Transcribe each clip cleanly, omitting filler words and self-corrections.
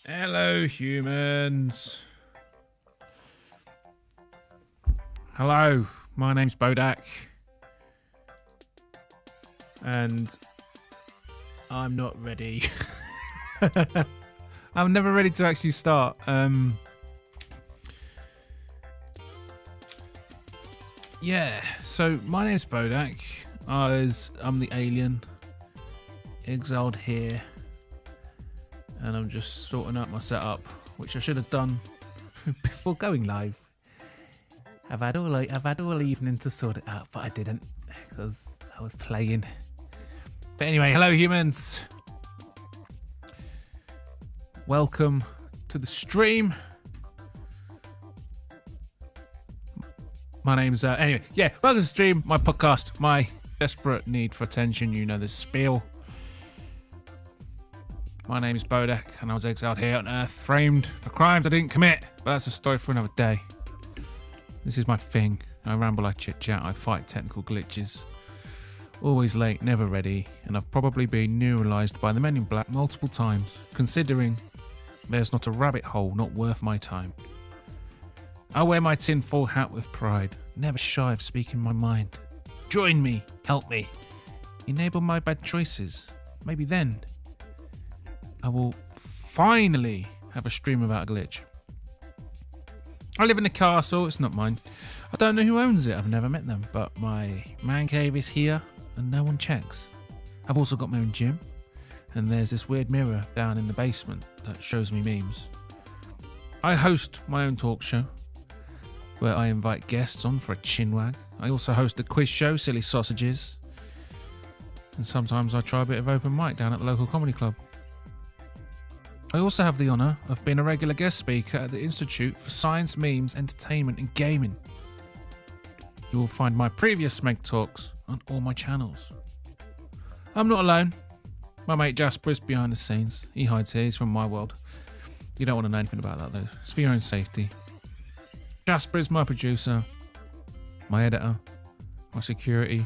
Hello, humans. Hello, my name's Bodach. And I'm not ready. I'm never ready to actually start. Yeah, so my name's Bodach. I'm the alien, exiled here. And I'm just sorting out my setup, which I should have done before going live. I've had all evening to sort it out, but I didn't because I was playing. But anyway, hello humans. Welcome to the stream. My name's welcome to the stream, my podcast, my desperate need for attention. You know the spiel. My name is Bodach, and I was exiled here on Earth, framed for crimes I didn't commit. But that's a story for another day. This is my thing. I ramble, I chit-chat, I fight technical glitches. Always late, never ready, and I've probably been neuralized by the Men in Black multiple times, considering there's not a rabbit hole not worth my time. I wear my tinfoil hat with pride, never shy of speaking my mind. Join me, help me, enable my bad choices. Maybe then I will finally have a stream without a glitch. I live in a castle, it's not mine. I don't know who owns it, I've never met them, but my man cave is here and no one checks. I've also got my own gym, and there's this weird mirror down in the basement that shows me memes. I host my own talk show, where I invite guests on for a chinwag. I also host a quiz show, Silly Sausages, and sometimes I try a bit of open mic down at the local comedy club. I also have the honour of being a regular guest speaker at the Institute for Science, Memes, Entertainment and Gaming. You will find my previous Smeg talks on all my channels. I'm not alone. My mate Jasper is behind the scenes. He hides here, he's from my world. You don't want to know anything about that though. It's for your own safety. Jasper is my producer, my editor, my security,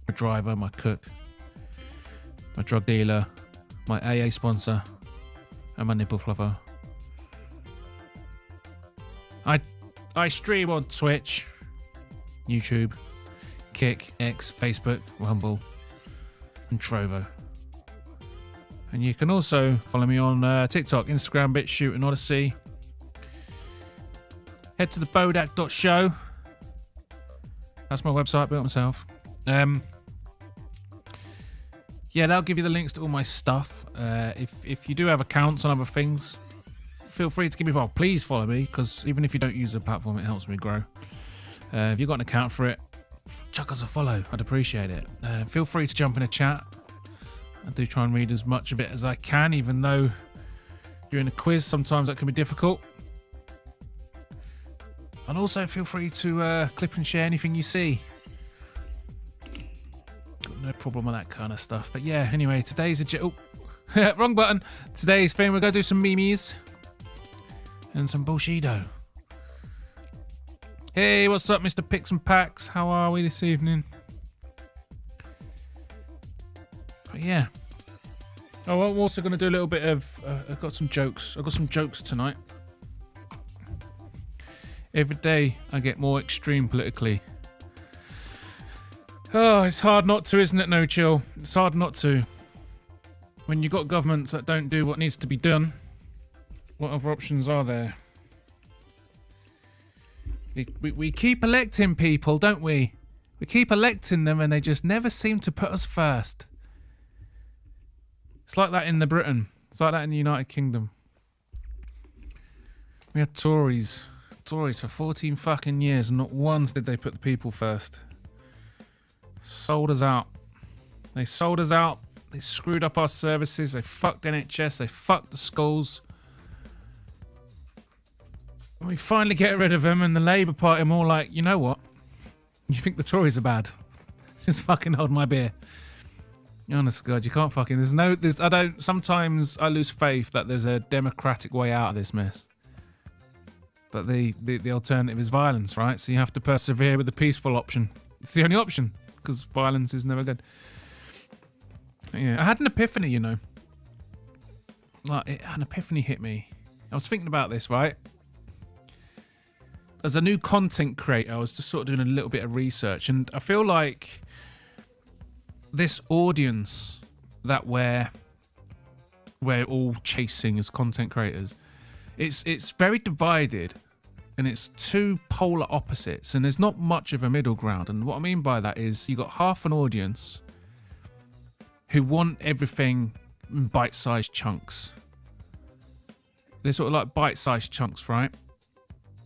my driver, my cook, my drug dealer, my AA sponsor, and my nipple fluffer. I stream on Twitch, YouTube, Kick, X, Facebook, Rumble, and Trovo. And you can also follow me on TikTok, Instagram, BitChute, and Odyssey. Head to the Bodach.show. That's my website, built myself. Yeah, that'll give you the links to all my stuff. If you do have accounts on other things, feel free to give me a follow. Please follow me, because even if you don't use the platform, it helps me grow. If you've got an account for it, chuck us a follow. I'd appreciate it. Feel free to jump in a chat. I do try and read as much of it as I can, even though during a quiz, sometimes that can be difficult. And also feel free to clip and share anything you see. No problem with that kind of stuff. But yeah, anyway, today's wrong button. Today's thing, we're going to do some memes and some Bullshido. Hey, what's up, Mr. Picks and Packs? How are we this evening? But yeah. Oh, I'm also going to do a little bit of... I've got some jokes. I've got some jokes tonight. Every day I get more extreme politically. Oh, it's hard not to, isn't it, No Chill? It's hard not to. When you've got governments that don't do what needs to be done, what other options are there? We keep electing people, don't we? We keep electing them and they just never seem to put us first. It's like that in Britain. It's like that in the United Kingdom. We had Tories for 14 fucking years and not once did they put the people first. Sold us out. They sold us out. They screwed up our services. They fucked NHS. They fucked the schools. We finally get rid of them, and the Labour Party are more like, you know what? You think the Tories are bad? Just fucking hold my beer. Honest to God, you can't fucking. Sometimes I lose faith that there's a democratic way out of this mess. But the alternative is violence, right? So you have to persevere with the peaceful option. It's the only option, because violence is never good. Yeah, I had an epiphany, you know. Like, an epiphany hit me I was thinking about this, right? As a new content creator, I was just sort of doing a little bit of research, and I feel like this audience that we're all chasing as content creators, it's very divided, and it's two polar opposites, and there's not much of a middle ground. And what I mean by that is you got half an audience who want everything in bite-sized chunks. They're sort of like bite-sized chunks, right?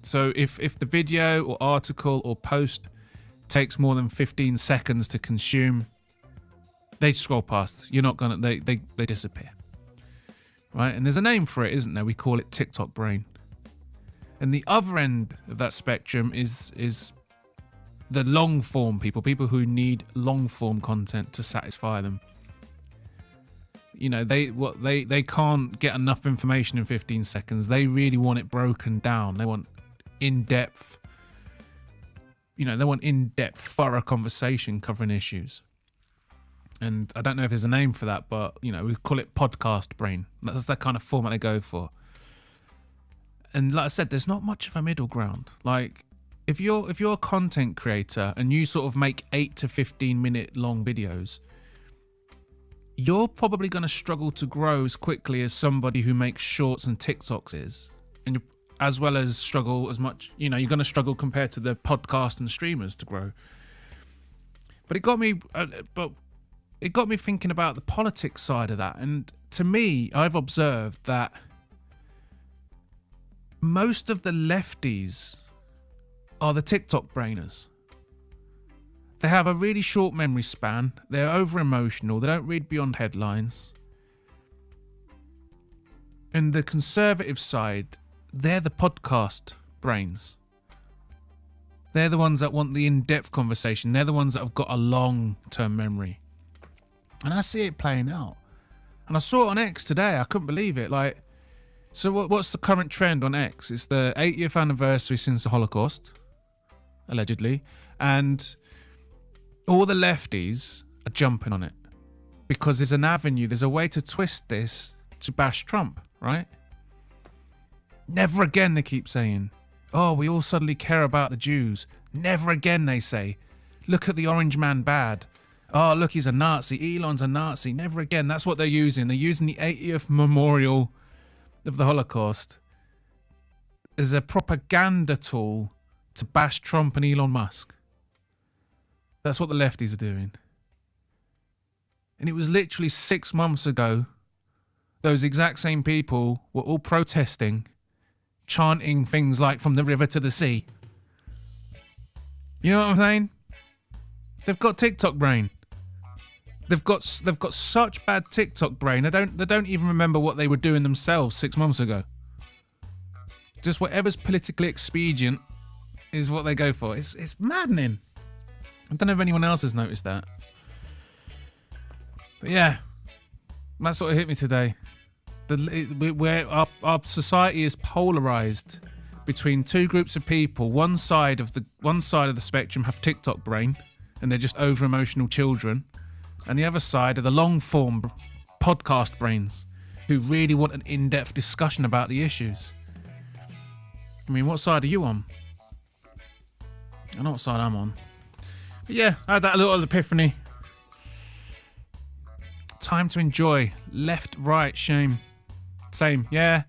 So if the video or article or post takes more than 15 seconds to consume, they scroll past. You're not gonna. They disappear, right? And there's a name for it, isn't there? We call it TikTok brain. And the other end of that spectrum is the long form people who need long form content to satisfy them. You know, they can't get enough information in 15 seconds. They really want it broken down. They want in-depth, thorough conversation covering issues. And I don't know if there's a name for that, but, we call it podcast brain. That's the kind of format they go for. And like I said, there's not much of a middle ground. Like, if you're a content creator and you sort of make 8 to 15 minute long videos, you're probably going to struggle to grow as quickly as somebody who makes shorts and TikToks is. And as well as struggle as much, you're going to struggle compared to the podcast and streamers to grow. But it got me thinking about the politics side of that. And to me, I've observed that most of the lefties are the TikTok brainers. They have a really short memory span. They're over emotional. They don't read beyond headlines. And the conservative side, they're the podcast brains. They're the ones that want the in-depth conversation. They're the ones that have got a long-term memory. And I see it playing out. And I saw it on X today. I couldn't believe it. So what's the current trend on X? It's the 80th anniversary since the Holocaust, allegedly. And all the lefties are jumping on it because there's an avenue, there's a way to twist this to bash Trump, right? Never again, they keep saying. Oh, we all suddenly care about the Jews. Never again, they say. Look at the orange man bad. Oh, look, he's a Nazi. Elon's a Nazi. Never again. That's what they're using. They're using the 80th memorial of the Holocaust as a propaganda tool to bash Trump and Elon Musk. That's what the lefties are doing. And it was literally 6 months ago, those exact same people were all protesting, chanting things like from the river to the sea. You know what I'm saying? They've got TikTok brain. They've got such bad TikTok brain. They don't even remember what they were doing themselves 6 months ago. Just whatever's politically expedient is what they go for. It's maddening. I don't know if anyone else has noticed that. But yeah, that sort of hit me today. Where our society is polarized between two groups of people. One side of the spectrum have TikTok brain, and they're just over emotional children, and the other side are the long form podcast brains who really want an in-depth discussion about the issues. I mean, what side are you on? I know what side I'm on. But yeah, I had that little epiphany. Time to enjoy. Left, right, shame. Same, yeah.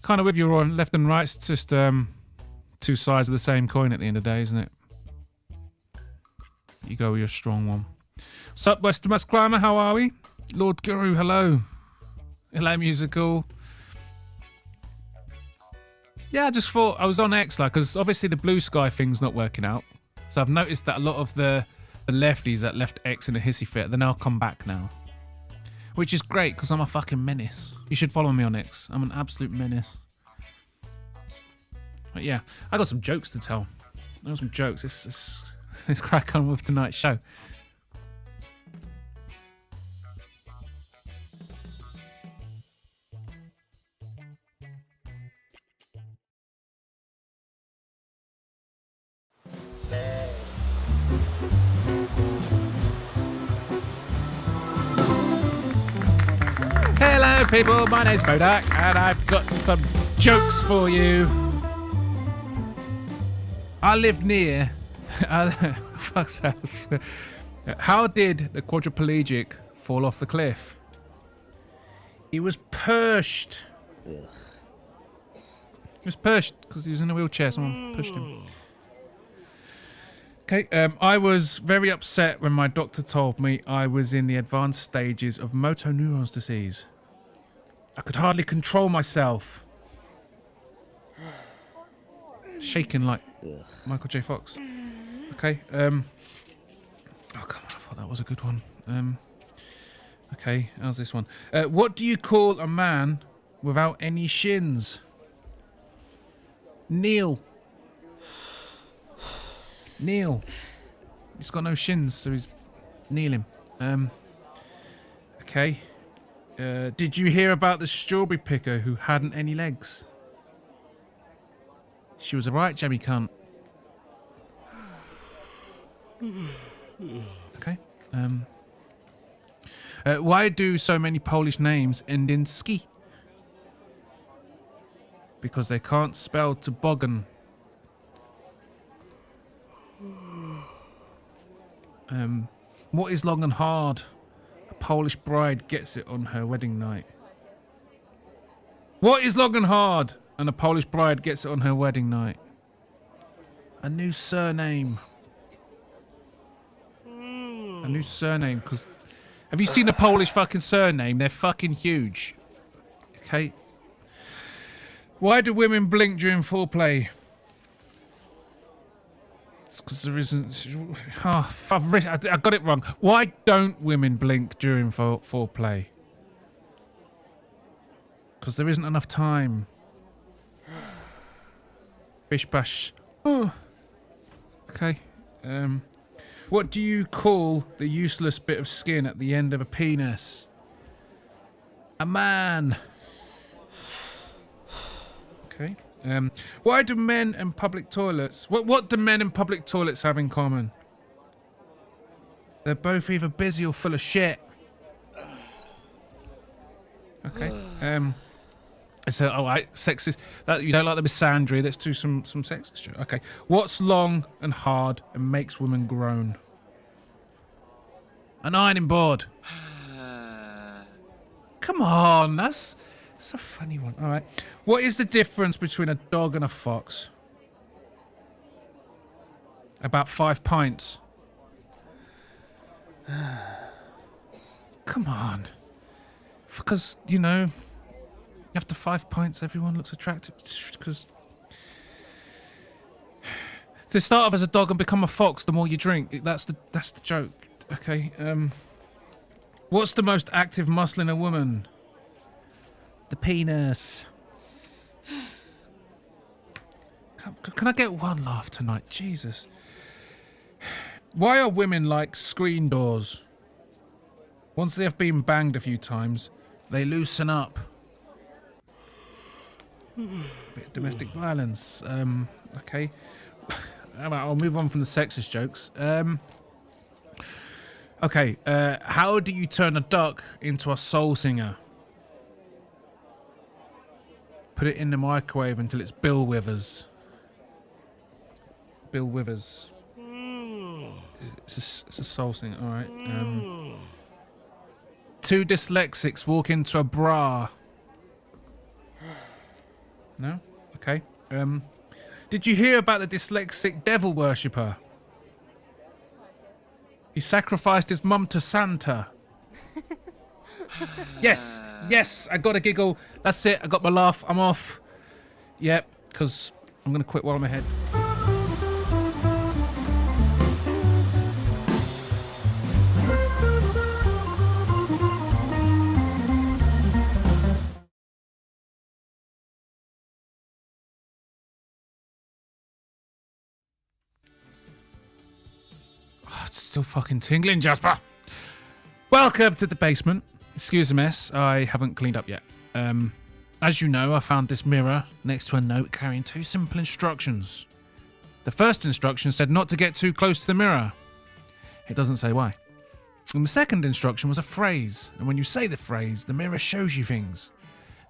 Kind of with you, Roy. Left and right, it's just two sides of the same coin at the end of the day, isn't it? You go with your strong one. What's up, Western West Climber? How are we? Lord Guru, hello. Hello, musical. Yeah, I just thought I was on X, because obviously the blue sky thing's not working out. So I've noticed that a lot of the lefties that left X in a hissy fit, they're now come back now. Which is great, because I'm a fucking menace. You should follow me on X. I'm an absolute menace. But yeah, I got some jokes to tell. I got some jokes. Let's crack on with tonight's show. Hello Hello people, my name's Bodach and I've got some jokes for you. I live near... Fuck's that. How did the quadriplegic fall off the cliff? He was pushed. He was pushed because he was in a wheelchair. Someone pushed him. Okay, I was very upset when my doctor told me I was in the advanced stages of motor neurons disease. I could hardly control myself. Shaking like Michael J. Fox. Okay, oh come on, I thought that was a good one. Okay, how's this one? What do you call a man without any shins? Neil. Neil. He's got no shins, so he's kneeling. Okay. Did you hear about the strawberry picker who hadn't any legs? She was a right jammy cunt. Okay. Why do so many Polish names end in ski? Because they can't spell toboggan. What is long and hard? A Polish bride gets it on her wedding night. What is long and hard? And a Polish bride gets it on her wedding night. A new surname. A new surname, because... Have you seen a Polish fucking surname? They're fucking huge. Okay. Why do women blink during foreplay? It's because there isn't... Oh, I got it wrong. Why don't women blink during foreplay? Because there isn't enough time. Bish bash. Oh. Okay. What do you call the useless bit of skin at the end of a penis? A man. Okay. Why do men and public toilets... What do men and public toilets have in common? They're both either busy or full of shit. Okay. So, alright, sexist. That you don't like the misandry. Let's do some sexist joke. Okay. What's long and hard and makes women groan? An ironing board. Come on, that's a funny one. All right. What is the difference between a dog and a fox? About 5 pints. Come on. Because, you know, after 5 pints, everyone looks attractive. Because to start off as a dog and become a fox, the more you drink. That's the joke. Okay. What's the most active muscle in a woman? The penis. Can I get one laugh tonight? Jesus. Why are women like screen doors? Once they have been banged a few times, they loosen up. Bit of domestic violence. Okay. I'll move on from the sexist jokes. Okay. How do you turn a duck into a soul singer? Put it in the microwave until it's Bill Withers. Bill Withers. It's a soul singer. All right. Two dyslexics walk into a bra. No? Okay. Did you hear about the dyslexic devil worshipper? He sacrificed his mum to Santa. Yes, I got a giggle. That's it, I got my laugh, I'm off. Yep, because I'm going to quit while I'm ahead. It's still fucking tingling, Jasper. Welcome to the basement. Excuse the mess, I haven't cleaned up yet. As you know, I found this mirror next to a note carrying 2 simple instructions. The first instruction said not to get too close to the mirror. It doesn't say why. And the second instruction was a phrase. And when you say the phrase, the mirror shows you things.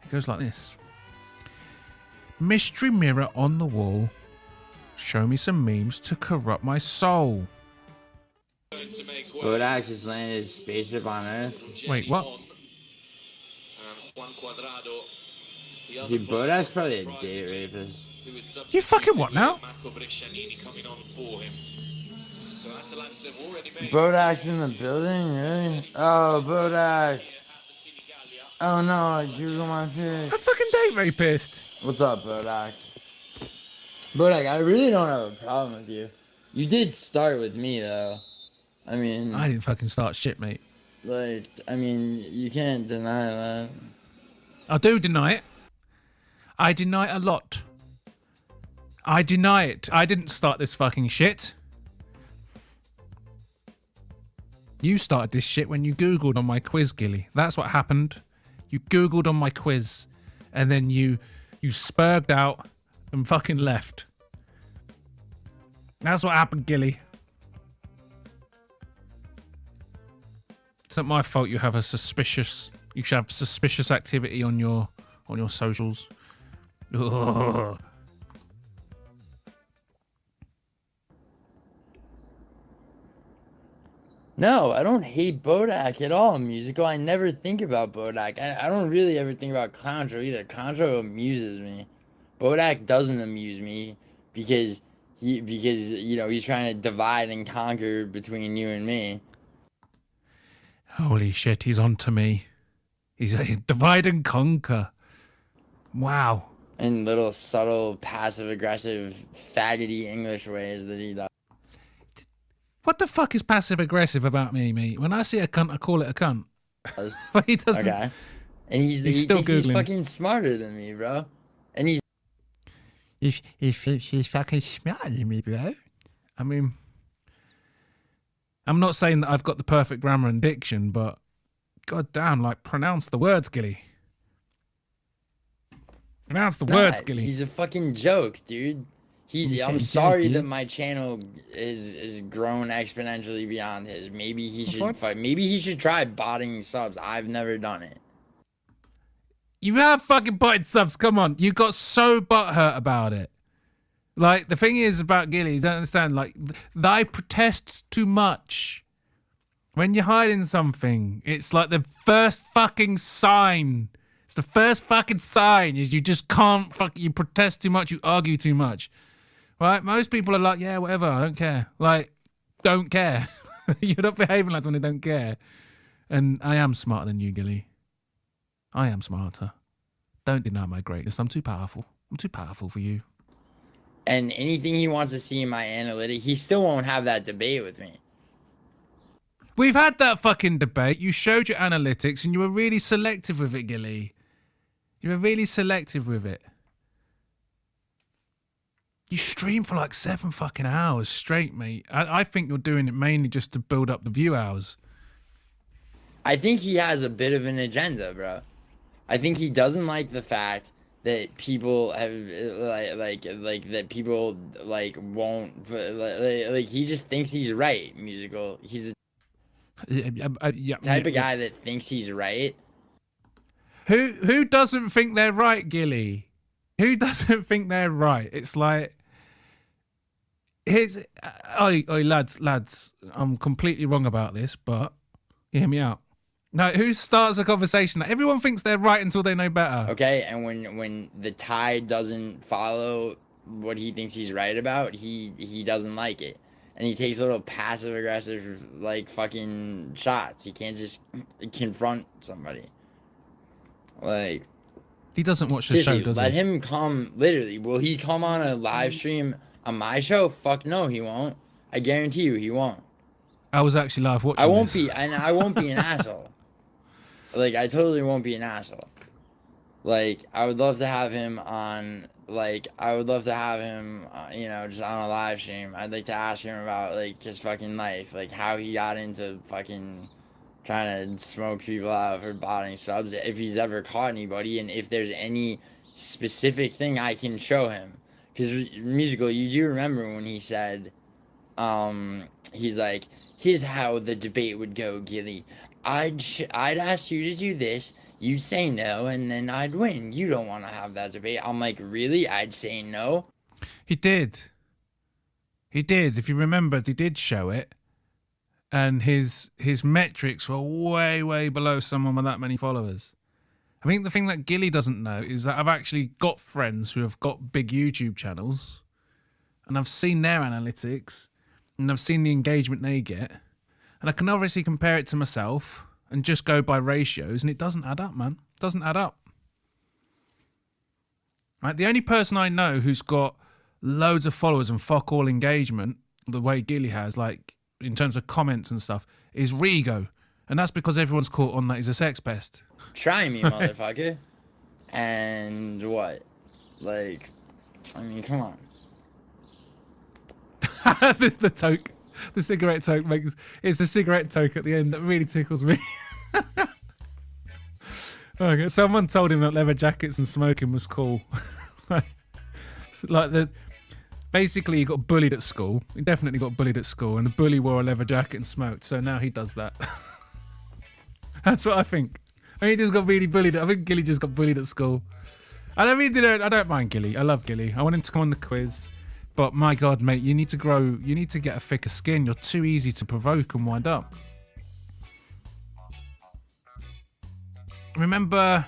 It goes like this. Mystery mirror on the wall. Show me some memes to corrupt my soul. Bodach just landed his spaceship on Earth. Wait, what? Dude, Bodach's probably a date rapist. You fucking what now? Bodach's in the building, really? Oh, Bodach. Oh no, I Google my A pics. fucking date rapist. What's up, Bodach? Bodach, I really don't have a problem with you. You did start with me, though. I mean... I didn't fucking start shit, mate. Like, I mean, you can't deny that. I do deny it. I deny it a lot. I deny it. I didn't start this fucking shit. You started this shit when you Googled on my quiz, Gilly. That's what happened. You Googled on my quiz, and then you spurged out and fucking left. That's what happened, Gilly. It's not my fault you have a suspicious... You should have suspicious activity on your socials. Ugh. No, I don't hate Bodach at all, musical. I never think about Bodach. I don't really ever think about Contra either. Contra amuses me. Bodach doesn't amuse me because you know, he's trying to divide and conquer between you and me. Holy shit, he's on to me. He's a divide and conquer. Wow. In little subtle, passive-aggressive, faggoty English ways that he does. What the fuck is passive aggressive about me, mate? When I see a cunt, I call it a cunt. But he doesn't. Okay. And he still thinks Googling. he's fucking smarter than me, bro. And he's... He's fucking smarter than me, bro. I mean, I'm not saying that I've got the perfect grammar and diction, but goddamn, like, pronounce the words, Gilly. Pronounce the words, Gilly. He's a fucking joke, dude. I'm sorry that my channel is grown exponentially beyond his. Maybe he should maybe he should try botting subs. I've never done it. You have fucking botted subs. Come on, you got so butthurt about it. Like, the thing is about Gilly, you don't understand. Like, thy protests too much. When you're hiding something, it's like the first fucking sign. It's the first fucking sign is you just can't you protest too much, you argue too much. Right? Most people are like, yeah, whatever, I don't care. Like, don't care. You're not behaving like someone who don't care. And I am smarter than you, Gilly. I am smarter. Don't deny my greatness. I'm too powerful. I'm too powerful for you. And anything he wants to see in my analytic, he still won't have that debate with me. We've had that fucking debate. You showed your analytics and you were really selective with it, Gilly. You were really selective with it. You stream for like 7 fucking hours straight, mate. I think you're doing it mainly just to build up the view hours. I think he has a bit of an agenda, bro. I think he doesn't like the fact that people have like that people like won't like he just thinks he's right, musical. He's the type of guy that thinks he's right. Who doesn't think they're right, Gilly? Who doesn't think they're right? It's like, lads, I'm completely wrong about this, but hear me out. No, who starts a conversation? Everyone thinks they're right until they know better. Okay, and when the tide doesn't follow what he thinks he's right about, he doesn't like it. And he takes little passive aggressive like fucking shots. He can't just confront somebody. Like, he doesn't watch the show, does he? Let him come. Literally, will he come on a live stream on my show? Fuck no, he won't. I guarantee you, he won't. I was actually live watching. I won't be an asshole. Like, I totally won't be an asshole. Like, I would love to have him on. Like, I would love to have him, you know, just on a live stream. I'd like to ask him about like his fucking life, like how he got into fucking trying to smoke people out for botting subs, if he's ever caught anybody, and if there's any specific thing I can show him. Because musical, you do remember when he said, he's like, here's how the debate would go, Gilly. I'd ask you to do this. You'd say no, and then I'd win. You don't want to have that debate. I'm like, really? I'd say no. He did. He did. If you remembered, he did show it. And his metrics were way, way below someone with that many followers. I think the thing that Gilly doesn't know is that I've actually got friends who have got big YouTube channels, and I've seen their analytics, and I've seen the engagement they get, and I can obviously compare it to myself and just go by ratios, and it doesn't add up, man. It doesn't add up. Right? The only person I know who's got loads of followers and fuck all engagement, the way Gilly has, like in terms of comments and stuff, is Rigo. And that's because everyone's caught on that he's a sex pest. Try me, motherfucker. And what? Like, I mean, come on. The toke. The cigarette toke it's a cigarette toke at the end that really tickles me. Okay, someone told him that leather jackets and smoking was cool. Basically, he got bullied at school. He definitely got bullied at school, and the bully wore a leather jacket and smoked. So now he does that. That's what I think. I mean, he just got really bullied. I think Gilly just got bullied at school. I don't mind Gilly. I love Gilly. I want him to come on the quiz. But my God, mate, you need to grow. You need to get a thicker skin. You're too easy to provoke and wind up. Remember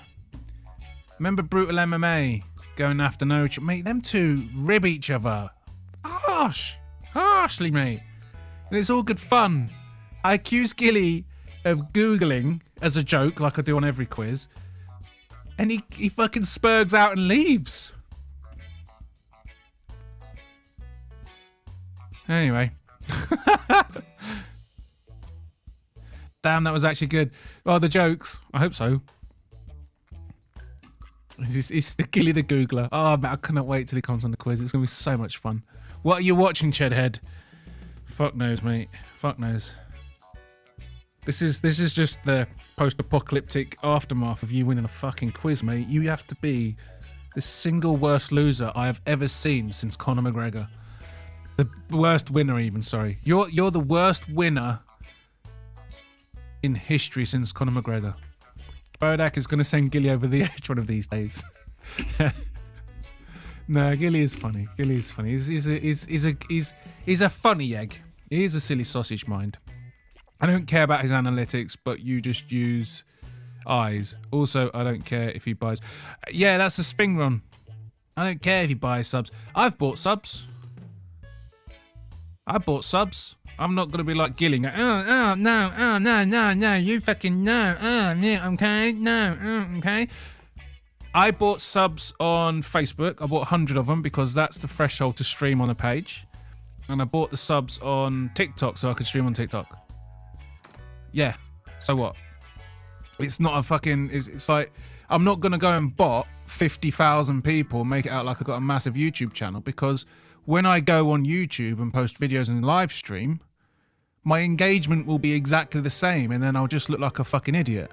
Brutal MMA going after Noach? Mate, them two rib each other. Harshly, mate. And it's all good fun. I accuse Gilly of Googling as a joke, like I do on every quiz. And he fucking spurgs out and leaves. Anyway. Damn, that was actually good. Oh, the jokes. I hope so. It's the Gilly the Googler. Oh, man, I cannot wait till he comes on the quiz. It's going to be so much fun. What are you watching, Chedhead? Fuck knows, mate. Fuck knows. This is just the post-apocalyptic aftermath of you winning a fucking quiz, mate. You have to be the single worst loser I have ever seen since Conor McGregor. The worst winner, even, sorry. You're the worst winner in history since Conor McGregor. Bodach is going to send Gilly over the edge one of these days. No, Gilly is funny. Gilly is funny. He's a funny egg. He is a silly sausage mind. I don't care about his analytics, but you just use eyes. Also, I don't care if he buys. Yeah, that's a spin run. I don't care if he buys subs. I've bought subs. I bought subs. I'm not going to be like Gilly. No, you fucking no. Yeah, okay, no, okay. I bought subs on Facebook. I bought 100 of them because that's the threshold to stream on a page. And I bought the subs on TikTok so I could stream on TikTok. Yeah, so what? It's not a fucking... It's like... I'm not going to go and bot 50,000 people and make it out like I've got a massive YouTube channel, because when I go on YouTube and post videos and live stream, my engagement will be exactly the same, and then I'll just look like a fucking idiot.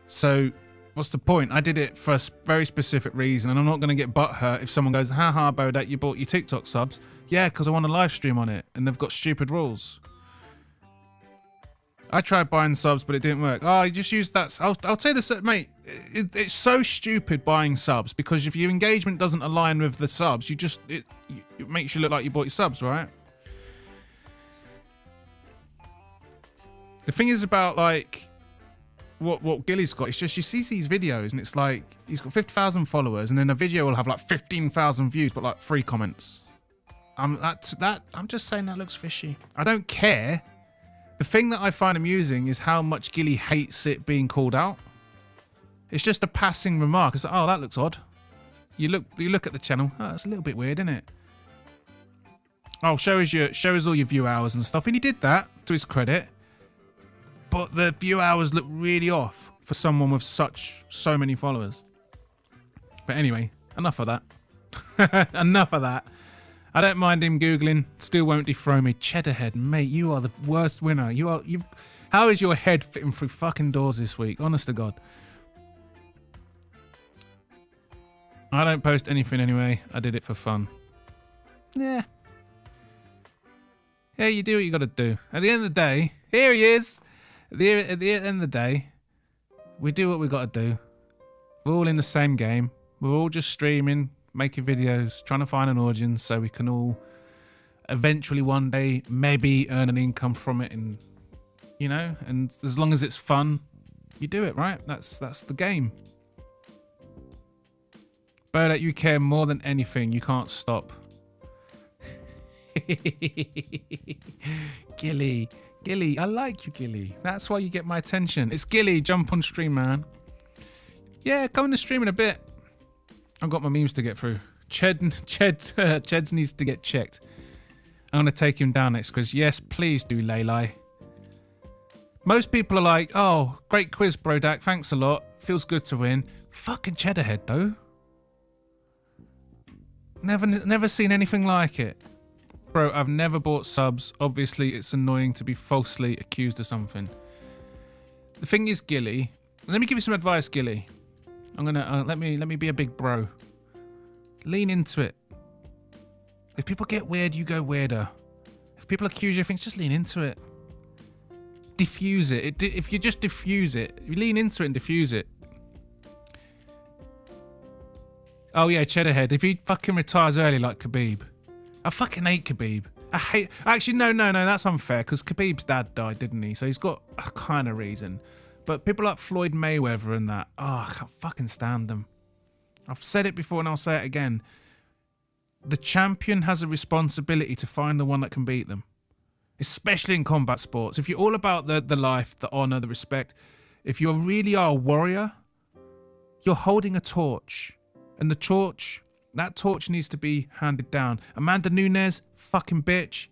So what's the point? I did it for a very specific reason, and I'm not going to get butthurt if someone goes, haha, Bodach, you bought your TikTok subs. Yeah, because I want to live stream on it, and they've got stupid rules. I tried buying subs, but it didn't work. Oh, you just use that. I'll tell you this, mate. It's so stupid buying subs, because if your engagement doesn't align with the subs, it makes you look like you bought your subs, right? The thing is about like what Gilly's got. It's just you see these videos and it's like he's got 50,000 followers, and then a video will have like 15,000 views, but like 3 comments. I'm just saying that looks fishy. I don't care. The thing that I find amusing is how much Gilly hates it being called out. It's just a passing remark. It's like, oh, that looks odd. You look at the channel. Oh, that's a little bit weird, isn't it? Oh, show us all your view hours and stuff. And he did that, to his credit. But the view hours look really off for someone with so many followers. But anyway, enough of that. Enough of that. I don't mind him Googling. Still won't dethrone me. Cheddarhead, mate, you are the worst winner. How is your head fitting through fucking doors this week? Honest to God. I don't post anything anyway. I did it for fun. Yeah. Yeah, you do what you got to do. At the end of the day, here he is. At the end of the day, we do what we got to do. We're all in the same game. We're all just streaming, making videos, trying to find an audience so we can all eventually one day maybe earn an income from it. And, you know, and as long as it's fun, you do it, right? That's the game. Bodach, you care more than anything. You can't stop. Gilly, I like you, Gilly. That's why you get my attention. It's Gilly. Jump on stream, man. Yeah, come on the stream in a bit. I've got my memes to get through. Cheds needs to get checked. I'm gonna take him down next quiz. Yes, please do, Laylai. Most people are like, "Oh, great quiz, Bodach. Thanks a lot. Feels good to win." Fucking Cheddarhead, though. Never seen anything like it. Bro, I've never bought subs. Obviously, it's annoying to be falsely accused of something. The thing is, Gilly, let me give you some advice, Gilly. I'm gonna let me be a big bro. Lean into it. If people get weird, you go weirder. If people accuse you of things, just lean into it. Diffuse it. If you just diffuse it, you lean into it and diffuse it. Oh yeah, Cheddarhead. If he fucking retires early like Khabib. I fucking hate Khabib. Actually, no, that's unfair because Khabib's dad died, didn't he? So he's got a kind of reason. But people like Floyd Mayweather and that, I can't fucking stand them. I've said it before and I'll say it again. The champion has a responsibility to find the one that can beat them. Especially in combat sports. If you're all about the life, the honor, the respect, if you really are a warrior, you're holding a torch. And that torch needs to be handed down. Amanda Nunes, fucking bitch.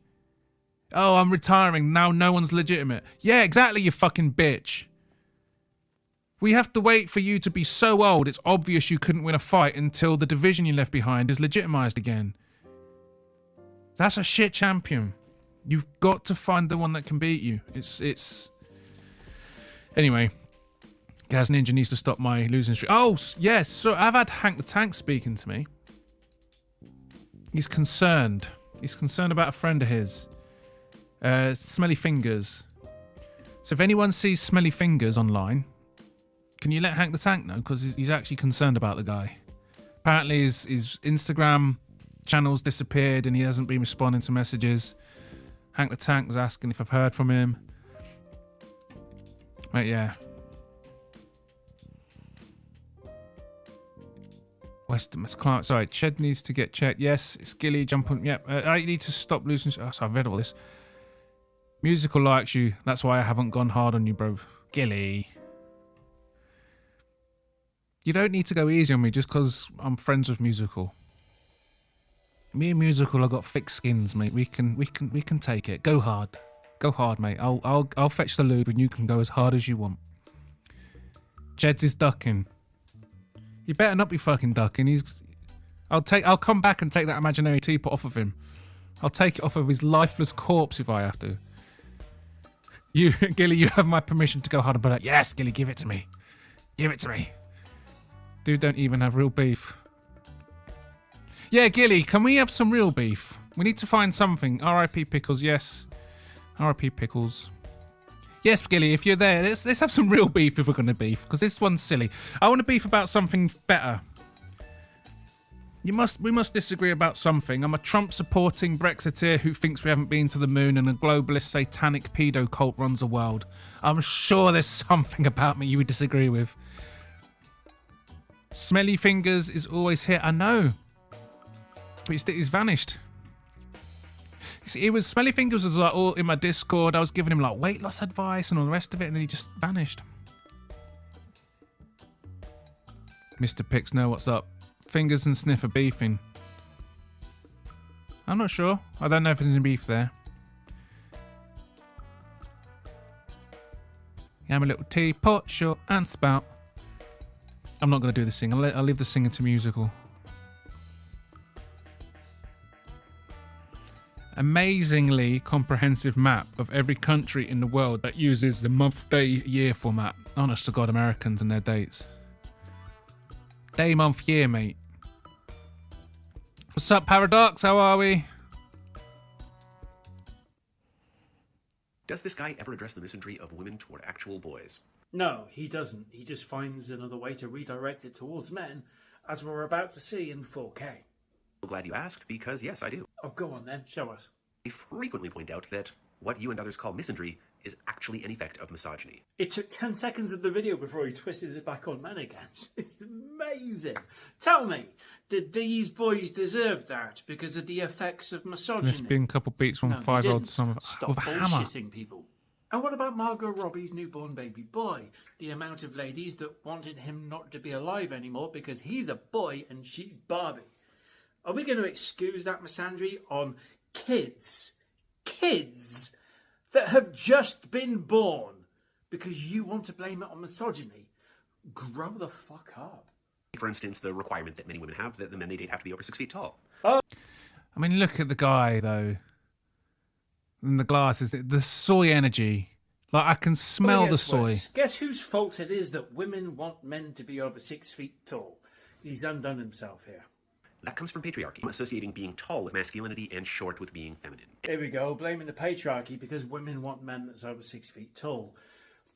Oh, I'm retiring. Now no one's legitimate. Yeah, exactly, you fucking bitch. We have to wait for you to be so old it's obvious you couldn't win a fight until the division you left behind is legitimized again. That's a shit champion. You've got to find the one that can beat you. It's... Anyway... Gaz Ninja needs to stop my losing streak. Oh, yes. So I've had Hank the Tank speaking to me. He's concerned. He's concerned about a friend of his. Smelly Fingers. So if anyone sees Smelly Fingers online, can you let Hank the Tank know? Because he's actually concerned about the guy. Apparently his Instagram channel's disappeared and he hasn't been responding to messages. Hank the Tank was asking if I've heard from him. But yeah. Clark, sorry, Ched needs to get checked. Yes, Skilly, jump on. Yep, I need to stop losing. Oh, so I've read all this. Musical likes you. That's why I haven't gone hard on you, bro. Gilly. You don't need to go easy on me just because I'm friends with Musical. Me and Musical have got thick skins, mate. We can take it. Go hard. Go hard, mate. I'll fetch the lube and you can go as hard as you want. Jed's is ducking. You better not be fucking ducking. I'll come back and take that imaginary teapot off of him. I'll take it off of his lifeless corpse if I have to. You, Gilly, you have my permission to go hard and put out. Yes, Gilly, give it to me. Give it to me. Dude, don't even have real beef. Yeah, Gilly, can we have some real beef? We need to find something. R.I.P. Pickles, yes. R.I.P. Pickles. Yes, Gilly, if you're there, let's have some real beef if we're going to beef, because this one's silly. I want to beef about something better. We must disagree about something. I'm a Trump-supporting Brexiteer who thinks we haven't been to the moon and a globalist satanic pedo cult runs the world. I'm sure there's something about me you would disagree with. Smelly Fingers is always here. I know. But he's vanished. It was Smelly Fingers was like all in my Discord. I was giving him like weight loss advice and all the rest of it, and then he just vanished. Mr. Pix, no, what's up? Fingers and Sniff are beefing. I'm not sure. I don't know if there's any beef there. I'm a little teapot, short and spout. I'm not going to do the sing. I'll leave the singing to Musical. Amazingly comprehensive map of every country in the world that uses the month, day, year format. Honest to God, Americans and their dates. Day, month, year, mate. What's up, Paradox? How are we? Does this guy ever address the misandry of women toward actual boys? No, he doesn't. He just finds another way to redirect it towards men, as we're about to see in 4K. I'm glad you asked, because yes, I do. Oh, go on then, show us. I frequently point out that what you and others call misandry is actually an effect of misogyny. It took 10 seconds of the video before he twisted it back on men again. It's amazing. Tell me, did these boys deserve that because of the effects of misogyny? There's been a couple beats from No, 5-year-old son Stop with a hammer. bullshitting people. And what about Margot Robbie's newborn baby boy? The amount of ladies that wanted him not to be alive anymore because he's a boy and she's Barbie. Are we going to excuse that misandry on kids that have just been born because you want to blame it on misogyny? Grow the fuck up. For instance, the requirement that many women have that the men they date have to be over 6 feet tall. I mean, look at the guy, though. And the glasses, the soy energy. Like, I can smell the Guess soy. what? Guess whose fault it is that women want men to be over 6 feet tall? He's undone himself here. That comes from patriarchy, associating being tall with masculinity and short with being feminine. Here we go, blaming the patriarchy because women want men that's over 6 feet tall.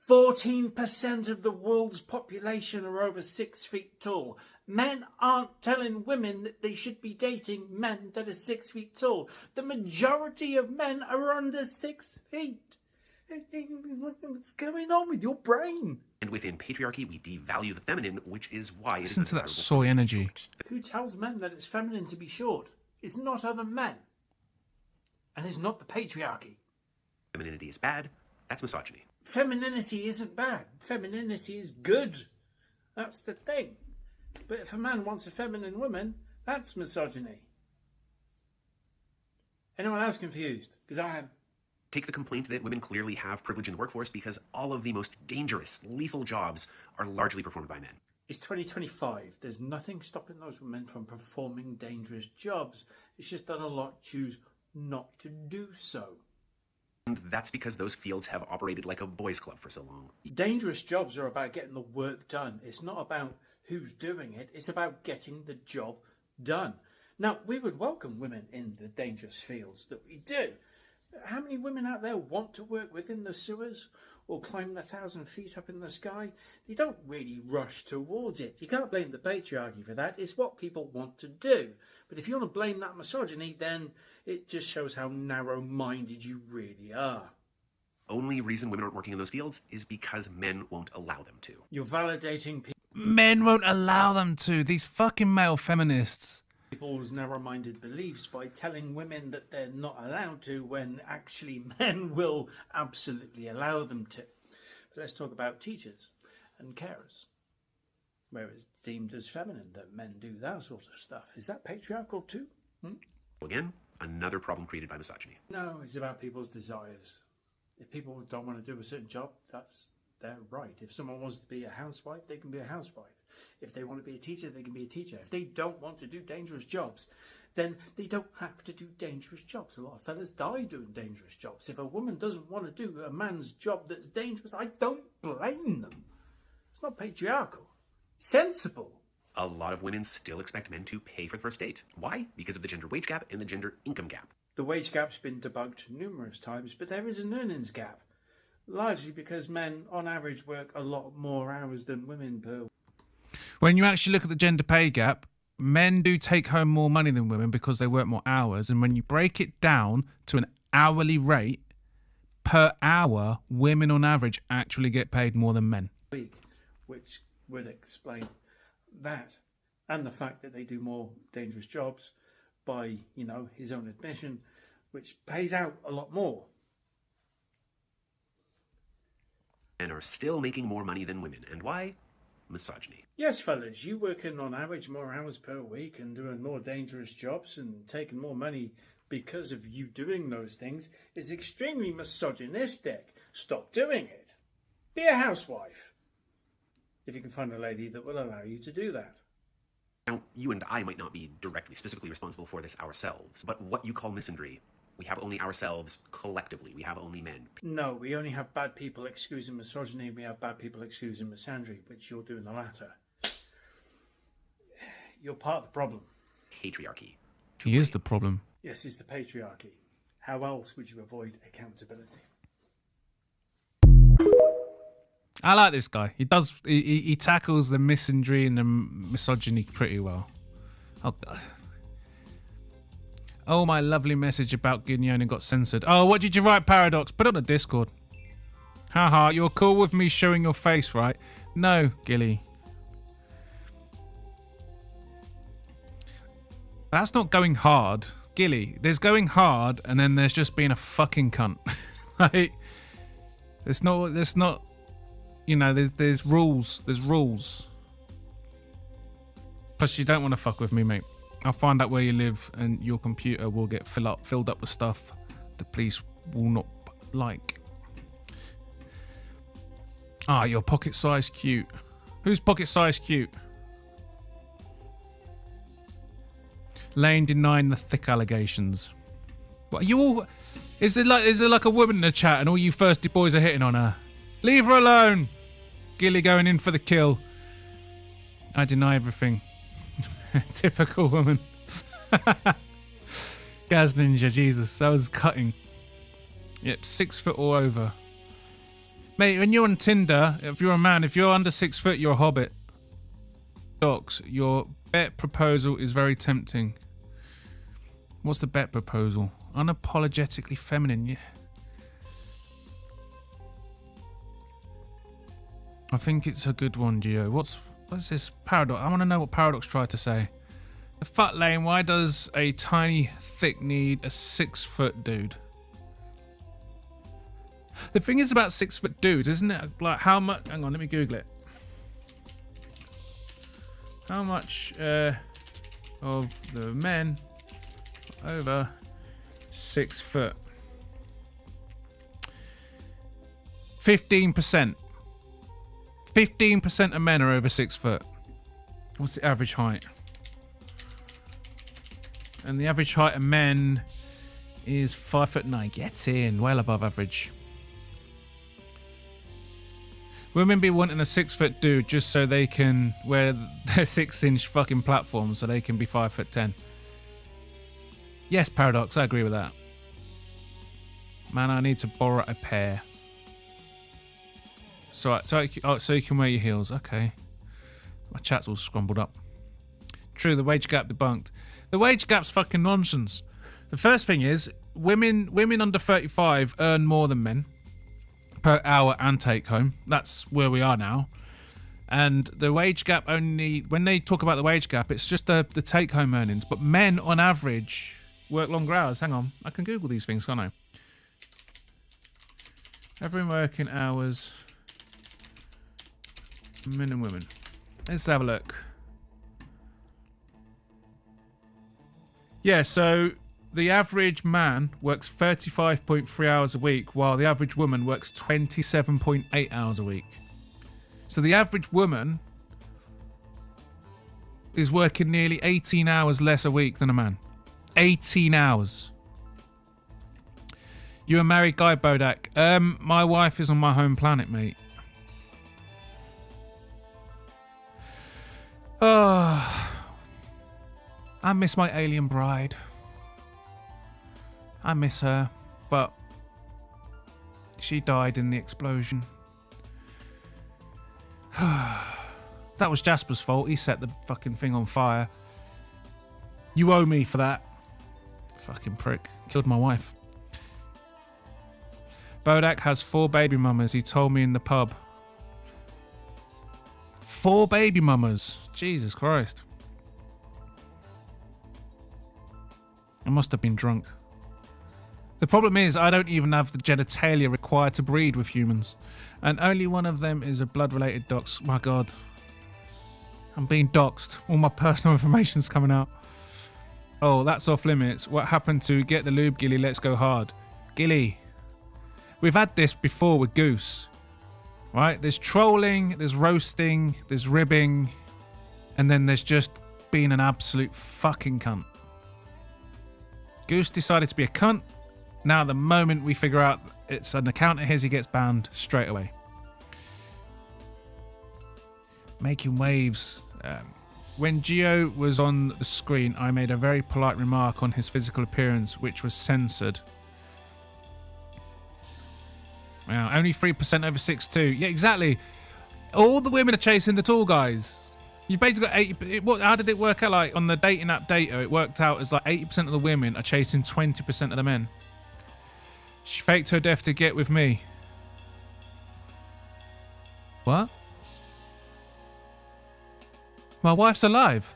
14% of the world's population are over 6 feet tall. Men aren't telling women that they should be dating men that are 6 feet tall. The majority of men are under 6 feet. What's going on with your brain? And within patriarchy, we devalue the feminine, which is why it is Listen to that undesirable soy for energy. short. Who tells men that it's feminine to be short? It's not other men. And it's not the patriarchy. Femininity is bad. That's misogyny. Femininity isn't bad. Femininity is good. That's the thing. But if a man wants a feminine woman, that's misogyny. Anyone else confused? Because I am. Take the complaint that women clearly have privilege in the workforce because all of the most dangerous, lethal jobs are largely performed by men. It's 2025. There's nothing stopping those women from performing dangerous jobs. It's just that a lot choose not to do so. And that's because those fields have operated like a boys' club for so long. Dangerous jobs are about getting the work done. It's not about who's doing it. It's about getting the job done. Now, we would welcome women in the dangerous fields that we do. How many women out there want to work within the sewers or climb 1,000 feet up in the sky? They don't really rush towards it. You can't blame the patriarchy for that. It's what people want to do. But if you want to blame that misogyny, then it just shows how narrow-minded you really are. Only reason women aren't working in those fields is because men won't allow them to. You're validating Men won't allow them to. These fucking male feminists. people's narrow-minded beliefs by telling women that they're not allowed to when actually men will absolutely allow them to. But let's talk about teachers and carers, where it's deemed as feminine that men do that sort of stuff. Is that patriarchal too? Again, another problem created by misogyny. No, it's about people's desires. If people don't want to do a certain job, that's their right. If someone wants to be a housewife, they can be a housewife. If they want to be a teacher, they can be a teacher. If they don't want to do dangerous jobs, then they don't have to do dangerous jobs. A lot of fellas die doing dangerous jobs. If a woman doesn't want to do a man's job that's dangerous, I don't blame them. It's not patriarchal. It's sensible. A lot of women still expect men to pay for the first date. Why? Because of the gender wage gap and the gender income gap. The wage gap's been debunked numerous times, but there is an earnings gap. Largely because men, on average, work a lot more hours than women per. When you actually look at the gender pay gap, men do take home more money than women because they work more hours. And when you break it down to an hourly rate per hour, women on average actually get paid more than men. Week, which would explain that. And the fact that they do more dangerous jobs by, his own admission, which pays out a lot more. Men are still making more money than women. And why? Misogyny. Yes, fellas, you working on average more hours per week and doing more dangerous jobs and taking more money because of you doing those things is extremely misogynistic. Stop doing it. Be a housewife. If you can find a lady that will allow you to do that. Now, you and I might not be directly, specifically responsible for this ourselves, but what you call misandry, we have only ourselves collectively. We have only men. No, we only have bad people excusing misogyny. We have bad people excusing misandry, which you're doing the latter. You're part of the problem. Patriarchy. He is the problem. Yes, it's the patriarchy. How else would you avoid accountability? I like this guy. He does. He tackles the misandry and the misogyny pretty well. Oh, God. Oh, my lovely message about Guignone got censored. Oh, what did you write, Paradox? Put it on the Discord. Haha, you're cool with me showing your face, right? No, Gilly. That's not going hard. Gilly, there's going hard and then there's just being a fucking cunt. Like, there's not, you know, there's rules. There's rules. Plus, you don't want to fuck with me, mate. I'll find out where you live and your computer will get filled up with stuff the police will not like. Ah, you're pocket-sized cute. Who's pocket-sized cute? Lane denying the thick allegations. What are you all? Is there like a woman in the chat and all you thirsty boys are hitting on her? Leave her alone. Gilly going in for the kill. I deny everything. Typical woman. Gaz Ninja, Jesus, that was cutting. Yep, 6 foot or over. Mate, when you're on Tinder, if you're a man, if you're under 6 foot, you're a hobbit. Docs, your bet proposal is very tempting. What's the bet proposal? Unapologetically feminine, yeah. I think it's a good one, Gio. What's this? Paradox. I want to know what Paradox tried to say. The fat lane, why does a tiny thick need a 6 foot dude? The thing is about 6 foot dudes, isn't it? Like how much? Hang on, let me Google it. How much of the men over 6 foot? 15%. 15% of men are over 6 foot. What's the average height? And the average height of men is 5'9". Get in, well above average. Women be wanting a 6 foot dude just so they can wear their 6-inch fucking platform so they can be 5'10". Yes, Paradox, I agree with that. Man, I need to borrow a pair. So you can wear your heels. Okay. My chat's all scrambled up. True, the wage gap debunked. The wage gap's fucking nonsense. The first thing is, women under 35 earn more than men per hour and take home. That's where we are now. And the wage gap only, when they talk about the wage gap, it's just the take home earnings. But men on average work longer hours. Hang on, I can Google these things, can't I? Every working hours, men and women. Let's have a look. Yeah, so the average man works 35.3 hours a week, while the average woman works 27.8 hours a week. So the average woman is working nearly 18 hours less a week than a man. 18 hours. You a married guy, Bodach? My wife is on my home planet, mate. Oh, I miss my alien bride. I miss her, but she died in the explosion. That was Jasper's fault. He set the fucking thing on fire. You owe me for that. Fucking prick. Killed my wife. Bodach has 4 baby mamas. He told me in the pub. 4 baby mamas. Jesus Christ. I must have been drunk. The problem is I don't even have the genitalia required to breed with humans. And only one of them is a blood-related dox. My God. I'm being doxed. All my personal information's coming out. Oh, that's off limits. What happened to get the lube, Gilly? Let's go hard. Gilly. We've had this before with Goose. Right? There's trolling, there's roasting, there's ribbing. And then there's just being an absolute fucking cunt. Goose decided to be a cunt. Now, the moment we figure out it's an account of his, he gets banned straight away. Making waves. When Gio was on the screen, I made a very polite remark on his physical appearance, which was censored. Wow, only 3% over 6'2". Yeah, exactly. All the women are chasing the tall guys. You've basically got 80. How did it work out? Like on the dating app data, it worked out as like 80% of the women are chasing 20% of the men. She faked her death to get with me. What? My wife's alive.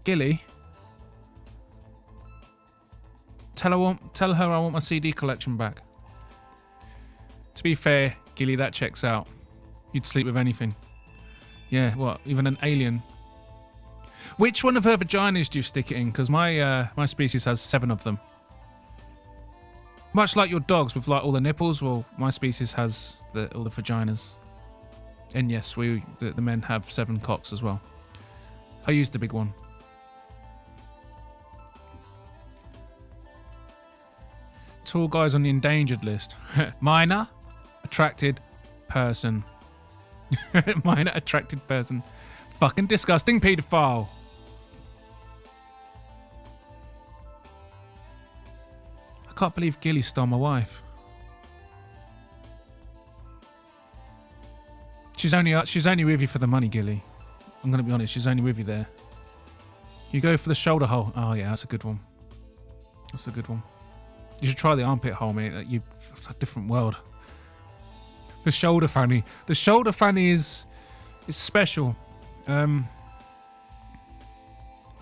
Gilly. Tell her I want my CD collection back. To be fair, Gilly, that checks out. You'd sleep with anything. Yeah, what? Even an alien? Which one of her vaginas do you stick it in? Because my species has 7 of them. Much like your dogs with like all the nipples, well, my species has all the vaginas. And yes, the men have 7 cocks as well. I used the big one. Tall guys on the endangered list. Minor, attracted person. Minor attracted person. Fucking disgusting paedophile. I can't believe Gilly stole my wife. She's only with you for the money, Gilly. I'm gonna be honest, she's only with you there. You go for the shoulder hole. Oh yeah, that's a good one. That's a good one. You should try the armpit hole, mate. It's a different world. The shoulder fanny. The shoulder fanny is special. The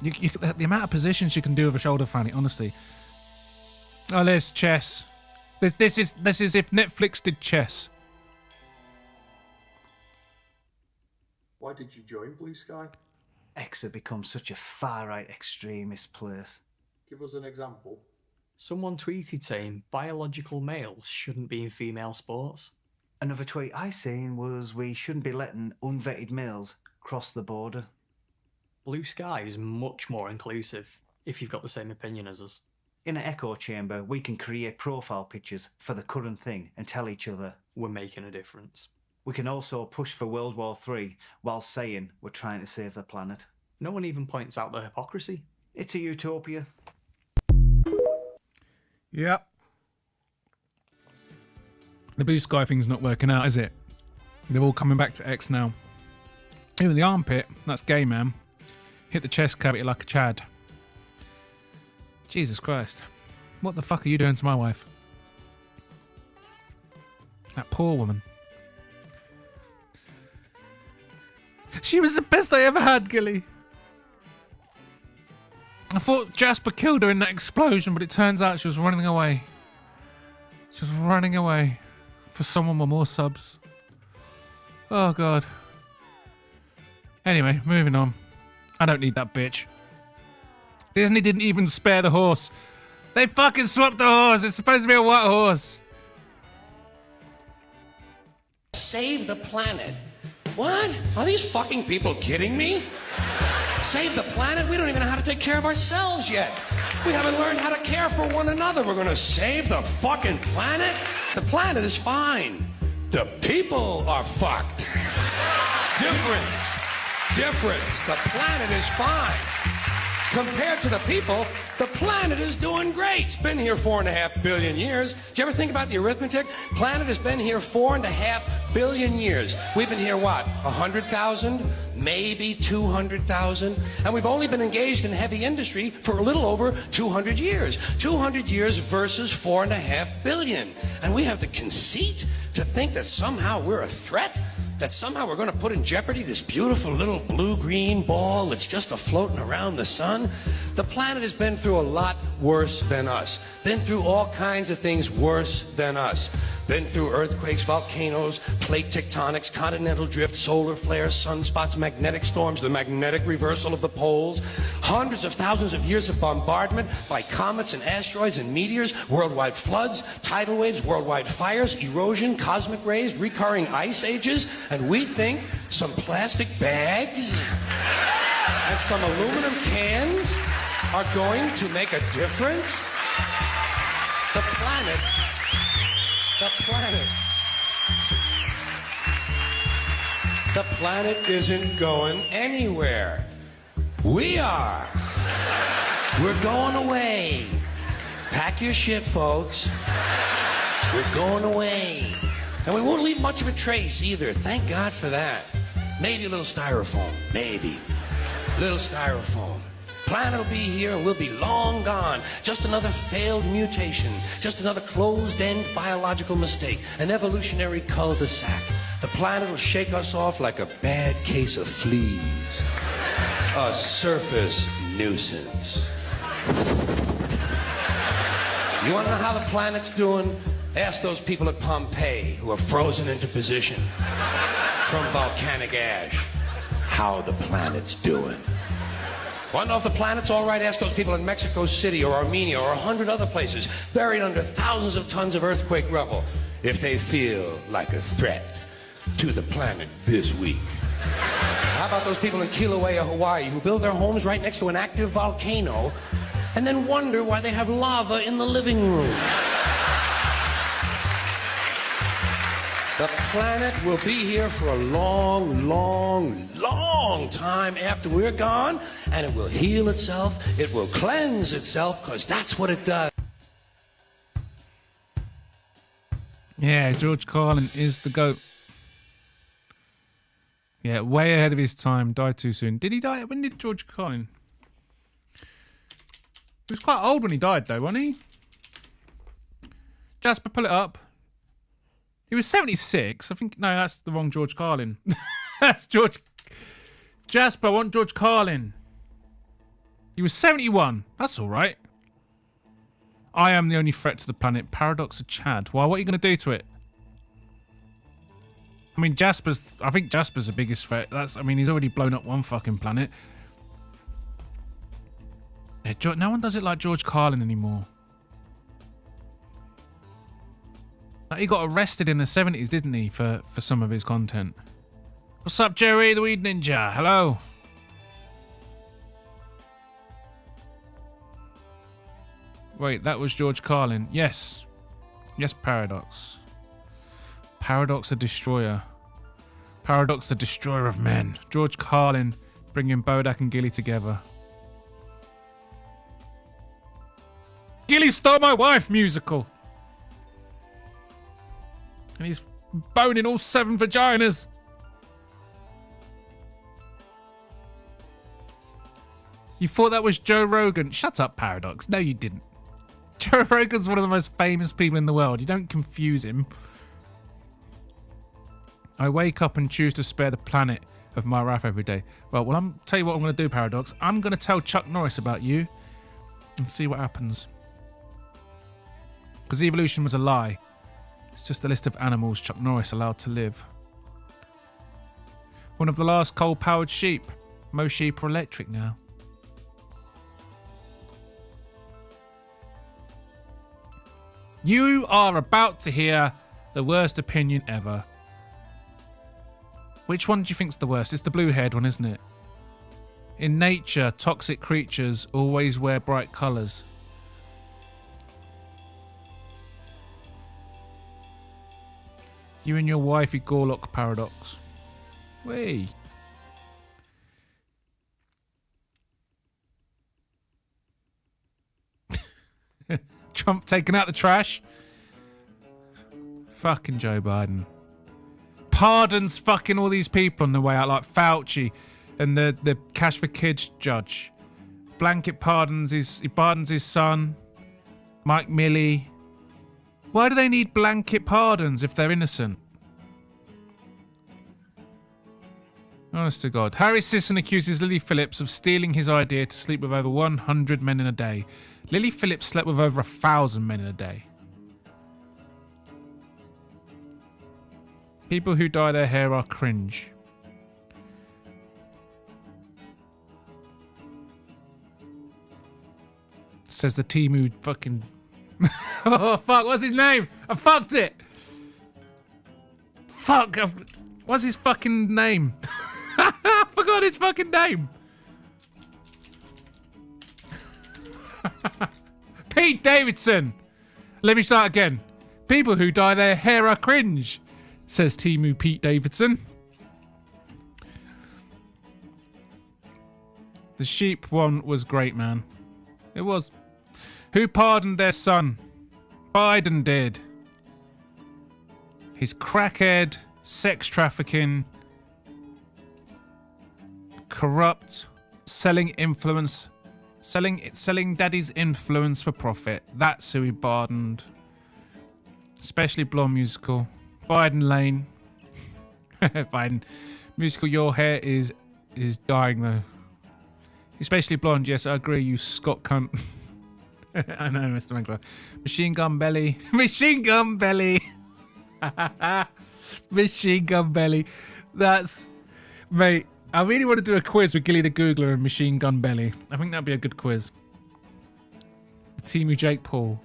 amount of positions you can do with a shoulder fanny, honestly. Oh, there's chess. This is if Netflix did chess. Why did you join Blue Sky? X had become such a far-right extremist place. Give us an example. Someone tweeted saying biological males shouldn't be in female sports. Another tweet I seen was we shouldn't be letting unvetted males cross the border. Blue Sky is much more inclusive, if you've got the same opinion as us. In an echo chamber, we can create profile pictures for the current thing and tell each other we're making a difference. We can also push for World War III while saying we're trying to save the planet. No one even points out the hypocrisy. It's a utopia. Yep. The Blue Sky thing's not working out, is it? They're all coming back to X now. Even the armpit, that's gay, man. Hit the chest cavity like a Chad. Jesus Christ. What the fuck are you doing to my wife? That poor woman. She was the best I ever had, Gilly. I thought Jasper killed her in that explosion, but it turns out she was running away. She was running away for someone with more subs. Oh, God. Anyway, moving on. I don't need that bitch. Disney didn't even spare the horse. They fucking swapped the horse. It's supposed to be a white horse. Save the planet. What? Are these fucking people kidding me? Save the planet? We don't even know how to take care of ourselves yet. We haven't learned how to care for one another. We're gonna save the fucking planet? The planet is fine. The people are fucked. Difference. The planet is fine. Compared to the people, the planet is doing great. It's been here 4.5 billion years. Do you ever think about the arithmetic? Planet has been here 4.5 billion years. We've been here, what, 100,000? Maybe 200,000? And we've only been engaged in heavy industry for a little over 200 years. 200 years versus 4.5 billion. And we have the conceit to think that somehow we're a threat? That somehow we're going to put in jeopardy this beautiful little blue-green ball that's just a-floating around the sun? The planet has been through a lot worse than us. Been through all kinds of things worse than us. Been through earthquakes, volcanoes, plate tectonics, continental drift, solar flares, sunspots, magnetic storms, the magnetic reversal of the poles, hundreds of thousands of years of bombardment by comets and asteroids and meteors, worldwide floods, tidal waves, worldwide fires, erosion, cosmic rays, recurring ice ages, and we think some plastic bags and some aluminum cans are going to make a difference? The planet isn't going anywhere. We are. We're going away. Pack your shit, folks. We're going away. And we won't leave much of a trace either. Thank God for that. Maybe a little styrofoam. Maybe. Little styrofoam. Planet will be here and we'll be long gone. Just another failed mutation. Just another closed-end biological mistake. An evolutionary cul-de-sac. The planet will shake us off like a bad case of fleas. A surface nuisance. You want to know how the planet's doing? Ask those people at Pompeii who are frozen into position from volcanic ash how the planet's doing. Want to know if the planet's all right? Ask those people in Mexico City or Armenia or 100 other places buried under thousands of tons of earthquake rubble if they feel like a threat to the planet this week. How about those people in Kilauea, Hawaii who build their homes right next to an active volcano and then wonder why they have lava in the living room? The planet will be here for a long, long, long time after we're gone, and it will heal itself, it will cleanse itself, because that's what it does. Yeah, George Carlin is the GOAT. Yeah, way ahead of his time, died too soon. Did he die? When did George Carlin? He was quite old when he died, though, wasn't he? Jasper, pull it up. He was 76. I think, no, that's the wrong George Carlin. That's George... Jasper, I want George Carlin. He was 71. That's all right. I am the only threat to the planet. Paradox of Chad. Why? What are you going to do to it? I mean, I think Jasper's the biggest threat. I mean, he's already blown up one fucking planet. Yeah, no one does it like George Carlin anymore. He got arrested in the 70s, didn't he, for some of his content. What's up, Jerry, the Weed Ninja? Hello. Wait, that was George Carlin. Yes. Yes, Paradox. Paradox the Destroyer. Paradox the Destroyer of Men. George Carlin bringing Bodach and Gilly together. Gilly Stole My Wife musical. And he's boning all 7 vaginas. You thought that was Joe Rogan? Shut up, Paradox. No, you didn't. Joe Rogan's one of the most famous people in the world. You don't confuse him. I wake up and choose to spare the planet of my wrath every day. Well, I'm tell you what I'm going to do, Paradox. I'm going to tell Chuck Norris about you and see what happens. Because evolution was a lie. It's just a list of animals Chuck Norris allowed to live. One of the last coal-powered sheep. Most sheep are electric now. You are about to hear the worst opinion ever. Which one do you think's the worst? It's the blue-haired one, isn't it? In nature, toxic creatures always wear bright colours. You and your wifey Gorlock Paradox. Wait. Trump taking out the trash. Fucking Joe Biden. Pardons fucking all these people on the way out, like Fauci and the Cash for Kids judge. Blanket pardons his son, Mike Milley. Why do they need blanket pardons if they're innocent? Honest to God. Harry Sisson accuses Lily Phillips of stealing his idea to sleep with over 100 men in a day. Lily Phillips slept with over 1,000 men in a day. People who dye their hair are cringe. Says the team who fucking... Oh, fuck, what's his name? I fucked it! Fuck, what's his fucking name? I forgot his fucking name. Pete Davidson. Let me start again. People who dye their hair are cringe, says Timu Pete Davidson. The sheep one was great, man. It was. Who pardoned their son? Biden did. His crackhead, sex trafficking, corrupt, selling influence, selling daddy's influence for profit. That's who he pardoned. Especially Blonde musical. Biden Lane. Biden musical. Your hair is dying though. Especially Blonde. Yes, I agree. You Scott cunt. I know, Mr. Mankler. Machine Gun Belly. Machine Gun Belly. Machine Gun Belly. That's... Mate, I really want to do a quiz with Gilly the Googler and Machine Gun Belly. I think that'd be a good quiz. Team Jake Paul.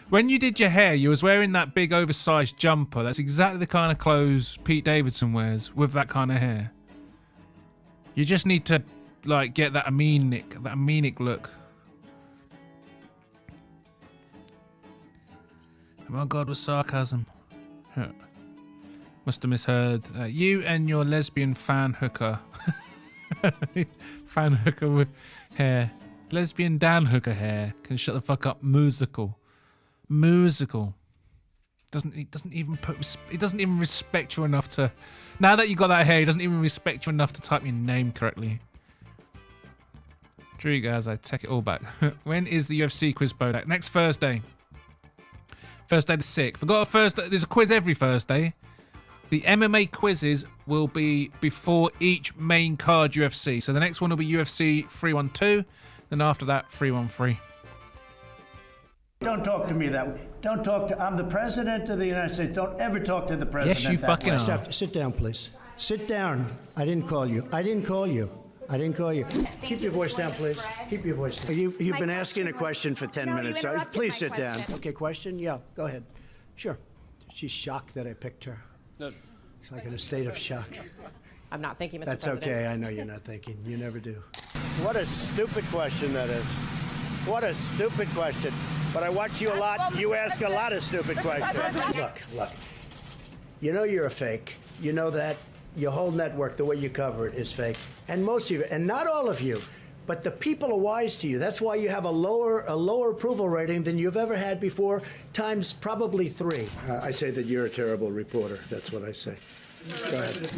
When you did your hair, you was wearing that big oversized jumper. That's exactly the kind of clothes Pete Davidson wears with that kind of hair. You just need to, like, get that amenic look. Oh my God, with sarcasm. Must have misheard. You and your lesbian fan hooker. Fan hooker with hair. Lesbian Dan hooker hair. Can shut the fuck up. Musical. He doesn't even respect you enough to... Now that you got that hair, he doesn't even respect you enough to type your name correctly. True, guys, I take it all back. When is the UFC quiz, Bodach? Next Thursday. Thursday the 6th. Forgot a Thursday. There's a quiz every Thursday. The MMA quizzes will be before each main card UFC. So the next one will be UFC 312. Then after that, 313. Don't talk to me that way. Don't talk to... I'm the president of the United States. Don't ever talk to the president. Yes, you fucking are. Sit down, please. Sit down. I didn't call you. Keep your voice down, please. Keep your voice down. You've been asking a question for 10 minutes. Please sit down. Okay, question? Yeah, go ahead. Sure. She's shocked that I picked her. No. She's like in a state of shock. I'm not thinking, Mr. That's President. okay. I know you're not thinking. You never do. What a stupid question that is. What a stupid question. But I watch you a lot. You ask a lot of stupid questions. Look. You know you're a fake. You know that. Your whole network, the way you cover it, is fake. And most of you, and not all of you, but the people are wise to you. That's why you have a lower approval rating than you've ever had before, times probably 3. I say that you're a terrible reporter. That's what I say. Go ahead.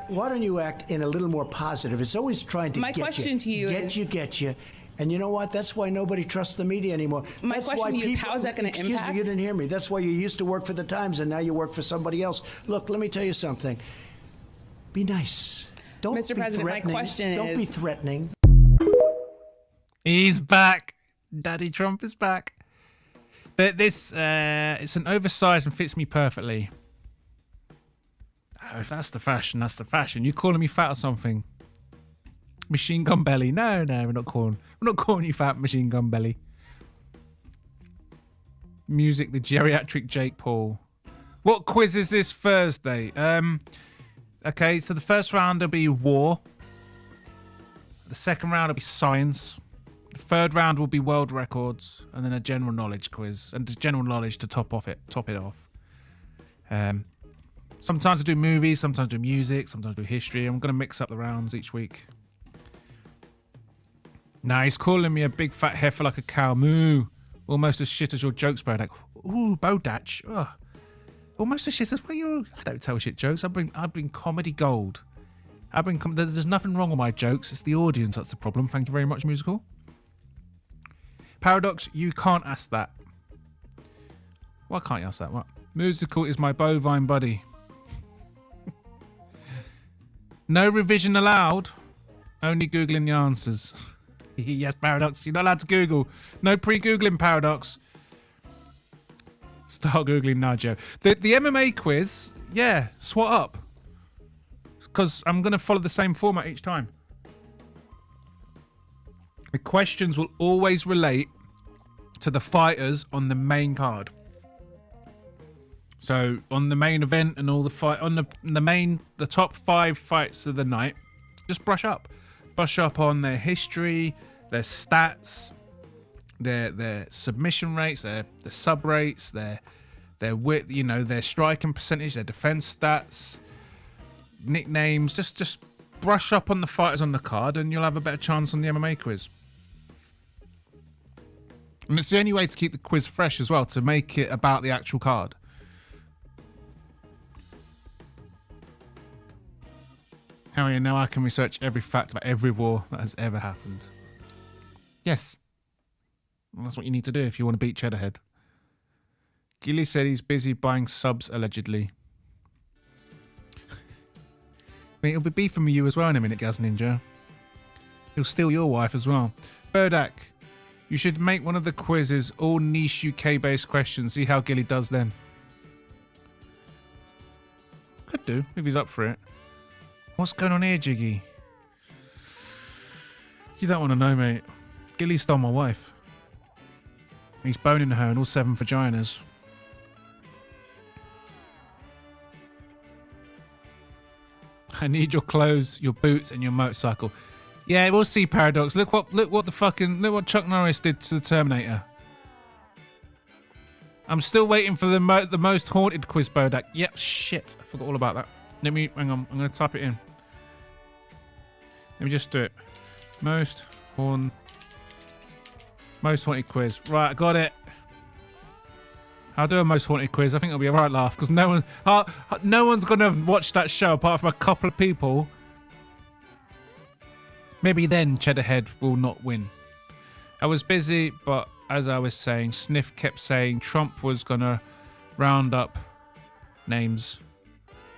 Why don't you act in a little more positive? It's always trying to My get question to you is... Get you. And you know what? That's why nobody trusts the media anymore. My question to you is, how is that going to impact? Excuse me, you didn't hear me. That's why you used to work for the Times and now you work for somebody else. Look, let me tell you something. Be nice. Don't Mr. be President, my threatening. question is... Don't be threatening. He's back. Daddy Trump is back. But this, it's an oversized and fits me perfectly. Oh, if that's the fashion, that's the fashion. You calling me fat or something? Machine Gun Belly. No, we're not calling you fat, Machine Gun Belly. Music, the geriatric Jake Paul. What quiz is this Thursday? Okay, so the first round will be war. The second round will be science. The third round will be world records, and then a general knowledge quiz, and general knowledge to top it off. Sometimes I do movies, sometimes I do music, sometimes I do history. I'm gonna mix up the rounds each week. Nah, he's calling me a big fat heifer like a cow. Moo. Almost as shit as your jokes, Bodach. Ooh, Bodach. Ugh. Almost as shit as I don't tell shit jokes. I bring comedy gold. There's nothing wrong with my jokes. It's the audience that's the problem. Thank you very much, musical. Paradox, you can't ask that. Why can't you ask that? What? Musical is my bovine buddy. No revision allowed. Only Googling the answers. Yes, Paradox. You're not allowed to Google. No pre-Googling, Paradox. Start Googling now, Joe. The MMA quiz, yeah, swat up. Because I'm going to follow the same format each time. The questions will always relate to the fighters on the main card. So on the main event and all the fight on the top 5 fights of the night, just brush up on their history, their stats, their submission rates, their sub rates, their width, their striking percentage, their defense stats, nicknames. Just brush up on the fighters on the card, and you'll have a better chance on the MMA quiz. And it's the only way to keep the quiz fresh as well, to make it about the actual card. Harry, now I can research every fact about every war that has ever happened. Yes. Well, that's what you need to do if you want to beat Cheddarhead. Gilly said he's busy buying subs, allegedly. I mean, he'll be beefing with you as well in a minute, Gaz Ninja. He'll steal your wife as well. Bodach, you should make one of the quizzes all niche UK-based questions. See how Gilly does then. Could do, if he's up for it. What's going on here, Jiggy? You don't want to know, mate. Gilly stole my wife. He's boning her in all 7 vaginas. I need your clothes, your boots, and your motorcycle. Yeah, we'll see, Paradox. Look what Chuck Norris did to the Terminator. I'm still waiting for the most haunted quiz, Bodach. Yep, shit. I forgot all about that. Hang on. I'm going to type it in. Let me just do it. Most haunted quiz. Right, I got it. I'll do a most haunted quiz. I think it'll be a right laugh because no one's going to watch that show apart from a couple of people. Maybe then Cheddarhead will not win. I was busy, but as I was saying, Sniff kept saying Trump was going to round up names.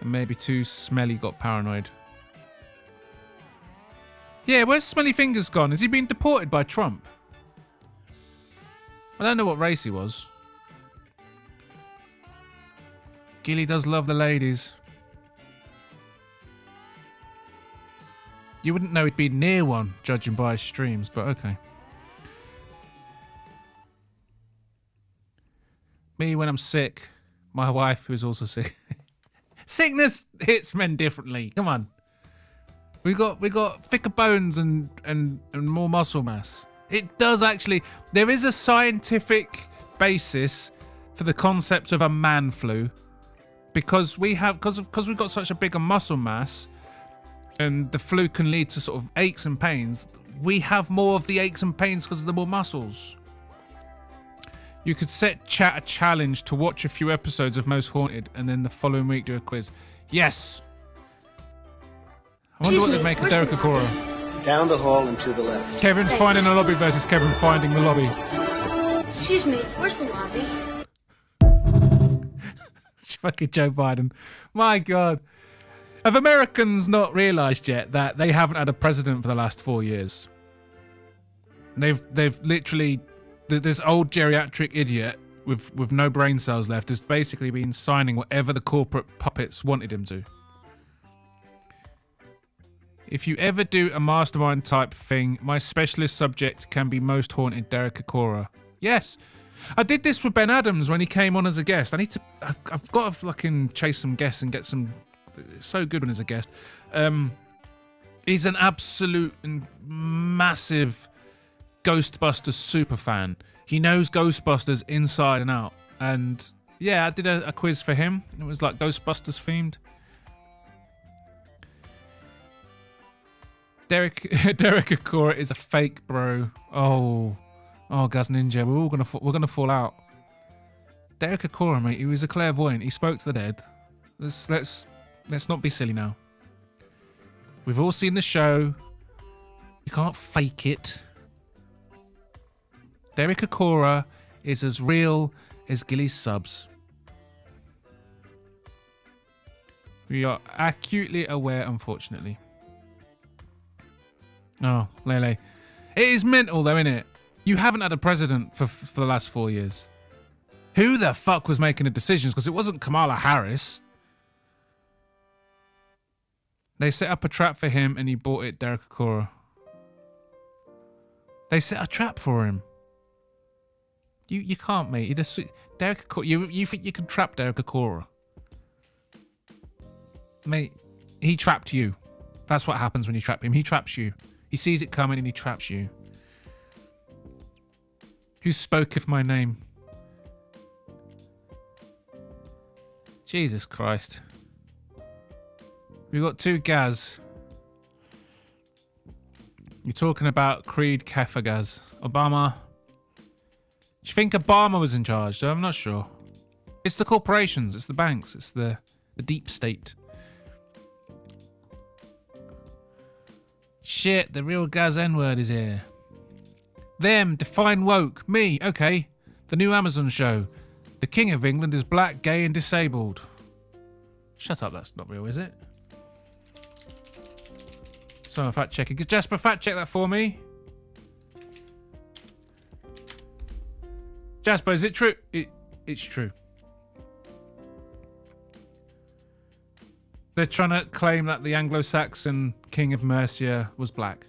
And maybe too Smelly got paranoid. Yeah, where's Smelly Fingers gone? Has he been deported by Trump? I don't know what race he was. Gilly does love the ladies. You wouldn't know he'd be near one, judging by his streams, but okay. Me when I'm sick. My wife who's also sick. Sickness hits men differently. Come on. We got thicker bones and more muscle mass. It does actually. There is a scientific basis for the concept of a man flu, because we've got such a bigger muscle mass, and the flu can lead to sort of aches and pains. We have more of the aches and pains because of the more muscles. You could set chat a challenge to watch a few episodes of Most Haunted and then the following week do a quiz. Yes. I wonder what they'd make of Derek Okora. Down the hall and to the left. Kevin finding the lobby versus Kevin finding the lobby. Excuse me, where's the lobby? Fucking Joe Biden. My God. Have Americans not realised yet that they haven't had a president for the last 4 years? They've literally... This old geriatric idiot with no brain cells left has basically been signing whatever the corporate puppets wanted him to. If you ever do a mastermind type thing, my specialist subject can be Most Haunted Derek Okora. Yes. I did this with Ben Adams when he came on as a guest. I've got to fucking chase some guests and get some... It's so good when he's a guest. He's an absolute and massive Ghostbusters super fan. He knows Ghostbusters inside and out. And yeah, I did a quiz for him. It was like Ghostbusters themed. Derek Okora is a fake, bro. Oh, Gaz Ninja, we're gonna fall out. Derek Okora, mate, he was a clairvoyant. He spoke to the dead. Let's not be silly now. We've all seen the show. You can't fake it. Derek Okora is as real as Gilly's subs. We are acutely aware, unfortunately. Oh, Lele. It is mental, though, isn't it? You haven't had a president for the last 4 years. Who the fuck was making the decisions? Because it wasn't Kamala Harris. They set up a trap for him and he bought it, Derek Okora. They set a trap for him. You can't, mate. Derek Okora, you think you can trap Derek Okora? Mate, he trapped you. That's what happens when you trap him. He traps you. He sees it coming and he traps you. Who spoketh my name? Jesus Christ. We've got 2 Gaz. You're talking about Creed Kefagaz. Obama. think Obama was in charge? I'm not sure. It's the corporations, it's the banks, it's the deep state. Shit, the real Gaz N-word is here. Them, define woke. Me, okay. The new Amazon show. The King of England is black, gay and disabled. Shut up, that's not real, is it? Someone fact checking. Could Jasper fact check that for me? Jasper, is it true? It's true. They're trying to claim that the Anglo-Saxon King of Mercia was black.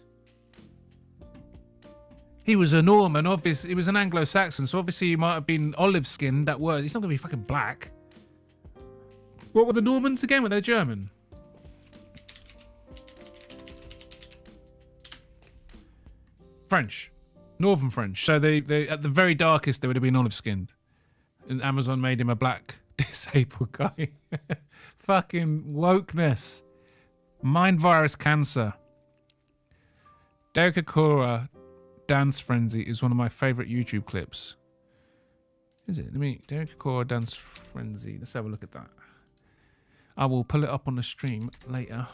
He was a Norman, obviously. He was an Anglo-Saxon, so obviously he might have been olive-skinned. That word. He's not going to be fucking black. What were the Normans again? Were they German? French. Northern French. So they at the very darkest, they would have been olive-skinned. And Amazon made him a black, disabled guy. Fucking wokeness. Mind virus cancer. Derek Akora Dance Frenzy is one of my favourite YouTube clips. Is it? Derek Akora Dance Frenzy. Let's have a look at that. I will pull it up on the stream later.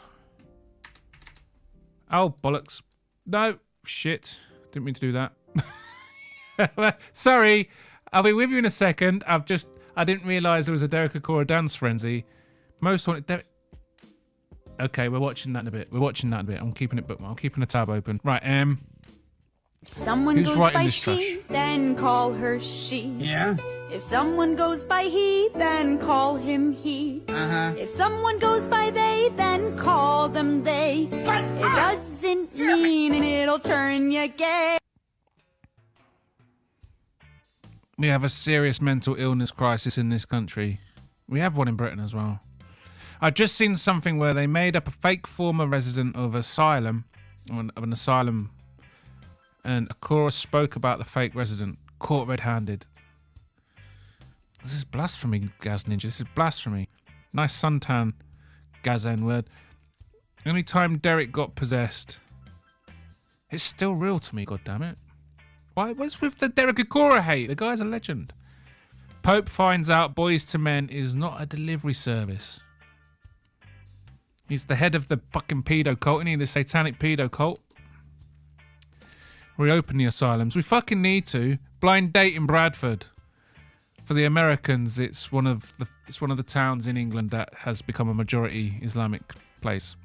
Oh, bollocks. No, shit. Didn't mean to do that. Sorry. I'll be with you in a second. I didn't realise there was a Derek Akora Dance Frenzy. Most wanted... Okay, we're watching that in a bit. I'm keeping it bookmarked. I'm keeping a tab open. Right, Someone who's goes writing by this she, trash? then call her she. Yeah? If someone goes by he, then call him he. If someone goes by they, then call them they. It doesn't mean it'll turn you gay. We have a serious mental illness crisis in this country. We have one in Britain as well. I've just seen something where they made up a fake former resident of asylum, of an asylum, and Akora spoke about the fake resident, caught red-handed. This is blasphemy, Gaz Ninja. This is blasphemy. Nice suntan, Gaz N-word. Only time Derek got possessed. It's still real to me, goddammit. What's with the Derek Akora hate? The guy's a legend. Pope finds out Boys to Men is not a delivery service. He's the head of the fucking pedo cult, isn't he? The satanic pedo cult. Reopen the asylums. We fucking need to. Blind date in Bradford. For the Americans, it's one of the towns in England that has become a majority Islamic place.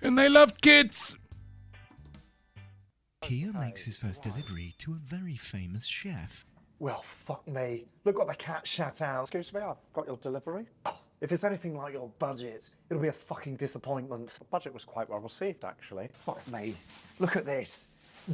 And they love kids. Kia makes his first delivery to a very famous chef. Well, fuck me. Look what the cat shat out. Excuse me, I've got your delivery. If it's anything like your budget, it'll be a fucking disappointment. The budget was quite well received, actually. Fuck me. Look at this.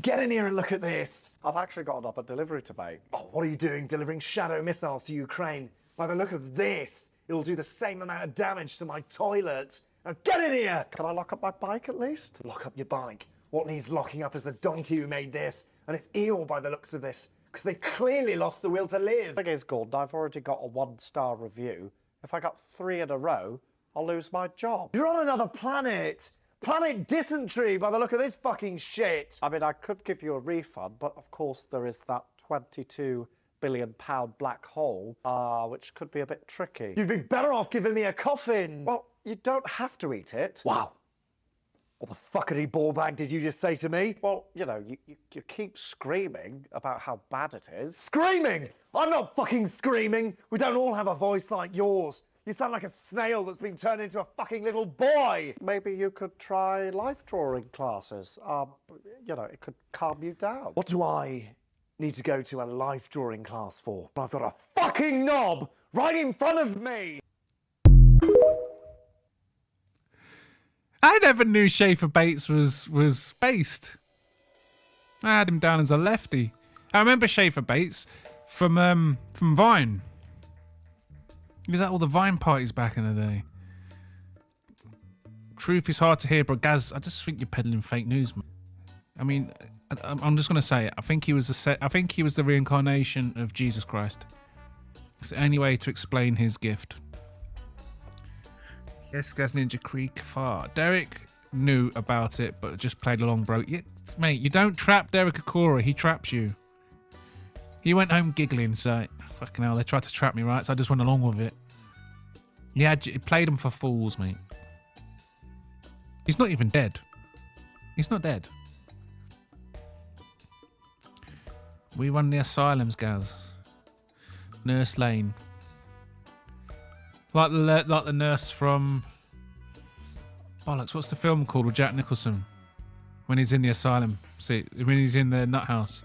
Get in here and look at this. I've actually got another delivery to make. Oh, what are you doing delivering shadow missiles to Ukraine? By the look of this, it'll do the same amount of damage to my toilet. Now get in here! Can I lock up my bike at least? Lock up your bike. What needs locking up is the donkey who made this. And it's Eeyore by the looks of this. Because they clearly lost the will to live. The thing is, Gordon, I've already got a 1-star review. If I got 3 in a row, I'll lose my job. You're on another planet! Planet dysentery by the look of this fucking shit! I mean, I could give you a refund, but of course there is that £22 billion black hole, which could be a bit tricky. You'd be better off giving me a coffin! Well, you don't have to eat it. Wow. What the fuckity ball bag did you just say to me? Well, you know, you keep screaming about how bad it is. Screaming? I'm not fucking screaming! We don't all have a voice like yours. You sound like a snail that's been turned into a fucking little boy! Maybe you could try life drawing classes. You know, it could calm you down. What do I need to go to a life drawing class for? I've got a fucking knob right in front of me! I never knew Schaefer Bates was based. I had him down as a lefty. I remember Schaefer Bates from Vine. He was at all the Vine parties back in the day. Truth is hard to hear, but Gaz, I just think you're peddling fake news, man. I mean, I'm just gonna say it. I think he was the reincarnation of Jesus Christ. It's the only way to explain his gift. Yes, Gaz Ninja Creek far. Derek knew about it, but just played along, bro. Yeah, mate, you don't trap Derek Akora. He traps you. He went home giggling, so fucking hell, they tried to trap me, right? So I just went along with it. Yeah, he played them for fools, mate. He's not even dead. He's not dead. We run the asylums, Gaz. Nurse Lane. Like the nurse from... Bollocks, what's the film called with Jack Nicholson? When he's in the asylum. See, when he's in the nut house.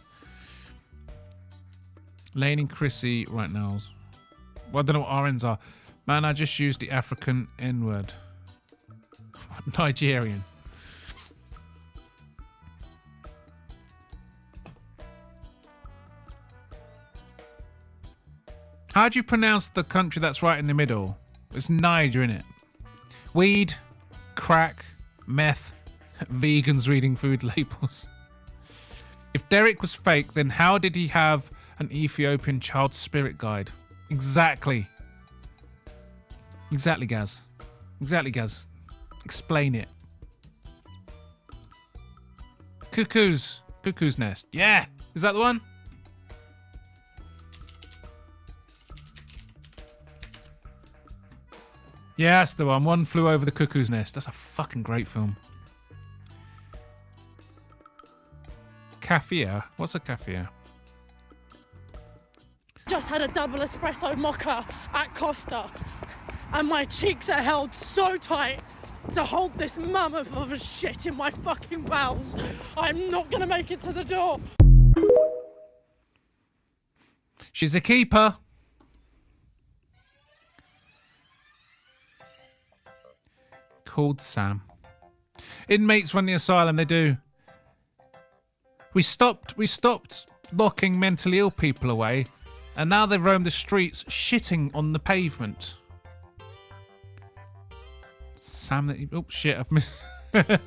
Lane and Chrissy right now. Well, I don't know what RNs are. Man, I just used the African N-word. Nigerian. How do you pronounce the country that's right in the middle? It's Niger, innit? Weed, crack, meth, vegans reading food labels. If Derek was fake, then how did he have an Ethiopian child spirit guide? Exactly. Exactly, Gaz. Exactly, Gaz. Explain it. Cuckoo's Nest. Yeah! Is that the one? Yeah, that's the one. One Flew Over the Cuckoo's Nest. That's a fucking great film. Kaffir? What's a kaffir? Just had a double espresso mocha at Costa, and my cheeks are held so tight to hold this mammoth of a shit in my fucking bowels. I'm not gonna make it to the door. She's a keeper. Called Sam. Inmates run the asylum, they do. We stopped locking mentally ill people away, and now they roam the streets shitting on the pavement. Sam, oh shit, I've missed. A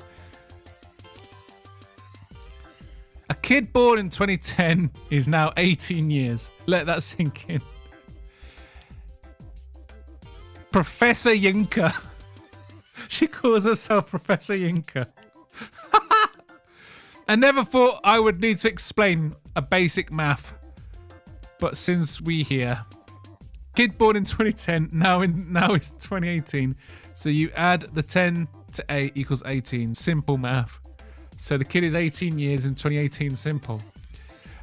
kid born in 2010 is now 18 years. Let that sink in. Professor Yinka. She calls herself Professor Yinka. I never thought I would need to explain a basic math, but since we here, kid born in 2010, now it's 2018, so you add the 10 to 8 equals 18. Simple math. So the kid is 18 years in 2018. Simple.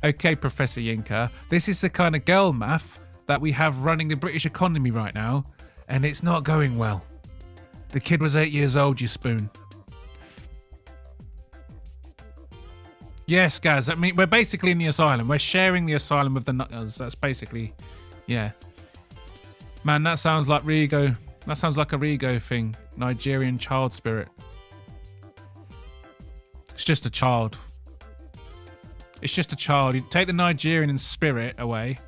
Okay, Professor Yinka, this is the kind of girl math that we have running the British economy right now, and it's not going well. The kid was 8 years old, you spoon. Yes, guys, I mean, we're basically in the asylum. We're sharing the asylum with the nutters. That's basically, yeah. Man, that sounds like Rigo. That sounds like a Rigo thing. Nigerian child spirit. It's just a child. It's just a child. You take the Nigerian spirit away,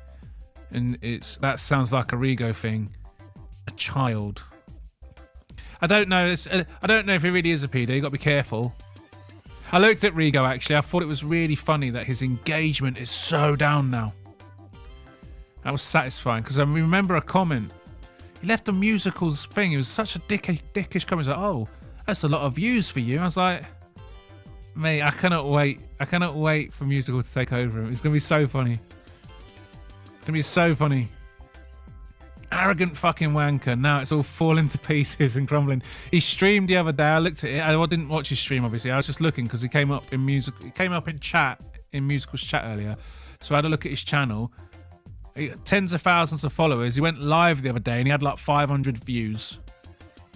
and that sounds like a Rigo thing. A child. I don't know. I don't know if he really is a pedo. You got to be careful. I looked at Rigo actually. I thought it was really funny that his engagement is so down now. That was satisfying because I remember a comment. He left a musicals thing. It was such a dickish comment. He was like, "Oh, that's a lot of views for you." I was like, "Mate, I cannot wait. I cannot wait for musical to take over him. It's gonna be so funny. It's gonna be so funny." Arrogant fucking wanker. Now it's all falling to pieces and crumbling. He streamed the other day. I looked at it. I didn't watch his stream, obviously. I was just looking because he came up in music. It came up in chat, in musicals chat earlier. So I had a look at his channel. He had tens of thousands of followers. He went live the other day and he had like 500 views.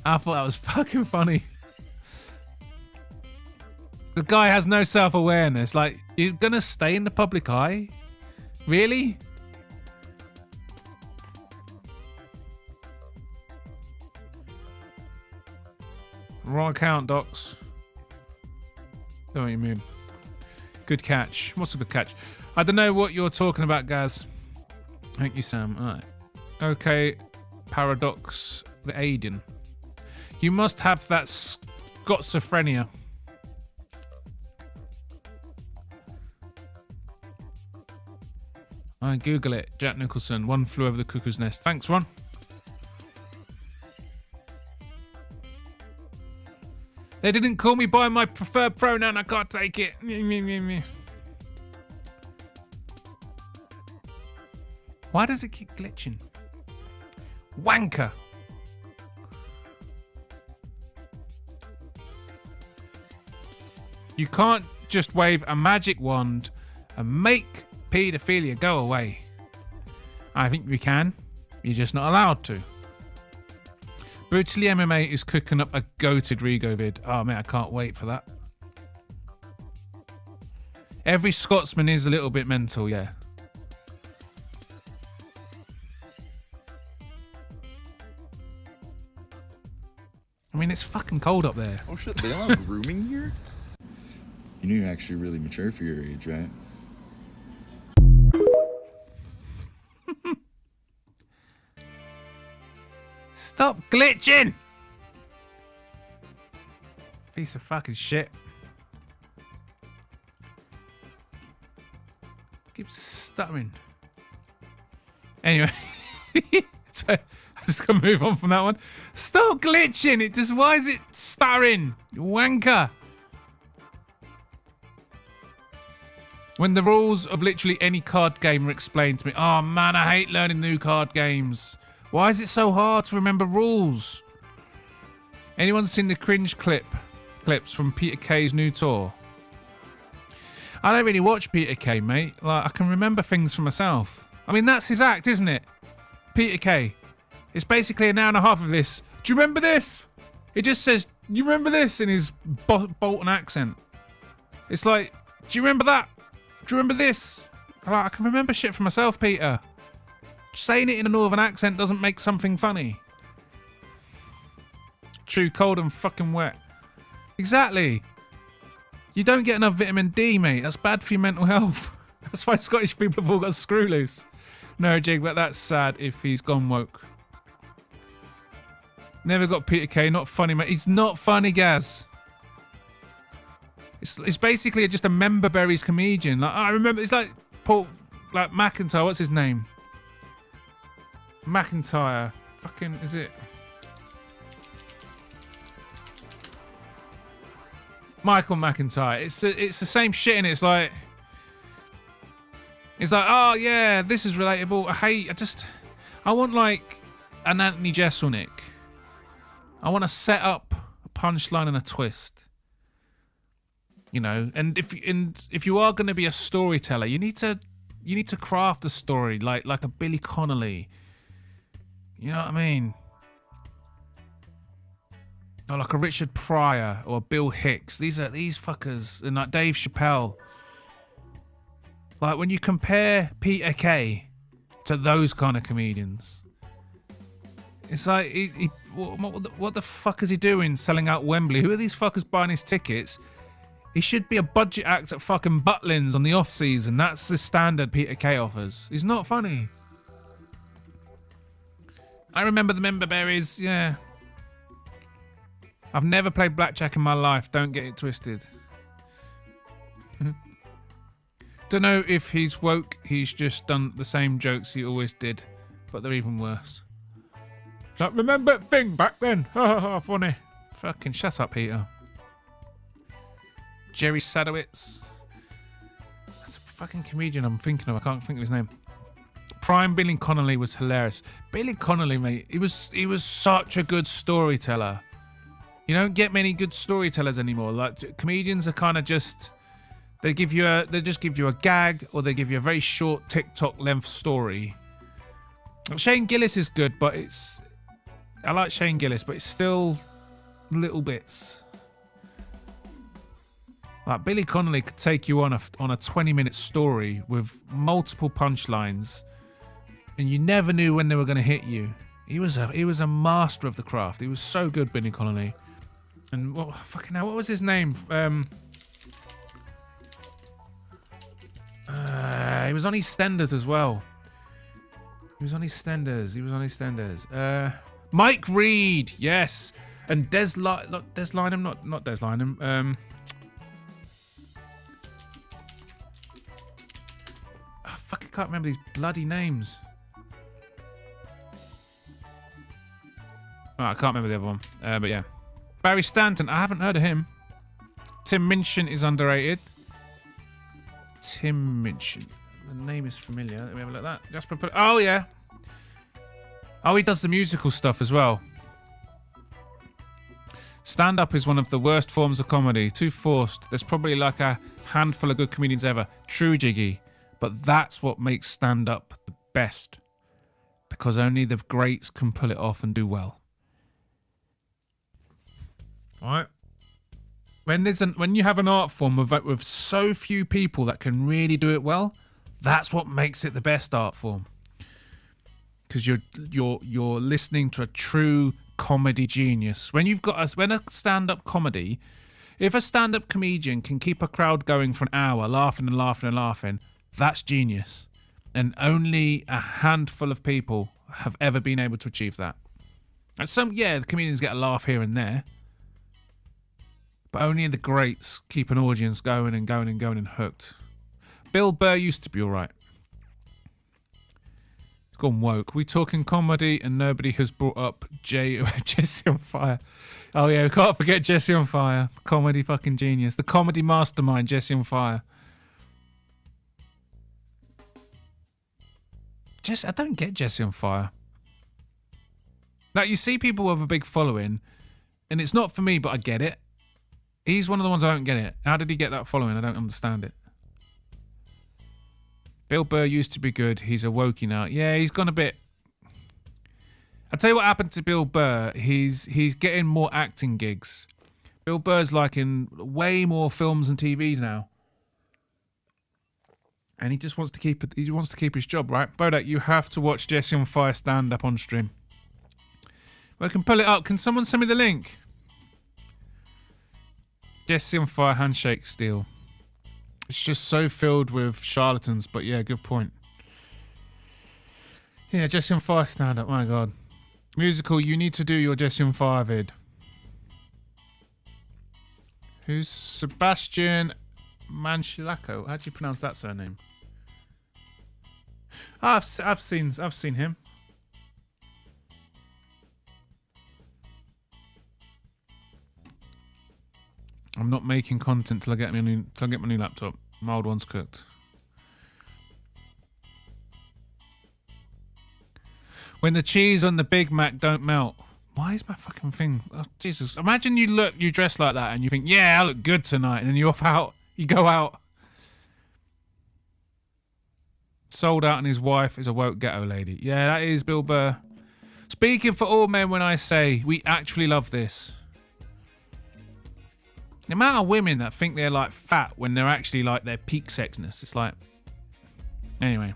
I thought that was fucking funny. The guy has no self-awareness. Like, you're gonna stay in the public eye? Really? Wrong account, docs. Don't know what you mean. Good catch. What's a good catch? I don't know what you're talking about, Gaz. Thank you, Sam. All right. Okay. Paradox. The Aiden. You must have that schizophrenia. I Google it. Jack Nicholson. One Flew Over the Cuckoo's Nest. Thanks, Ron. They didn't call me by my preferred pronoun. I can't take it. Why does it keep glitching? Wanker. You can't just wave a magic wand and make paedophilia go away. I think we can. You're just not allowed to. Brutally MMA is cooking up a goated Rigo vid. Oh man, I can't wait for that. Every Scotsman is a little bit mental, yeah. I mean, it's fucking cold up there. Oh shit, they allow grooming here? You know you're actually really mature for your age, right? Stop glitching! Piece of fucking shit. Keeps stuttering. Anyway. So, I'm just gonna move on from that one. Stop glitching! It just, why is it stuttering? You wanker! When the rules of literally any card game are explained to me. Oh man, I hate learning new card games. Why is it so hard to remember rules? Anyone seen the cringe clips from Peter Kay's new tour? I don't really watch Peter Kay, mate. Like, I can remember things for myself. I mean, that's his act, isn't it? Peter Kay. It's basically an hour and a half of this. Do you remember this? It just says, you remember this in his Bolton accent. It's like, do you remember that? Do you remember this? Like, I can remember shit for myself, Peter. Saying it in a northern accent doesn't make something funny. True, cold and fucking wet. Exactly. You don't get enough vitamin D, mate. That's bad for your mental health. That's why Scottish people have all got screw loose. No, Jig, but that's sad if he's gone woke. Never got Peter Kay. Not funny, mate. He's not funny, Gaz. It's basically just a member berries comedian. Like, I remember, it's like Paul, like McIntyre. What's his name? McIntyre. Fucking, is it? Michael McIntyre. It's the same shit, and it's like, oh yeah, this is relatable. I want like an Anthony Jeselnik. I want to set up a punchline and a twist. You know, and if you are going to be a storyteller, you need to craft a story like a Billy Connolly. You know what I mean? Or like a Richard Pryor or a Bill Hicks. These fuckers, and like Dave Chappelle. Like when you compare Peter Kay to those kind of comedians, it's like what the fuck is he doing selling out Wembley? Who are these fuckers buying his tickets? He should be a budget act at fucking Butlins on the off season. That's the standard Peter Kay offers. He's not funny. I remember the member berries, yeah. I've never played blackjack in my life. Don't get it twisted. Don't know if he's woke. He's just done the same jokes he always did, but they're even worse. Like, remember that thing back then? Funny. Fucking shut up, Peter. Jerry Sadowitz. That's a fucking comedian I'm thinking of. I can't think of his name. Prime Billy Connolly was hilarious. Billy Connolly, mate, he was such a good storyteller. You don't get many good storytellers anymore. Like, comedians are kind of just, they just give you a gag, or they give you a very short TikTok length story. Shane Gillis is good, but I like Shane Gillis, but it's still little bits. Like, Billy Connolly could take you on a 20-minute story with multiple punchlines, and you never knew when they were going to hit you. He was a master of the craft. He was so good, Billy Connolly. And what was his name? He was on EastEnders as well. He was on EastEnders. Mike Reed, yes. And Des Lynam, not Des Lynam. I can't remember these bloody names. Oh, I can't remember the other one. But yeah. Barry Stanton, I haven't heard of him. Tim Minchin is underrated. Tim Minchin. name is familiar. Let me have a look at that. Jasper. Oh yeah. Oh, he does the musical stuff as well. Stand-up is one of the worst forms of comedy. Too forced. There's probably like a handful of good comedians ever. True, Jiggy. But that's what makes stand-up the best. Because only the greats can pull it off and do well. Right? When you have an art form with so few people that can really do it well, that's what makes it the best art form. Because you're listening to a true comedy genius. When a stand-up comedy, if a stand-up comedian can keep a crowd going for an hour, laughing and laughing and laughing, that's genius. And only a handful of people have ever been able to achieve that. And the comedians get a laugh here and there. But only the greats keep an audience going and going and going and hooked. Bill Burr used to be alright. He's gone woke. We talking comedy and nobody has brought up Jesse on Fire. Oh yeah, we can't forget Jesse on Fire. Comedy fucking genius. The comedy mastermind, Jesse on Fire. I don't get Jesse on Fire. Like, you see people with a big following, and it's not for me, but I get it. He's one of the ones I don't get it. How did he get that following? I don't understand it. Bill Burr used to be good. He's a wokey now. Yeah, he's gone a bit... I'll tell you what happened to Bill Burr. He's getting more acting gigs. Bill Burr's like in way more films and TVs now. And he just wants to keep his job, right? Bodach, you have to watch Jesse on Fire stand up on stream. Well, I can pull it up. Can someone send me the link? Jesse on Fire handshake steal. It's just so filled with charlatans, but yeah, good point. Yeah, Jesse on Fire stand up. My God. Musical, you need to do your Jesse on Fire vid. Who's Sebastian Manchilako? How do you pronounce that surname? I've seen him. I'm not making content till I get my new laptop. My old one's cooked. When the cheese on the Big Mac don't melt. Why is my fucking thing? Oh, Jesus. Imagine you dress like that and you think, yeah, I look good tonight. And then you go out. Sold Out and his wife is a woke ghetto lady. Yeah, that is Bill Burr. Speaking for all men when I say we actually love this. The amount of women that think they're like fat when they're actually like their peak sexiness. It's like... Anyway.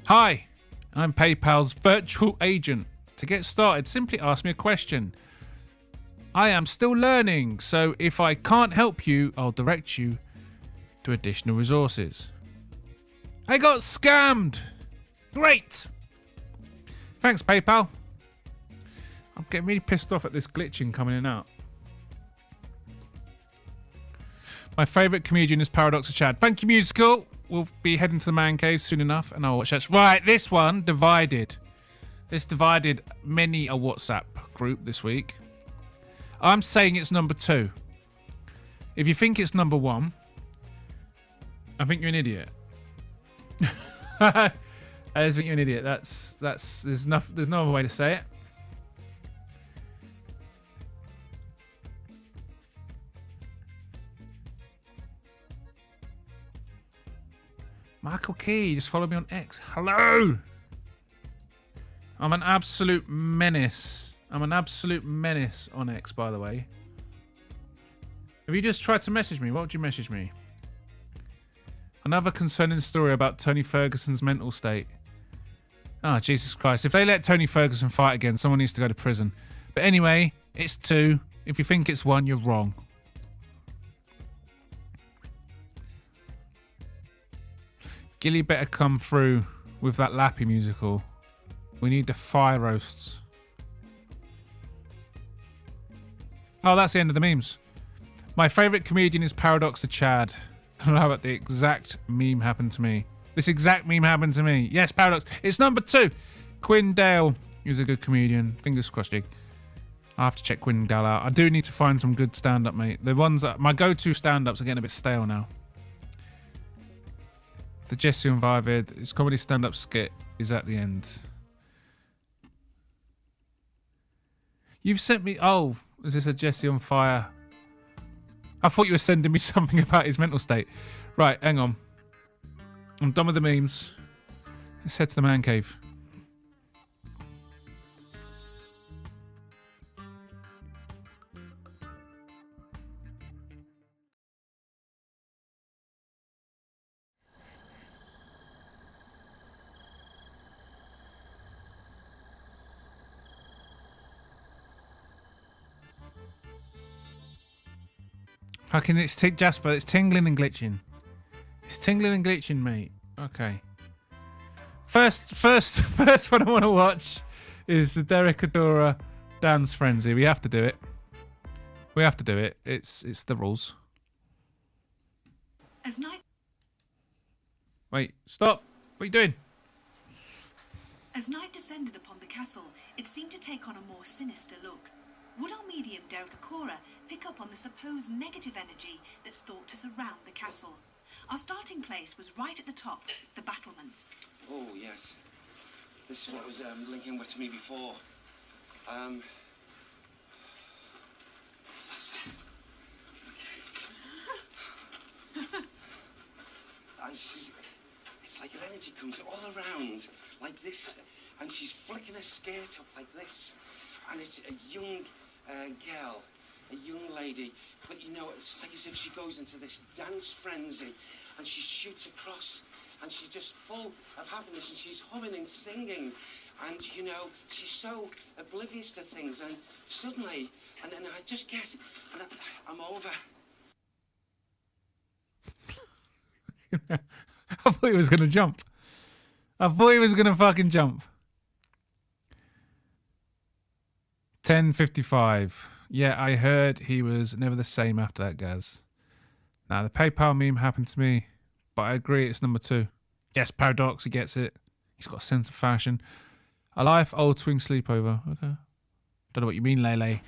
Hi, I'm PayPal's virtual agent. To get started, simply ask me a question. I am still learning, so if I can't help you, I'll direct you to additional resources. I got scammed! Great! Thanks, PayPal. I'm getting really pissed off at this glitching coming in and out. My favourite comedian is Paradox of Chad. Thank you, Musical. We'll be heading to the man cave soon enough, and I'll watch that. Right, this one divided. This divided many a WhatsApp group this week. I'm saying it's number 2. If you think it's number 1, I think you're an idiot. I just think you're an idiot. There's no other way to say it. Michael Key, just follow me on X. Hello! I'm an absolute menace. I'm an absolute menace on X, by the way. Have you just tried to message me? What would you message me? Another concerning story about Tony Ferguson's mental state. Oh, Jesus Christ. If they let Tony Ferguson fight again, someone needs to go to prison. But anyway, it's 2. If you think it's 1, you're wrong. Gilly better come through with that Lappy musical. We need the fire roasts. Oh, that's the end of the memes. My favourite comedian is Paradox the Chad. I don't know about the exact meme happened to me. This exact meme happened to me. Yes, Paradox. It's number 2. Quinn Dale is a good comedian. Fingers crossed, Jig. I have to check Quinn Dale out. I do need to find some good stand-up, mate. The ones that... My go-to stand-ups are getting a bit stale now. The Jesse on Fire vid. His comedy stand-up skit is at the end. You've sent me... Oh, is this a Jesse on Fire? I thought you were sending me something about his mental state. Right, hang on. I'm done with the memes. Let's head to the man cave. Fucking, it's Jasper. It's tingling and glitching. It's tingling and glitching, mate. Okay. First one I want to watch is the Derek Adora dance frenzy. We have to do it. We have to do it. It's the rules. As night Wait, stop. What are you doing? As night descended upon the castle, it seemed to take on a more sinister look. Would our medium Derek Akora pick up on the supposed negative energy that's thought to surround the castle? Our starting place was right at the top, the battlements. Oh, yes. This is what was linking with me before. That's it. Okay. And it's like an energy comes all around, like this, and she's flicking her skirt up like this. And it's a young girl, a young lady, but you know, it's like as if she goes into this dance frenzy and she shoots across and she's just full of happiness and she's humming and singing and, you know, she's so oblivious to things and suddenly, and then I just get, and I'm over. I thought he was going to jump. I thought he was going to fucking jump. 10:55. Yeah, I heard he was never the same after that, Gaz. Now, the PayPal meme happened to me, but I agree it's number 2. Yes, Paradox, he gets it. He's got a sense of fashion. A life old swing sleepover. Okay. Don't know what you mean, Lele.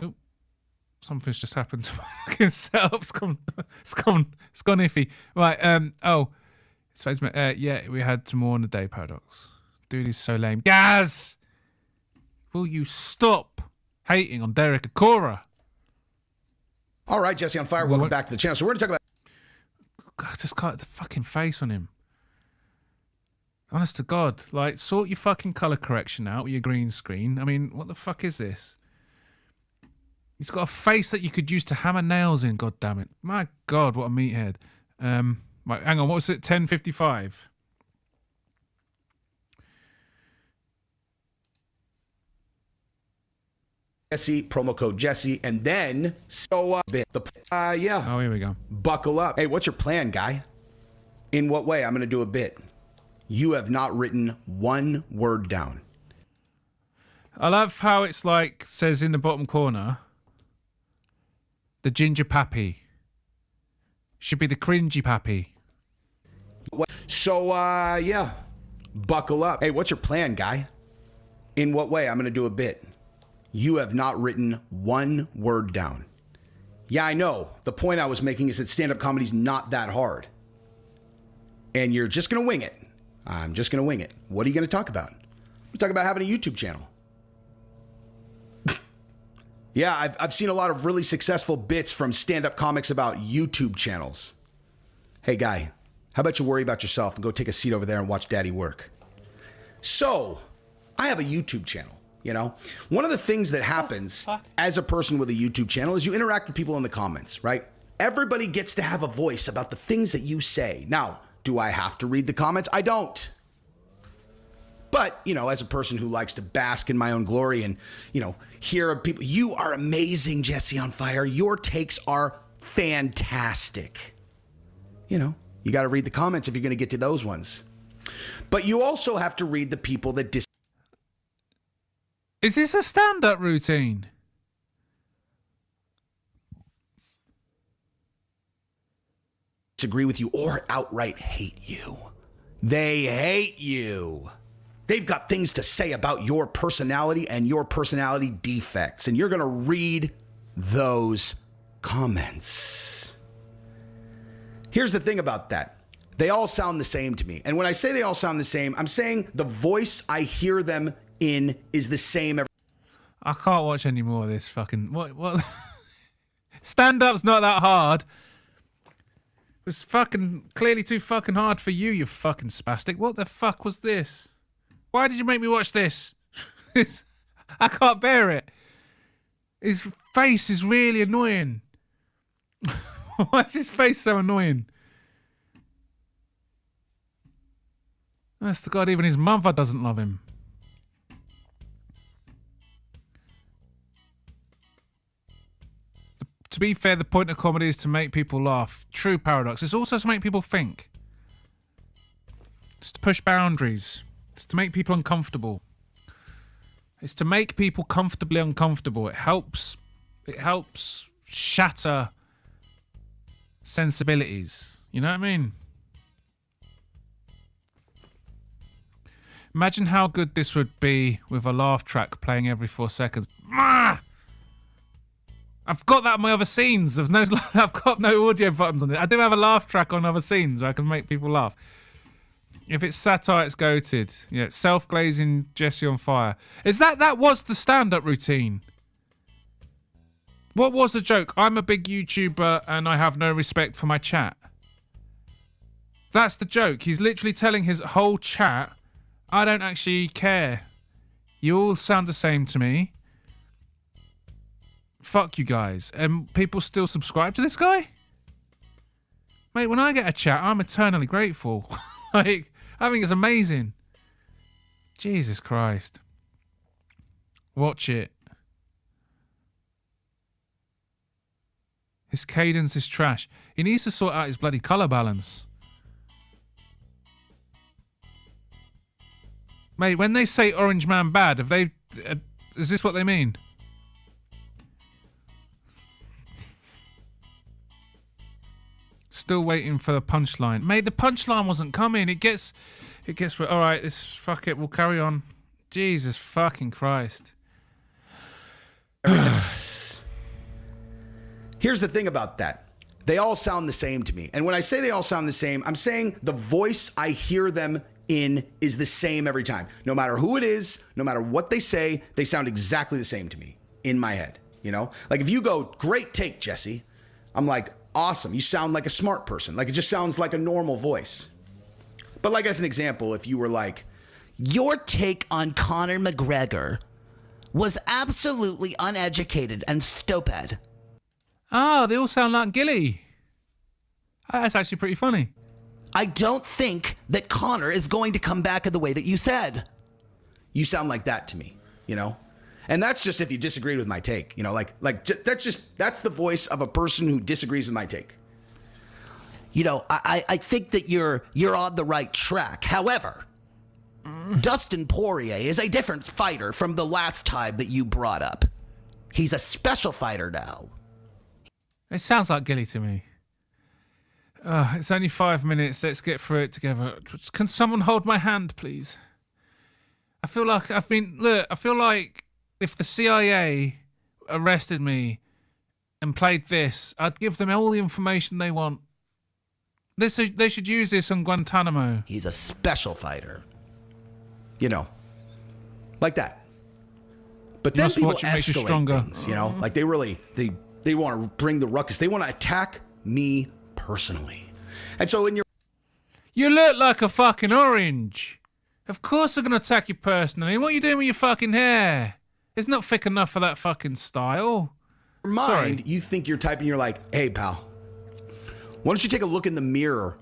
Oh, something's just happened to my fucking setup. It's gone iffy. Right, yeah, we had some more on the day, Paradox. Dude, he's so lame. Gaz! Will you stop hating on Derek Akora? All right, Jesse on Fire, welcome back to the channel. So we're going to talk about... God, just cut the fucking face on him. Honest to God, like, sort your fucking colour correction out with your green screen. I mean, what the fuck is this? He's got a face that you could use to hammer nails in, god damn it. My God, what a meathead. Right, hang on, what was it? 10:55. Jesse, promo code Jesse, and then yeah. Oh, here we go. Buckle up. Hey, what's your plan, guy? In what way? I'm going to do a bit. You have not written one word down. I love how it's like, says in the bottom corner, the ginger pappy. Should be the cringy pappy. So, yeah. Buckle up. Hey, what's your plan, guy? In what way? I'm going to do a bit. You have not written one word down. Yeah, I know. The point I was making is that stand-up comedy's not that hard. And you're just going to wing it. I'm just going to wing it. What are you going to talk about? We're talking about having a YouTube channel. Yeah, I've seen a lot of really successful bits from stand-up comics about YouTube channels. Hey, guy, how about you worry about yourself and go take a seat over there and watch Daddy work? So, I have a YouTube channel. You know, one of the things that happens as a person with a YouTube channel is you interact with people in the comments, right? Everybody gets to have a voice about the things that you say. Now, do I have to read the comments? I don't. But, you know, as a person who likes to bask in my own glory and, you know, hear people, you are amazing, Jesse on Fire. Your takes are fantastic. You know, you got to read the comments if you're going to get to those ones. But you also have to read the people that Is this a stand-up routine? disagree with you or outright hate you. They hate you. They've got things to say about your personality and your personality defects, and you're going to read those comments. Here's the thing about that. they all sound the same to me. And when I say they all sound the same, I'm saying the voice I hear them in is the same. I can't watch any more of this fucking... What? Stand-up's not that hard. It was fucking clearly too fucking hard for you, you fucking spastic. What the fuck was this? Why did you make me watch this? I can't bear it. His face is really annoying. Why is his face so annoying? Honest to God, even his mother doesn't love him. To be fair, the point of comedy is to make people laugh. True paradox. It's also to make people think. It's to push boundaries. It's to make people uncomfortable. It's to make people comfortably uncomfortable. It helps shatter sensibilities. You know what I mean? Imagine how good this would be with a laugh track playing every 4 seconds. Ah! I've got that on my other scenes. I've got no audio buttons on it. I do have a laugh track on other scenes where I can make people laugh. If it's satire, it's goated. Yeah, self-glazing Jesse on fire. That was the stand-up routine. What was the joke? I'm a big YouTuber and I have no respect for my chat. That's the joke. He's literally telling his whole chat, I don't actually care. You all sound the same to me. Fuck you guys. And people still subscribe to this guy? Mate, when I get a chat, I'm eternally grateful. Like, I think it's amazing. Jesus Christ. Watch it. His cadence is trash. He needs to sort out his bloody colour balance. Mate, when they say Orange Man bad, have they... is this what they mean? Still waiting for the punchline. Mate, the punchline wasn't coming. It gets... All right, fuck it. We'll carry on. Jesus fucking Christ. Here's the thing about that. They all sound the same to me. And when I say they all sound the same, I'm saying the voice I hear them in is the same every time. No matter who it is, no matter what they say, they sound exactly the same to me in my head. You know? Like if you go, great take, Jesse. I'm like, awesome. You sound like a smart person. Like it just sounds like a normal voice. But like as an example, if you were like, your take on Conor McGregor was absolutely uneducated and stupid. Oh, they all sound like Gilly. That's actually pretty funny. I don't think that Conor is going to come back in the way that you said. You sound like that to me, you know? And that's just if you disagreed with my take, you know, that's the voice of a person who disagrees with my take. You know, I think that you're on the right track. However, Dustin Poirier is a different fighter from the last time that you brought up. He's a special fighter now. It sounds like Gilly to me. It's only 5 minutes. Let's get through it together. Can someone hold my hand, please? I feel like I feel like if the CIA arrested me and played this, I'd give them all the information they want. They should use this on Guantanamo. He's a special fighter. You know, like that. But then people escalate things, you know? Like they really, they want to bring the ruckus. They want to attack me personally. And so in your... You look like a fucking orange. Of course they're going to attack you personally. What are you doing with your fucking hair? It's not thick enough for that fucking style. In your mind, you think you're typing, you're like, hey, pal, why don't you take a look in the mirror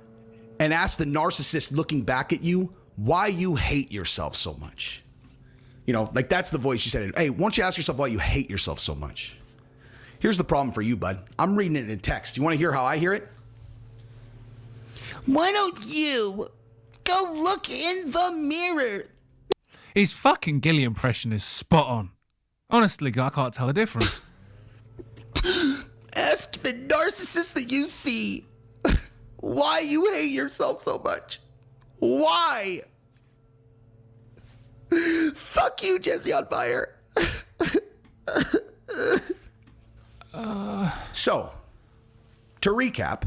and ask the narcissist looking back at you why you hate yourself so much? You know, like that's the voice you said. Hey, why don't you ask yourself why you hate yourself so much? Here's the problem for you, bud. I'm reading it in text. You want to hear how I hear it? Why don't you go look in the mirror? His fucking Gilly impression is spot on. Honestly, I can't tell the difference. Ask the narcissist that you see why you hate yourself so much. Why? Fuck you, Jesse on fire. So, to recap.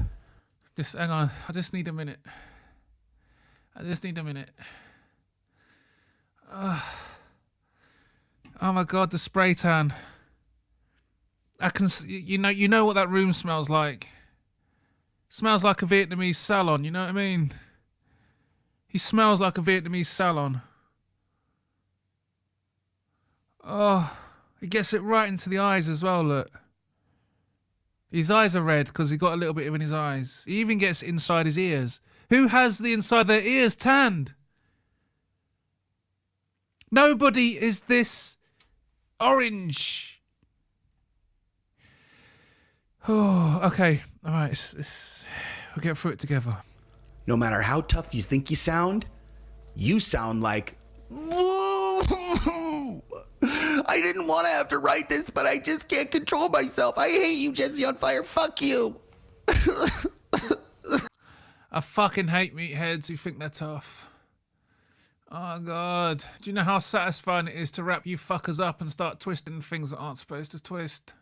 Just hang on. I just need a minute. I just need a minute. Oh my god, the spray tan. I can, you know what that room smells like. Smells like a Vietnamese salon. You know what I mean? He smells like a Vietnamese salon. Oh, he gets it right into the eyes as well. Look, his eyes are red because he got a little bit in his eyes. He even gets inside his ears. Who has the inside of their ears tanned? Nobody is this orange. Oh, okay. All right. We'll get through it together. No matter how tough you think you sound like... I didn't want to have to write this, but I just can't control myself. I hate you, Jesse on Fire. Fuck you. I fucking hate meatheads who think they're tough. Oh, God. Do you know how satisfying it is to wrap you fuckers up and start twisting things that aren't supposed to twist?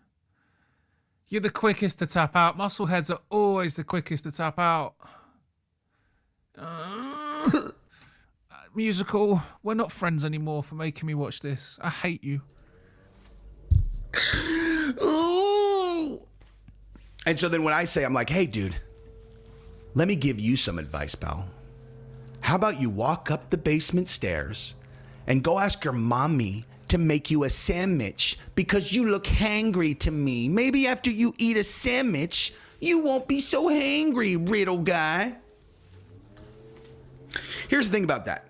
You're the quickest to tap out. Muscleheads are always the quickest to tap out. Musical, we're not friends anymore for making me watch this. I hate you. Ooh. And so then when I say, I'm like, hey, dude, let me give you some advice, pal. How about you walk up the basement stairs and go ask your mommy to make you a sandwich because you look hangry to me. Maybe after you eat a sandwich, you won't be so hangry, riddle guy. Here's the thing about that.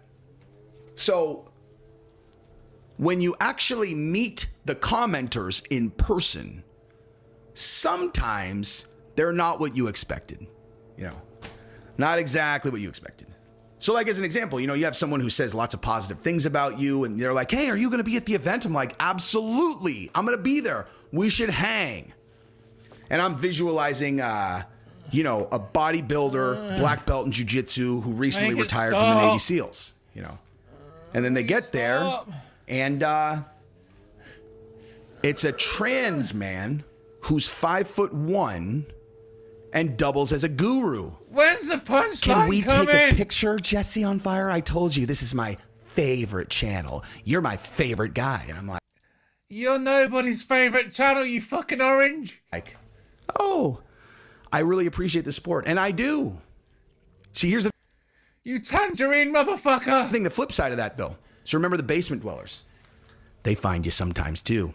So when you actually meet the commenters in person, sometimes they're not what you expected. You know, not exactly what you expected. So like as an example, you have someone who says lots of positive things about you and they're like, hey, are you going to be at the event? I'm like, absolutely. I'm going to be there. We should hang. And I'm visualizing, a bodybuilder, black belt in jiu-jitsu who recently retired from the Navy SEALs, And then they get there and it's a trans man who's 5'1" and doubles as a guru. When's the punchline Can we coming? take a picture, Jesse on Fire? I told you this is my favorite channel. You're my favorite guy. And I'm like, you're nobody's favorite channel, you fucking orange. Oh, I really appreciate the support. And I do. See, here's the... You tangerine motherfucker. I think the flip side of that, though. So remember the basement dwellers. They find you sometimes, too.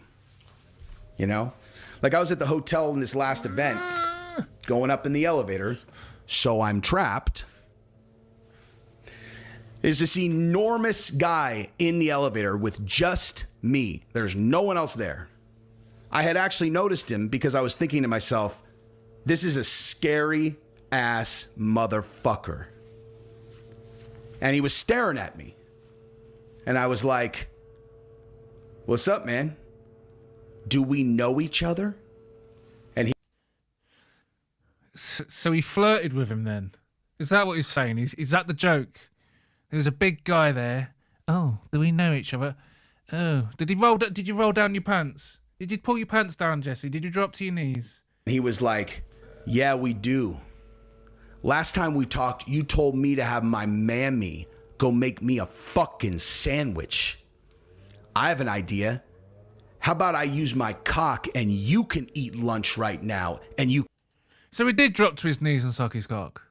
Like I was at the hotel in this last event, going up in the elevator, so I'm trapped. There's this enormous guy in the elevator with just me. There's no one else there. I had actually noticed him because I was thinking to myself, this is a scary ass motherfucker. And he was staring at me. And I was like, what's up, man? Do we know each other? And he... So he flirted with him then? Is that what he's saying? Is that the joke? There was a big guy there. Oh, do we know each other? Oh, did you roll down your pants? Did you pull your pants down, Jesse? Did you drop to your knees? He was like, yeah, we do. Last time we talked, you told me to have my mammy go make me a fucking sandwich. I have an idea. How about I use my cock and you can eat lunch right now and you... So he did drop to his knees and suck his cock.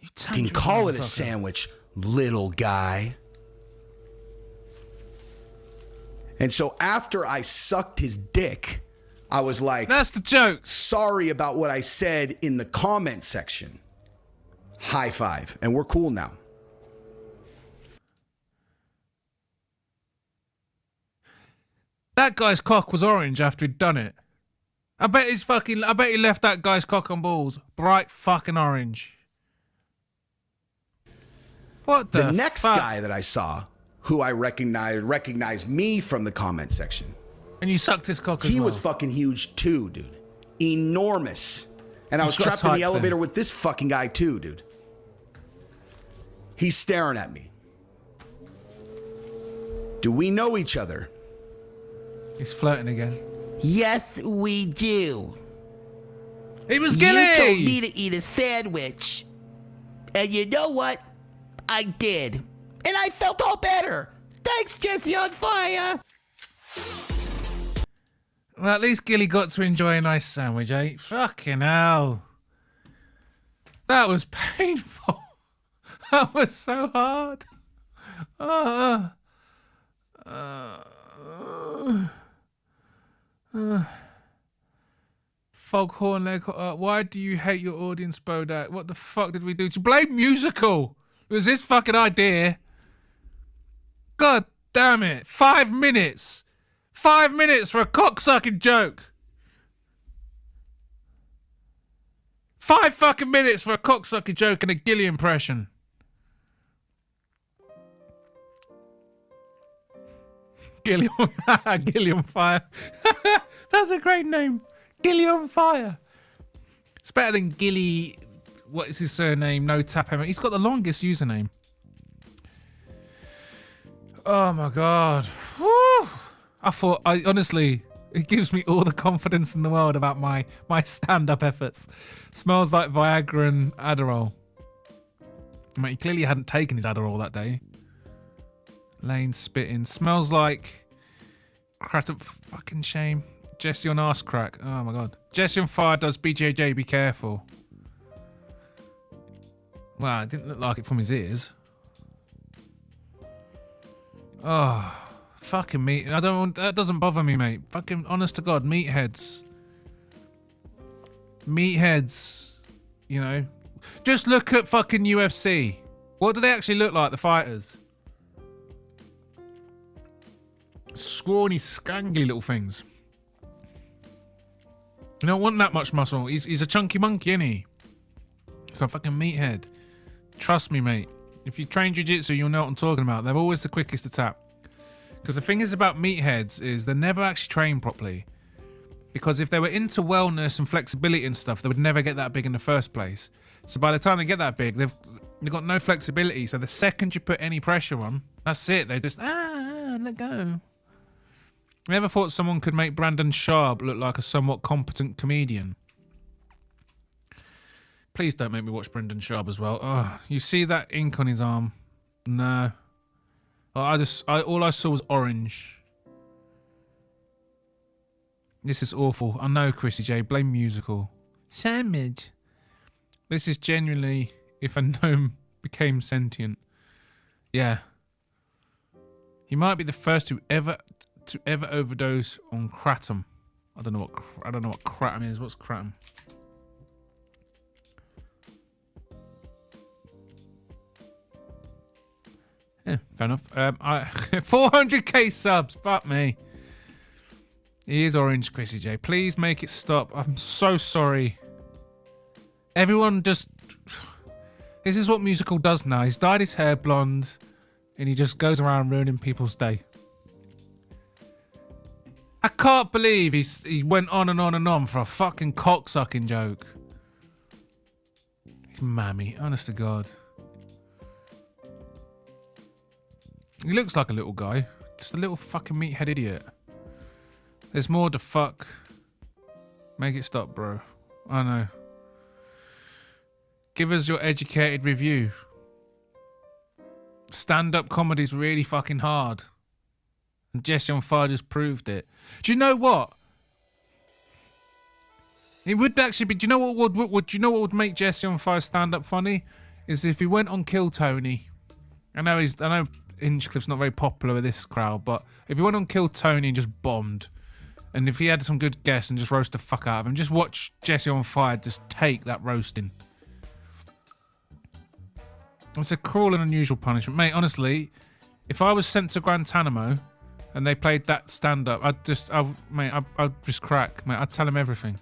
You can call it a sandwich, little guy. And so after I sucked his dick, I was like, that's the joke. Sorry about what I said in the comment section. High five. And we're cool now. That guy's cock was orange after he'd done it. I bet he left that guy's cock and balls bright fucking orange. What the next guy that I saw, who I recognized me from the comment section. And you sucked his cock as well. He was fucking huge too, dude. Enormous. And I was trapped in the elevator with this fucking guy too, dude. He's staring at me. Do we know each other? He's flirting again. Yes, we do. It was Gilly! You told me to eat a sandwich. And you know what? I did. And I felt all better. Thanks, Jesse on Fire. Well, at least Gilly got to enjoy a nice sandwich, eh? Fucking hell. That was painful. That was so hard. Foghorn leg. Why do you hate your audience, Bodach? What the fuck did we do to blame musical? It was his fucking idea. God damn it. 5 minutes. 5 minutes for a cocksucking joke. 5 fucking minutes for a cocksucking joke and a Gilly impression. Gilly on Fire. That's a great name. Gilly on Fire. It's better than Gilly. What is his surname? No tap him. He's got the longest username. Oh my god. Whew. I honestly, it gives me all the confidence in the world about my stand-up efforts. Smells like Viagra and Adderall. Mate, he clearly hadn't taken his Adderall that day. Lane spitting. Smells like fucking shame. Jesse on arse crack. Oh my god. Jesse on Fire does BJJ, be careful. Wow, it didn't look like it from his ears. Oh, fucking meat. That doesn't bother me, mate. Fucking honest to God, meatheads. Meatheads. You know. Just look at fucking UFC. What do they actually look like, the fighters? Scrawny, scangly little things. You don't want that much muscle. He's a chunky monkey, isn't he? He's a fucking meathead. Trust me, mate. If you train jiu-jitsu, you'll know what I'm talking about. They're always the quickest to tap. Because the thing is about meatheads is they're never actually trained properly. Because if they were into wellness and flexibility and stuff, they would never get that big in the first place. So by the time they get that big, they've got no flexibility. So the second you put any pressure on, that's it. They just, let go. I never thought someone could make Brandon Sharp look like a somewhat competent comedian. Please don't make me watch Brendan Sharp as well. Oh, you see that ink on his arm? No. All I saw was orange. This is awful. I know, Chrissy J. Blame musical. Sandwich. This is genuinely if a gnome became sentient. Yeah. He might be the first to ever overdose on kratom. I don't know what kratom is. What's kratom? Yeah, fair enough. 400k subs. Fuck me. He is orange, Chrissy J. Please make it stop. I'm so sorry. Everyone just... This is what musical does now. He's dyed his hair blonde and he just goes around ruining people's day. I can't believe he went on and on and on for a fucking cocksucking joke. He's mammy, honest to God. He looks like a little guy. Just a little fucking meathead idiot. There's more to fuck. Make it stop, bro. I know. Give us your educated review. Stand-up comedy's really fucking hard. And Jesse on Fire just proved it. Do you know what? It would actually be... Do you know what would make Jesse on Fire stand-up funny? Is if he went on Kill Tony. I know Hinchcliffe's not very popular with this crowd, but if he went on Kill Tony and just bombed, and if he had some good guests and just roast the fuck out of him, just watch Jesse on Fire just take that roasting. It's a cruel and unusual punishment. Mate, honestly, if I was sent to Guantanamo and they played that stand-up, I'd just crack. Mate, I'd tell him everything.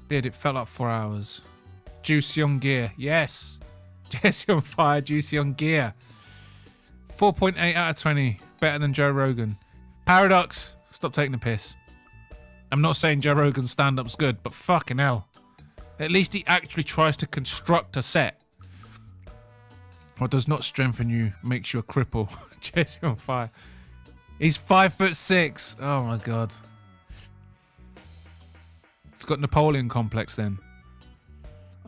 It felt like 4 hours. Juicy on gear. Yes. Jesse on Fire, juicy on gear. 4.8 out of 20. Better than Joe Rogan. Paradox, stop taking the piss. I'm not saying Joe Rogan's stand-up's good, but fucking hell. At least he actually tries to construct a set. What does not strengthen you makes you a cripple. Jesse on Fire. He's 5'6". Oh my God. It's got Napoleon complex then.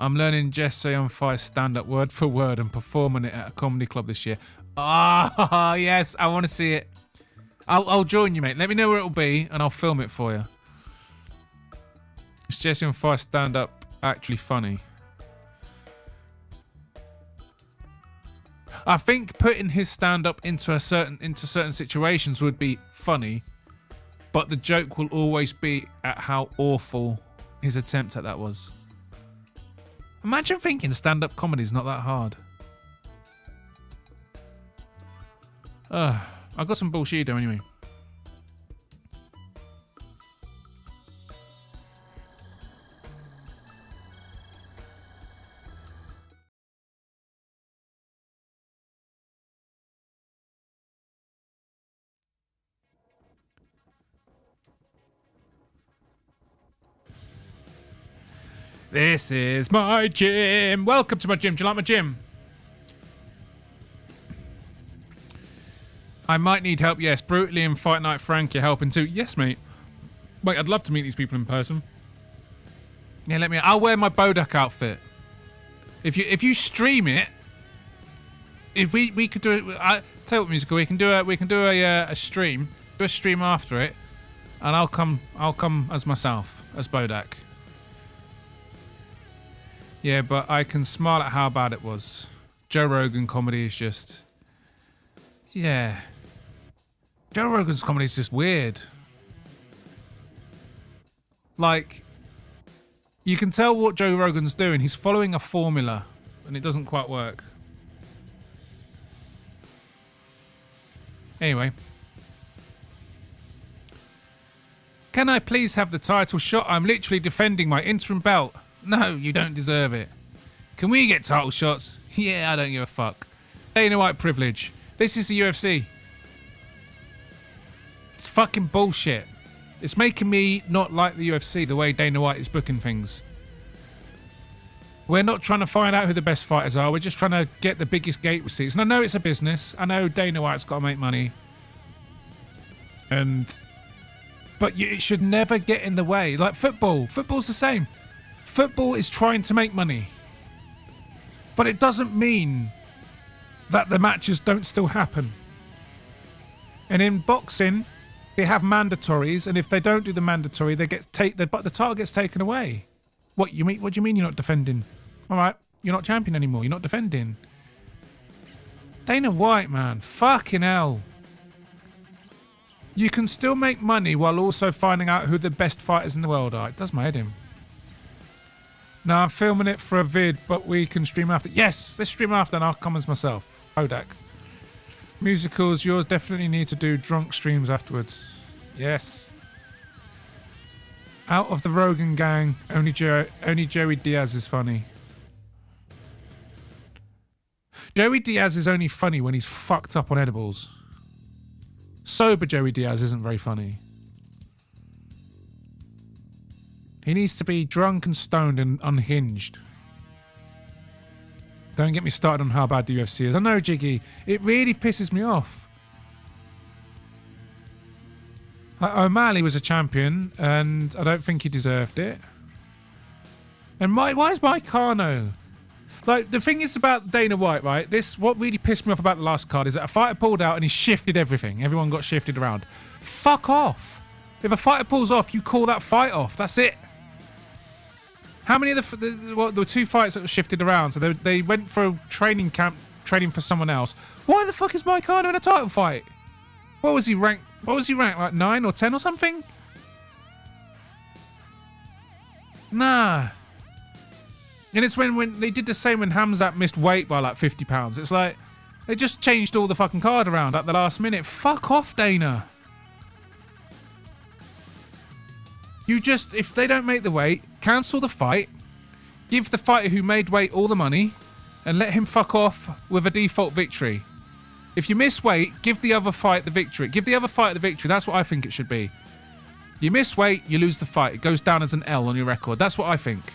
I'm learning Jesse on Fire stand-up word for word and performing it at a comedy club this year. Ah, yes, I want to see it. I'll join you, mate. Let me know where it'll be, and I'll film it for you. Is Jesse on Fire stand-up actually funny? I think putting his stand-up into certain situations would be funny, but the joke will always be at how awful his attempt at that was. Imagine thinking stand-up comedy is not that hard. I got some Bullshido anyway. This is my gym. Welcome to my gym. Do you like my gym? I might need help. Yes, Brutally and Fight Night Frank, you're helping too. Yes, mate. Wait, I'd love to meet these people in person. Yeah, let me. I'll wear my Bodach outfit. If you stream it, if we could do it. I tell you what, musical. We can do a stream. Do a stream after it, and I'll come as myself as Bodach. Yeah, but I can smile at how bad it was. Joe Rogan comedy is just... Yeah. Joe Rogan's comedy is just weird. Like, you can tell what Joe Rogan's doing. He's following a formula, and it doesn't quite work. Anyway. Can I please have the title shot? I'm literally defending my interim belt. No, you don't deserve it. Can we get title shots? Yeah, I don't give a fuck. Dana White privilege. This is the UFC. It's fucking bullshit. It's making me not like the UFC the way Dana White is booking things. We're not trying to find out who the best fighters are. We're just trying to get the biggest gate receipts. And I know it's a business. I know Dana White's got to make money. But it should never get in the way. Like football. Football's the same. Football is trying to make money. But it doesn't mean that the matches don't still happen. And in boxing, they have mandatories, and if they don't do the mandatory, the title gets taken away. What do you mean you're not defending? All right, you're not champion anymore. You're not defending. Dana White, man, fucking hell. You can still make money while also finding out who the best fighters in the world are. It does my head in. No, I'm filming it for a vid, but we can stream after. Yes, let's stream after and I'll come as myself. Bodach. Musicals, yours definitely need to do drunk streams afterwards. Yes. Out of the Rogan gang, only Joey Diaz is funny. Joey Diaz is only funny when he's fucked up on edibles. Sober Joey Diaz isn't very funny. He needs to be drunk and stoned and unhinged. Don't get me started on how bad the UFC is. I know, Jiggy. It really pisses me off. Like, O'Malley was a champion, and I don't think he deserved it. And why is Mike Carno? Like, the thing is about Dana White, right? What really pissed me off about the last card is that a fighter pulled out and he shifted everything. Everyone got shifted around. Fuck off. If a fighter pulls off, you call that fight off. That's it. How many of there were two fights that were shifted around, so they went for a training camp, training for someone else. Why the fuck is Mike Carno in a title fight? What was he ranked? Like 9 or 10 or something? Nah. And it's when they did the same when Hamzat missed weight by like 50 pounds. It's like they just changed all the fucking card around at the last minute. Fuck off, Dana. If they don't make the weight, cancel the fight, give the fighter who made weight all the money, and let him fuck off with a default victory. If you miss weight, give the other fight the victory. Give the other fighter the victory. That's what I think it should be. You miss weight, you lose the fight. It goes down as an L on your record. That's what I think.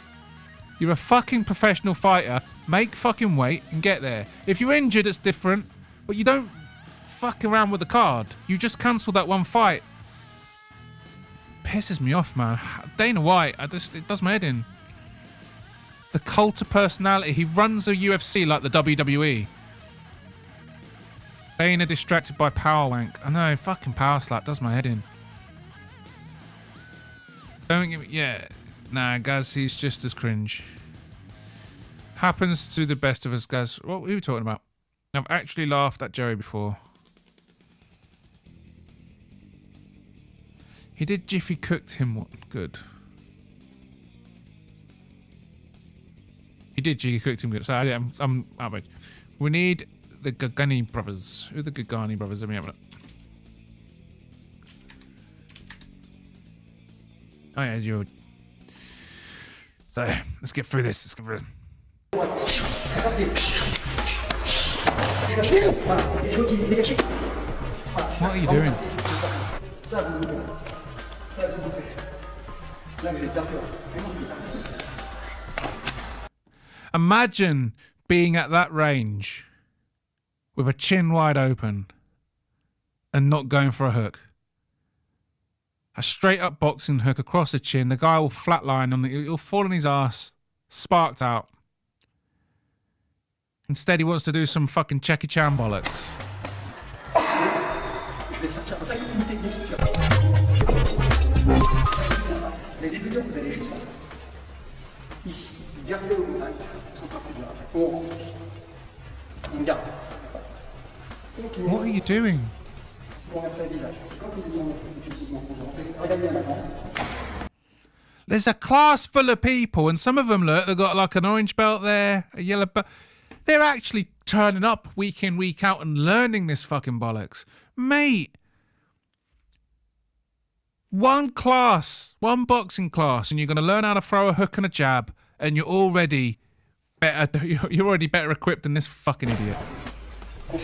You're a fucking professional fighter. Make fucking weight and get there. If you're injured, it's different. But you don't fuck around with the card. You just cancel that one fight. Pisses me off, man. Dana White, it does my head in. The cult of personality. He runs a UFC like the WWE. Dana distracted by power wank. I know, fucking power slap does my head in. Don't give me... Yeah. Nah, Gaz, he's just as cringe. Happens to the best of us, Gaz. What were you talking about? I've actually laughed at Jerry before. He did Jiffy cooked him what? Good. He did Jiffy cooked him good. So I'm outraged. We need the Gagani brothers. Who are the Gagani brothers? Let me have a look. Oh yeah, you're... So, let's get through this. Let's get through it. What are you doing? Imagine being at that range with a chin wide open and not going for a hook. A straight up boxing hook across the chin. The guy will flatline on he'll fall on his ass, sparked out. Instead, he wants to do some fucking Jackie Chan bollocks. What are you doing? There's a class full of people, and some of them, look, they've got like an orange belt there, a yellow belt. They're actually turning up week in, week out and learning this fucking bollocks. Mate, one class, one boxing class, and you're going to learn how to throw a hook and a jab, and you're already better, you're already better equipped than this fucking idiot. Pour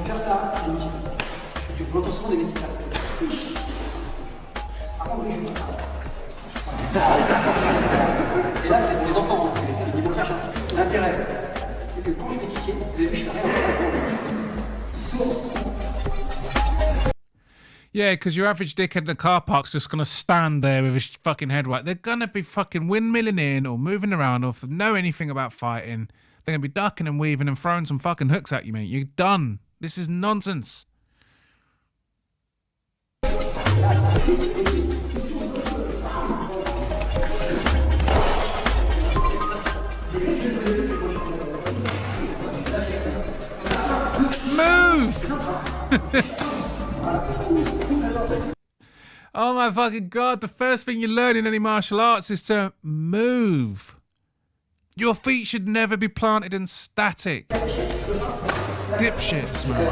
faire ça, c'est inutile. Tu montes souvent des médicaments. Et là, c'est pour les enfants, c'est des blocages. L'intérêt, c'est que quand je vais kicker, vous avez vu, je fais rien. Yeah, because your average dickhead in the car park's just going to stand there with his fucking head right. They're going to be fucking windmilling in or moving around or know anything about fighting. They're going to be ducking and weaving and throwing some fucking hooks at you, mate. You're done. This is nonsense. Move! Oh my fucking God, the first thing you learn in any martial arts is to move. Your feet should never be planted and static. Dipshits, man.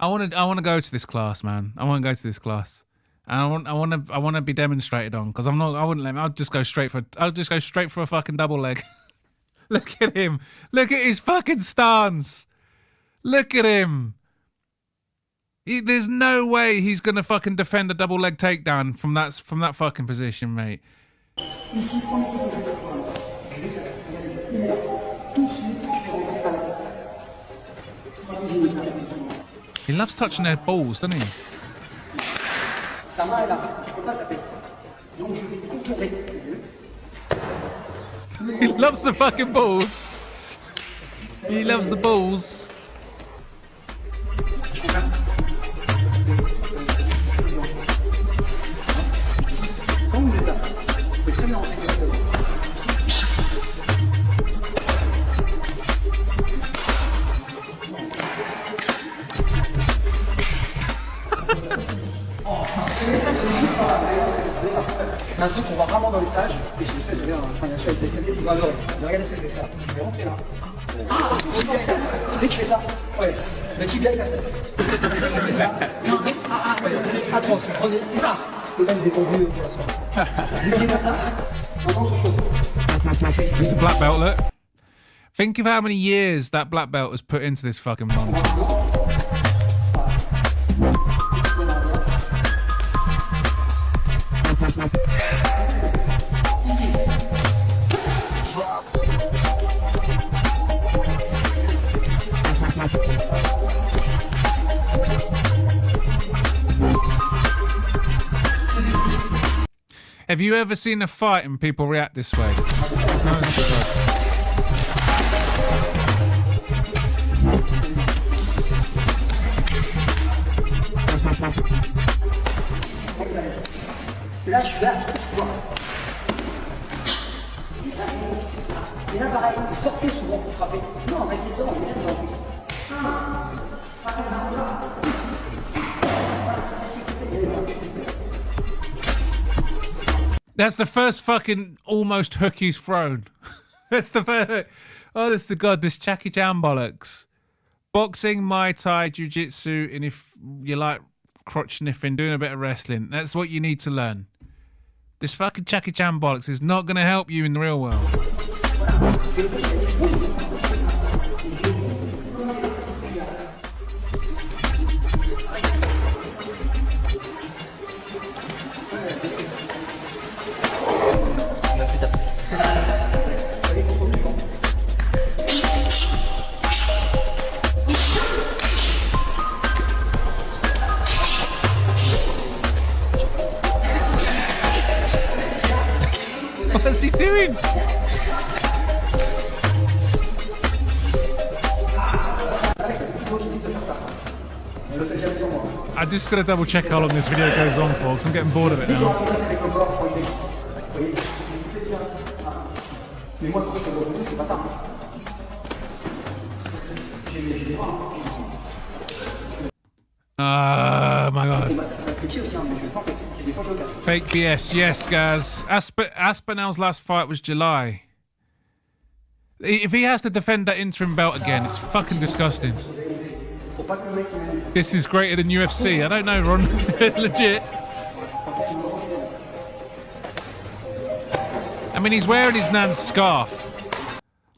I want to go to this class, man. I want to go to this class, and I want to be demonstrated on, because I wouldn't let me. I'll just go straight for a fucking double leg. Look at him. Look at his fucking stance. Look at him. There's no way he's gonna fucking defend a double leg takedown from that fucking position, mate. He loves touching their balls, doesn't he? He loves the fucking balls. He loves the balls. Un truc qu'on voit rarement dans les stages, et je l'ai fait d'ailleurs en train de avec des cabinets qui vont adorer. Mais regardez ce que je vais faire. Je vais rentrer là. Tibia et casse. Dès que je fais ça, ouais, le tibia et casse tête. Dès que je fais ça, ouais, c'est atroce. Vous prenez ça. Le même détendu, vous essayez comme ça. It's a black belt, look. Think of how many years that black belt has put into this fucking nonsense. Have you ever seen a fight and people react this way? No, it's Là, je suis là, et là, pareil, vous sortez souvent pour frapper. Non, restez dedans, vous êtes dedans. That's the first fucking almost hook he's thrown. That's the first. Oh, that's the god, this Jackie Chan bollocks. Boxing, Muay Thai, Jiu-Jitsu, and if you like crotch sniffing, doing a bit of wrestling, that's what you need to learn. This fucking Jackie Chan bollocks is not going to help you in the real world. What's he doing? I'm just going to double check how long this video goes on for, because I'm getting bored of it now. Oh my god. Fake BS, yes, guys. Aspinall's last fight was July. If he has to defend that interim belt again, it's fucking disgusting. This is greater than UFC. I don't know, Ron. Legit. I mean, he's wearing his nan's scarf.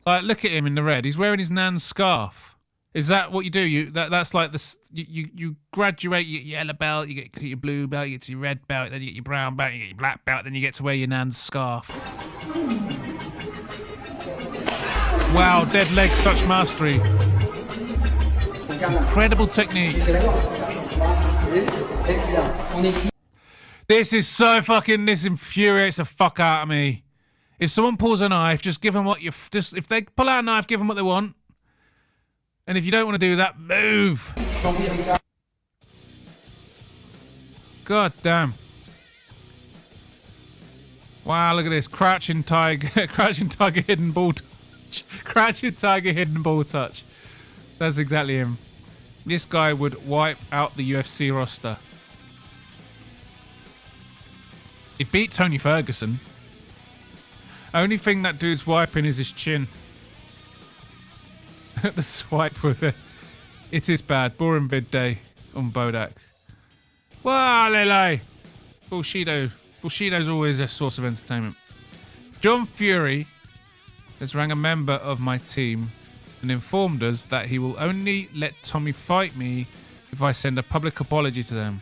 Like, look at him in the red. He's wearing his nan's scarf. Is that what you do? That's like this. You graduate, you get your yellow belt, you get your blue belt, you get your red belt, then you get your brown belt, you get your black belt, then you get to wear your nan's scarf. Wow, dead leg, such mastery. Incredible technique. This is so fucking. This infuriates the fuck out of me. If someone pulls a knife, just give them what you. Just if they pull out a knife, give them what they want. And if you don't want to do that, move. God damn. Wow, look at this. Crouching tiger, crouching tiger, hidden ball touch. Crouching tiger, hidden ball touch. That's exactly him. This guy would wipe out the UFC roster. He beat Tony Ferguson. Only thing that dude's wiping is his chin. The swipe with it. It is bad. Boring vid day on Bodach. Wow, Lele. Bullshido. Bullshido's always a source of entertainment. John Fury has rang a member of my team and informed us that he will only let Tommy fight me if I send a public apology to them.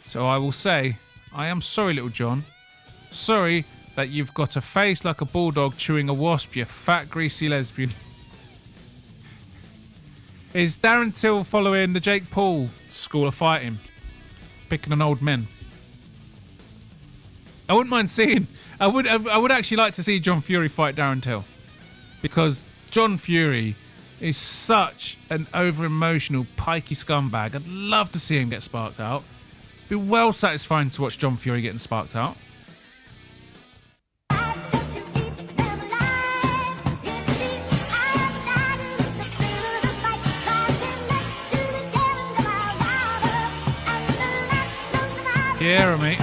So I will say, I am sorry, little John. Sorry that you've got a face like a bulldog chewing a wasp, you fat, greasy lesbian. Is Darren Till following the Jake Paul school of fighting? Picking on old men. I wouldn't mind seeing... I would actually like to see John Fury fight Darren Till. Because John Fury is such an over-emotional, pikey scumbag. I'd love to see him get sparked out. Be well satisfying to watch John Fury getting sparked out. Yeah, mate.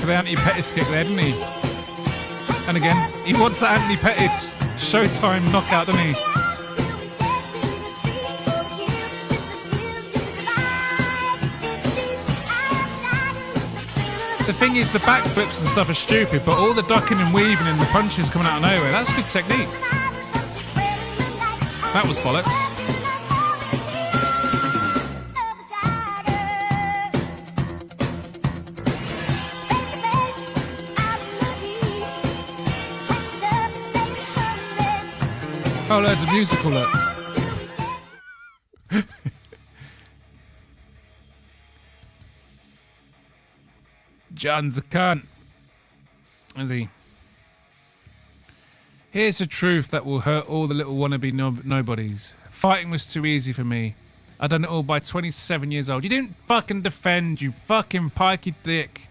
for the Anthony Pettis kick there, didn't he? And again, he wants the Anthony Pettis Showtime knockout, doesn't he? The thing is, the backflips and stuff are stupid, but all the ducking and weaving and the punches coming out of nowhere, that's good technique. That was bollocks. Oh, there's a musical, look. John's a cunt. Is he? Here's the truth that will hurt all the little wannabe nobodies. Fighting was too easy for me. I done it all by 27 years old. You didn't fucking defend, you fucking pikey dick.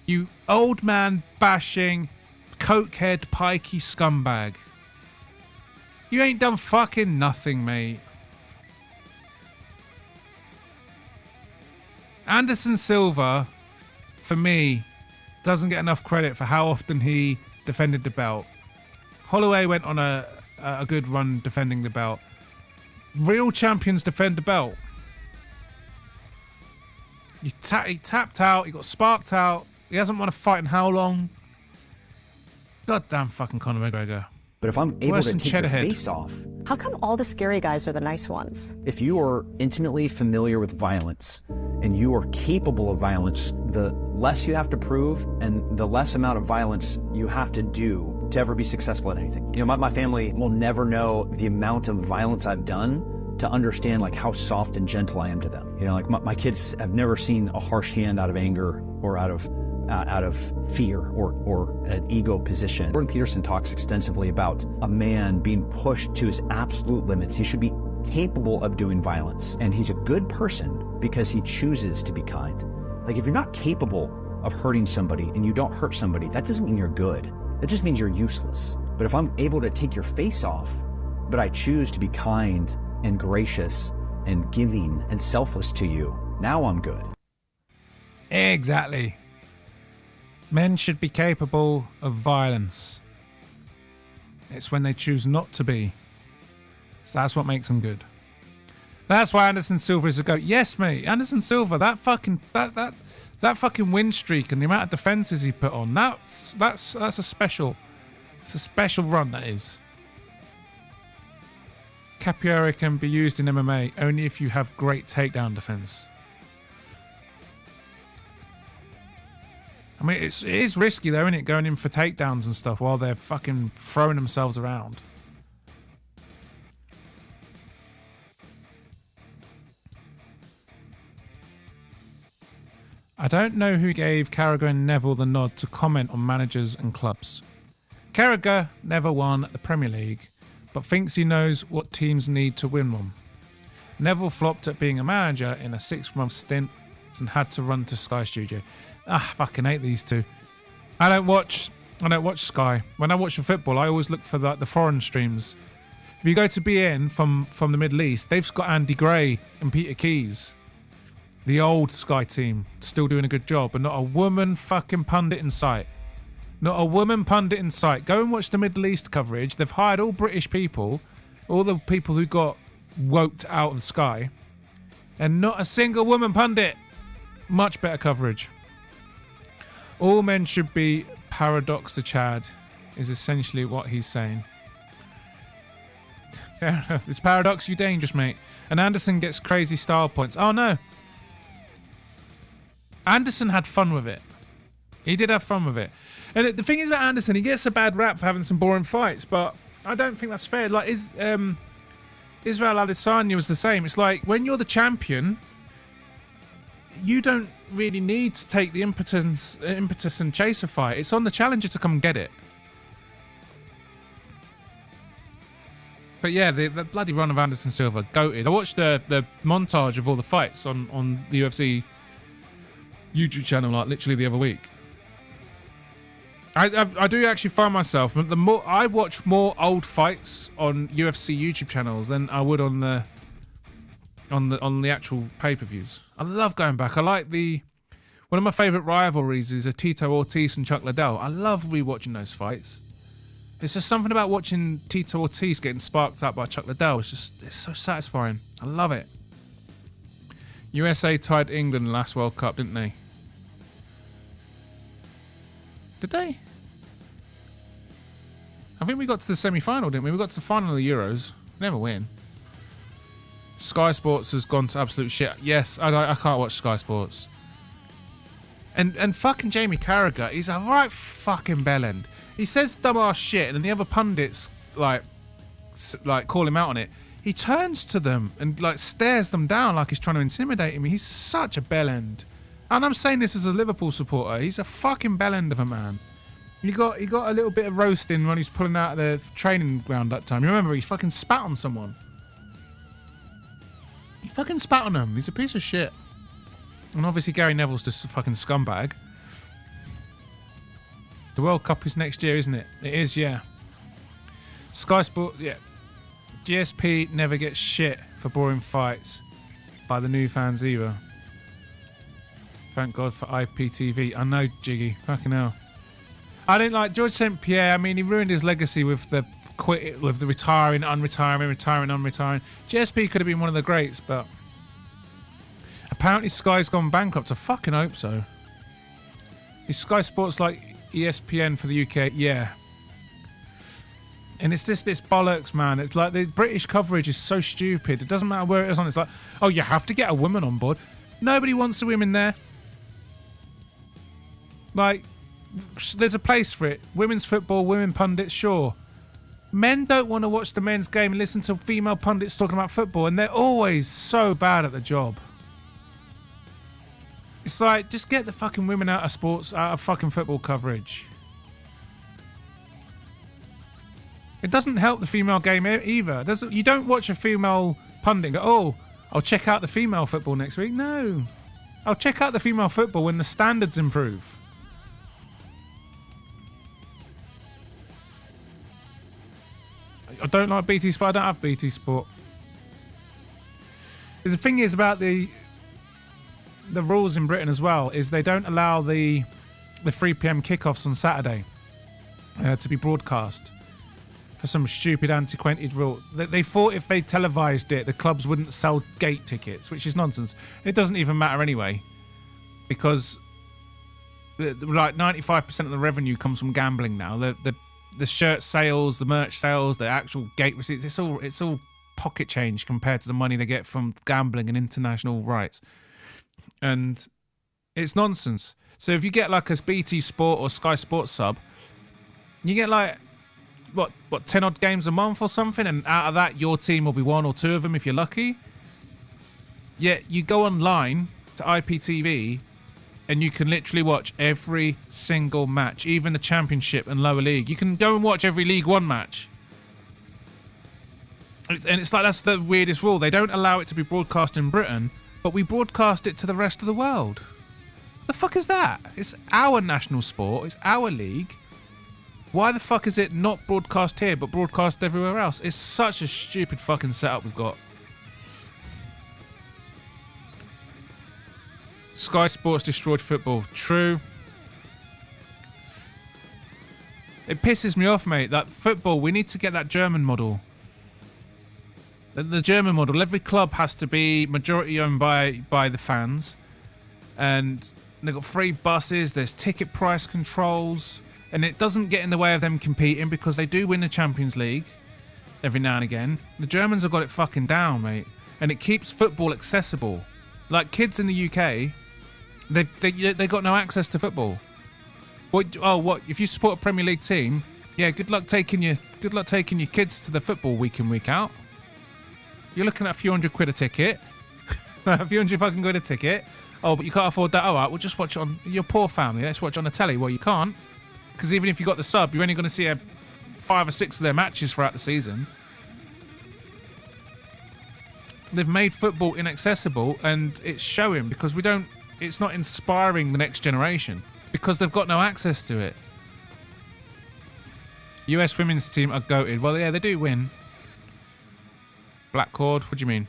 You old man bashing, cokehead pikey scumbag. You ain't done fucking nothing, mate. Anderson Silva, for me, doesn't get enough credit for how often he defended the belt. Holloway went on a good run defending the belt. Real champions defend the belt. He tapped out, he got sparked out, he hasn't won a fight in how long? Goddamn fucking Conor McGregor. But if I'm able Worse to than take your Cheddarhead. face off, How come all the scary guys are the nice ones? if you are intimately familiar with violence and you are capable of violence, the less you have to prove and the less amount of violence you have to do to ever be successful at anything. You know, my family will never know the amount of violence I've done to understand like how soft and gentle I am to them. You know, like my kids have never seen a harsh hand out of anger or out of fear or an ego position. Jordan Peterson talks extensively about a man being pushed to his absolute limits. He should be capable of doing violence, and he's a good person because he chooses to be kind. Like, if you're not capable of hurting somebody and you don't hurt somebody, that doesn't mean you're good. That just means you're useless. But if I'm able to take your face off, but I choose to be kind and gracious and giving and selfless to you, now I'm good. Exactly. Men should be capable of violence. It's when they choose not to be. So that's what makes them good. That's why Anderson Silva is a GOAT. Yes, mate. Anderson Silva, that fucking win streak and the amount of defenses he put on, that's a special. It's a special run, that is. Capoeira can be used in MMA only if you have great takedown defense. I mean, it is risky though, isn't it? Going in for takedowns and stuff while they're fucking throwing themselves around. I don't know who gave Carragher and Neville the nod to comment on managers and clubs. Carragher never won the Premier League, but thinks he knows what teams need to win one. Neville flopped at being a manager in a 6-month stint and had to run to Sky Studio. Fucking hate these two. I don't watch Sky. When I watch the football, I always look for the foreign streams. If you go to BN from the Middle East, they've got Andy Gray and Peter Keys. The old Sky team, still doing a good job, but not a woman fucking pundit in sight. Not a woman pundit in sight. Go and watch the Middle East coverage. They've hired all British people, all the people who got woked out of Sky, and not a single woman pundit. Much better coverage. All men should be paradox to Chad, is essentially what he's saying. Fair enough. It's paradox, you dangerous, mate. And Anderson gets crazy style points. Oh, no. Anderson had fun with it. He did have fun with it. And the thing is about Anderson, he gets a bad rap for having some boring fights, but I don't think that's fair. Like, Israel Adesanya was the same. It's like, when you're the champion, you don't really need to take the impetus and chase a fight. It's on the challenger to come and get it. But yeah, the bloody run of Anderson Silva, goated. I watched the montage of all the fights on the UFC YouTube channel, like literally the other week. I do actually find myself, I watch more old fights on UFC YouTube channels than I would on the actual pay-per-views. I love going back. I like One of my favourite rivalries is a Tito Ortiz and Chuck Liddell. I love rewatching those fights. There's just something about watching Tito Ortiz getting sparked up by Chuck Liddell. It's so satisfying. I love it. USA tied England in the last World Cup, didn't they? Did they? I think we got to the semi-final, didn't we? We got to the final of the Euros. Never win. Sky Sports has gone to absolute shit. Yes, I can't watch Sky Sports. And fucking Jamie Carragher, he's a right fucking bellend. He says dumbass shit, and then the other pundits like call him out on it. He turns to them and like stares them down like he's trying to intimidate him. He's such a bellend. And I'm saying this as a Liverpool supporter. He's a fucking bellend of a man. He got a little bit of roasting when he's pulling out of the training ground that time. You remember he fucking spat on someone. He fucking spat on him. He's a piece of shit. And obviously Gary Neville's just a fucking scumbag. The World Cup is next year, isn't it? It is, yeah. Sky Sport, yeah. GSP never gets shit for boring fights by the new fans either. Thank God for IPTV. I know, Jiggy. Fucking hell. I didn't like George St. Pierre. I mean, he ruined his legacy with the retiring, unretiring, retiring, unretiring. GSP could have been one of the greats, but apparently Sky's gone bankrupt. I fucking hope so. Is Sky Sports like ESPN for the UK? Yeah. And it's just this bollocks, man. It's like the British coverage is so stupid. It doesn't matter where it is on. It's like, oh, you have to get a woman on board. Nobody wants the women there. Like, there's a place for it. Women's football, women pundits, sure. Men don't want to watch the men's game and listen to female pundits talking about football, and they're always so bad at the job. It's like, just get the fucking women out of sports, out of fucking football coverage. It doesn't help the female game either. You don't watch a female pundit and go, oh, I'll check out the female football next week. No. I'll check out the female football when the standards improve. I don't like BT Sport. I don't have BT Sport. The thing is about the rules in Britain as well is they don't allow the 3 p.m. kickoffs on Saturday to be broadcast for some stupid antiquated rule. They thought if they televised it, the clubs wouldn't sell gate tickets, which is nonsense. It doesn't even matter anyway, because like 95% of the revenue comes from gambling now. The shirt sales, the merch sales, the actual gate receipts, it's all pocket change compared to the money they get from gambling and international rights. And it's nonsense. So if you get like a BT Sport or Sky Sports sub, you get like what 10 odd games a month or something, and out of that your team will be 1 or 2 of them if you're lucky. Yet you go online to IPTV and you can literally watch every single match, even the Championship and lower league. You can go and watch every League One match. And it's like, that's the weirdest rule. They don't allow it to be broadcast in Britain, but we broadcast it to the rest of the world. The fuck is that? It's our national sport. It's our league. Why the fuck is it not broadcast here, but broadcast everywhere else? It's such a stupid fucking setup we've got. Sky Sports destroyed football. True. It pisses me off, mate. That football, we need to get that German model. The German model. Every club has to be majority owned by the fans. And they've got free buses. There's ticket price controls. And it doesn't get in the way of them competing because they do win the Champions League every now and again. The Germans have got it fucking down, mate. And it keeps football accessible. Like kids in the UK, they got no access to football. What? If you support a Premier League team, yeah, good luck taking your kids to the football week in, week out. You're looking at a few £100 a ticket. A few £100 fucking quid a ticket. Oh, but you can't afford that. All right, well, just watch it on your poor family. Let's watch it on the telly. Well, you can't. Because even if you got the sub, you're only going to see 5 or 6 of their matches throughout the season. They've made football inaccessible, and it's showing because it's not inspiring the next generation because they've got no access to it. US women's team are goated. Well, yeah, they do win. Black cord, what do you mean?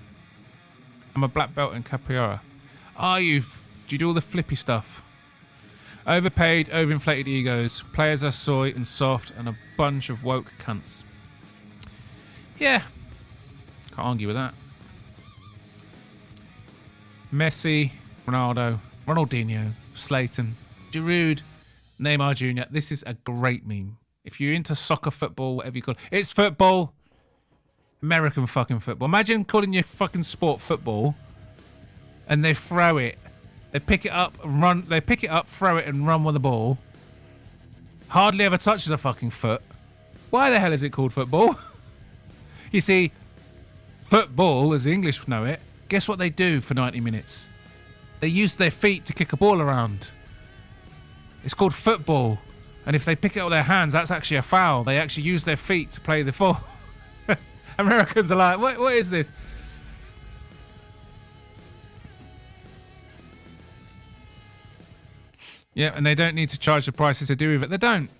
I'm a black belt in capoeira. Do you do all the flippy stuff? Overpaid, overinflated egos. Players are soy and soft and a bunch of woke cunts. Yeah. Can't argue with that. Messi, Ronaldo, Ronaldinho, Slayton, Giroud, Neymar Jr. This is a great meme. If you're into soccer, football, whatever you call it. It's football. American fucking football. Imagine calling your fucking sport football and they throw it. They pick it up and run. They pick it up, throw it and run with the ball. Hardly ever touches a fucking foot. Why the hell is it called football? You see, football, as the English know it, guess what they do for 90 minutes? They use their feet to kick a ball around. It's called football. And if they pick it up with their hands, that's actually a foul. They actually use their feet to play the ball. Americans are like, what is this? Yeah, and they don't need to charge the prices to do with it. They don't.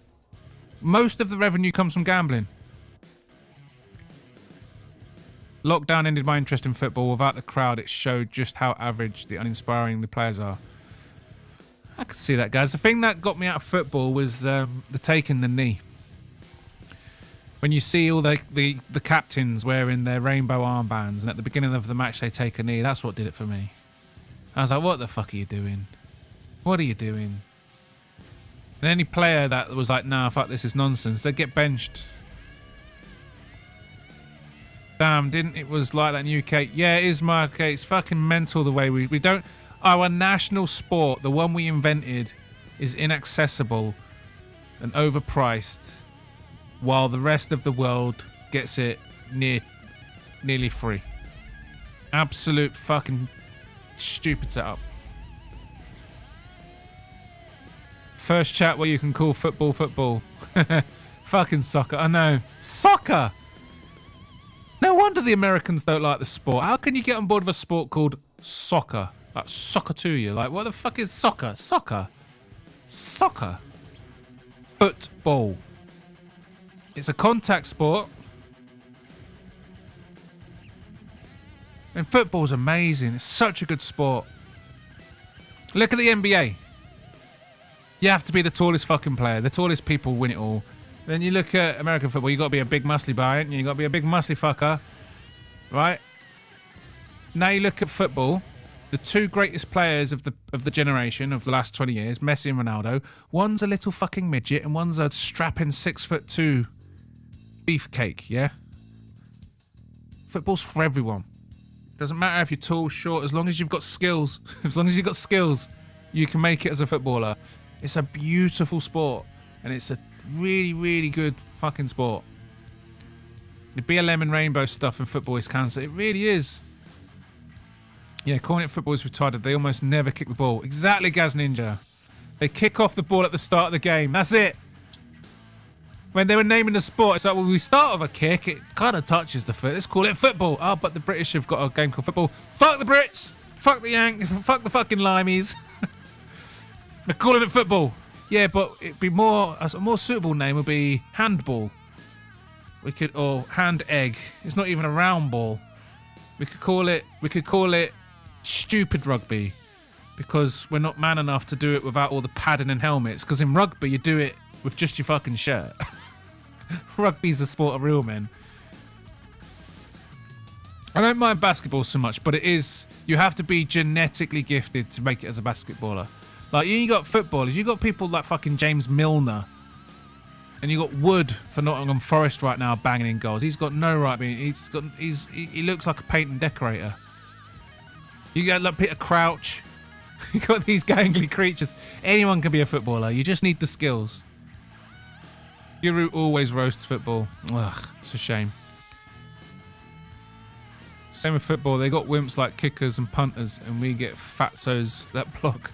Most of the revenue comes from gambling. Lockdown ended my interest in football. Without the crowd, it showed just how average the uninspiring the players are. I can see that, guys. The thing that got me out of football was the taking the knee. When you see all the captains wearing their rainbow armbands and at the beginning of the match they take a knee, that's what did it for me. I was like, what the fuck are you doing? What are you doing? And any player that was like, nah, fuck, this is nonsense, they'd get benched. Damn, didn't it was like that in UK? Yeah, it is, Mark. It's fucking mental the way we don't... Our national sport, the one we invented, is inaccessible and overpriced, while the rest of the world gets it nearly free. Absolute fucking stupid setup. First chat where you can call football football. Fucking soccer. I know. Soccer! No wonder the Americans don't like the sport. How can you get on board with a sport called soccer? Like soccer to you. Like, what the fuck is soccer? Soccer. Soccer. Football. It's a contact sport. And football's amazing. It's such a good sport. Look at the NBA. You have to be the tallest fucking player. The tallest people win it all. Then you look at American football, you got to be a big muscly guy, and you got to be a big muscly fucker. Right? Now you look at football. The two greatest players of the generation of the last 20 years, Messi and Ronaldo, one's a little fucking midget and one's a strapping 6'2" beefcake, yeah? Football's for everyone. Doesn't matter if you're tall, short, as long as you've got skills. As long as you've got skills, you can make it as a footballer. It's a beautiful sport, and it's a really, really good fucking sport. The BLM and rainbow stuff in football is cancer. It really is. Yeah, calling it football is retarded. They almost never kick the ball. Exactly, Gaz Ninja. They kick off the ball at the start of the game. That's it. When they were naming the sport, it's like, well, we start with a kick. It kind of touches the foot. Let's call it football. Oh, but the British have got a game called football. Fuck the Brits. Fuck the Yanks. Fuck the fucking Limeys. They're calling it football. Yeah, but it'd be more... A more suitable name would be handball. Or hand egg. It's not even a round ball. We could call it stupid rugby, because we're not man enough to do it without all the padding and helmets, because in rugby you do it with just your fucking shirt. Rugby's a sport of real men. I don't mind basketball so much, but it is, you have to be genetically gifted to make it as a basketballer. Like, you got footballers, you got people like fucking James Milner, and you got Wood for Nottingham Forest right now banging in goals. He's got no right being, he looks like a paint and decorator. You got like Peter Crouch. You got these gangly creatures. Anyone can be a footballer. You just need the skills. Guru always roasts football. Ugh, it's a shame. Same with football. They got wimps like kickers and punters, and we get fatzos that block.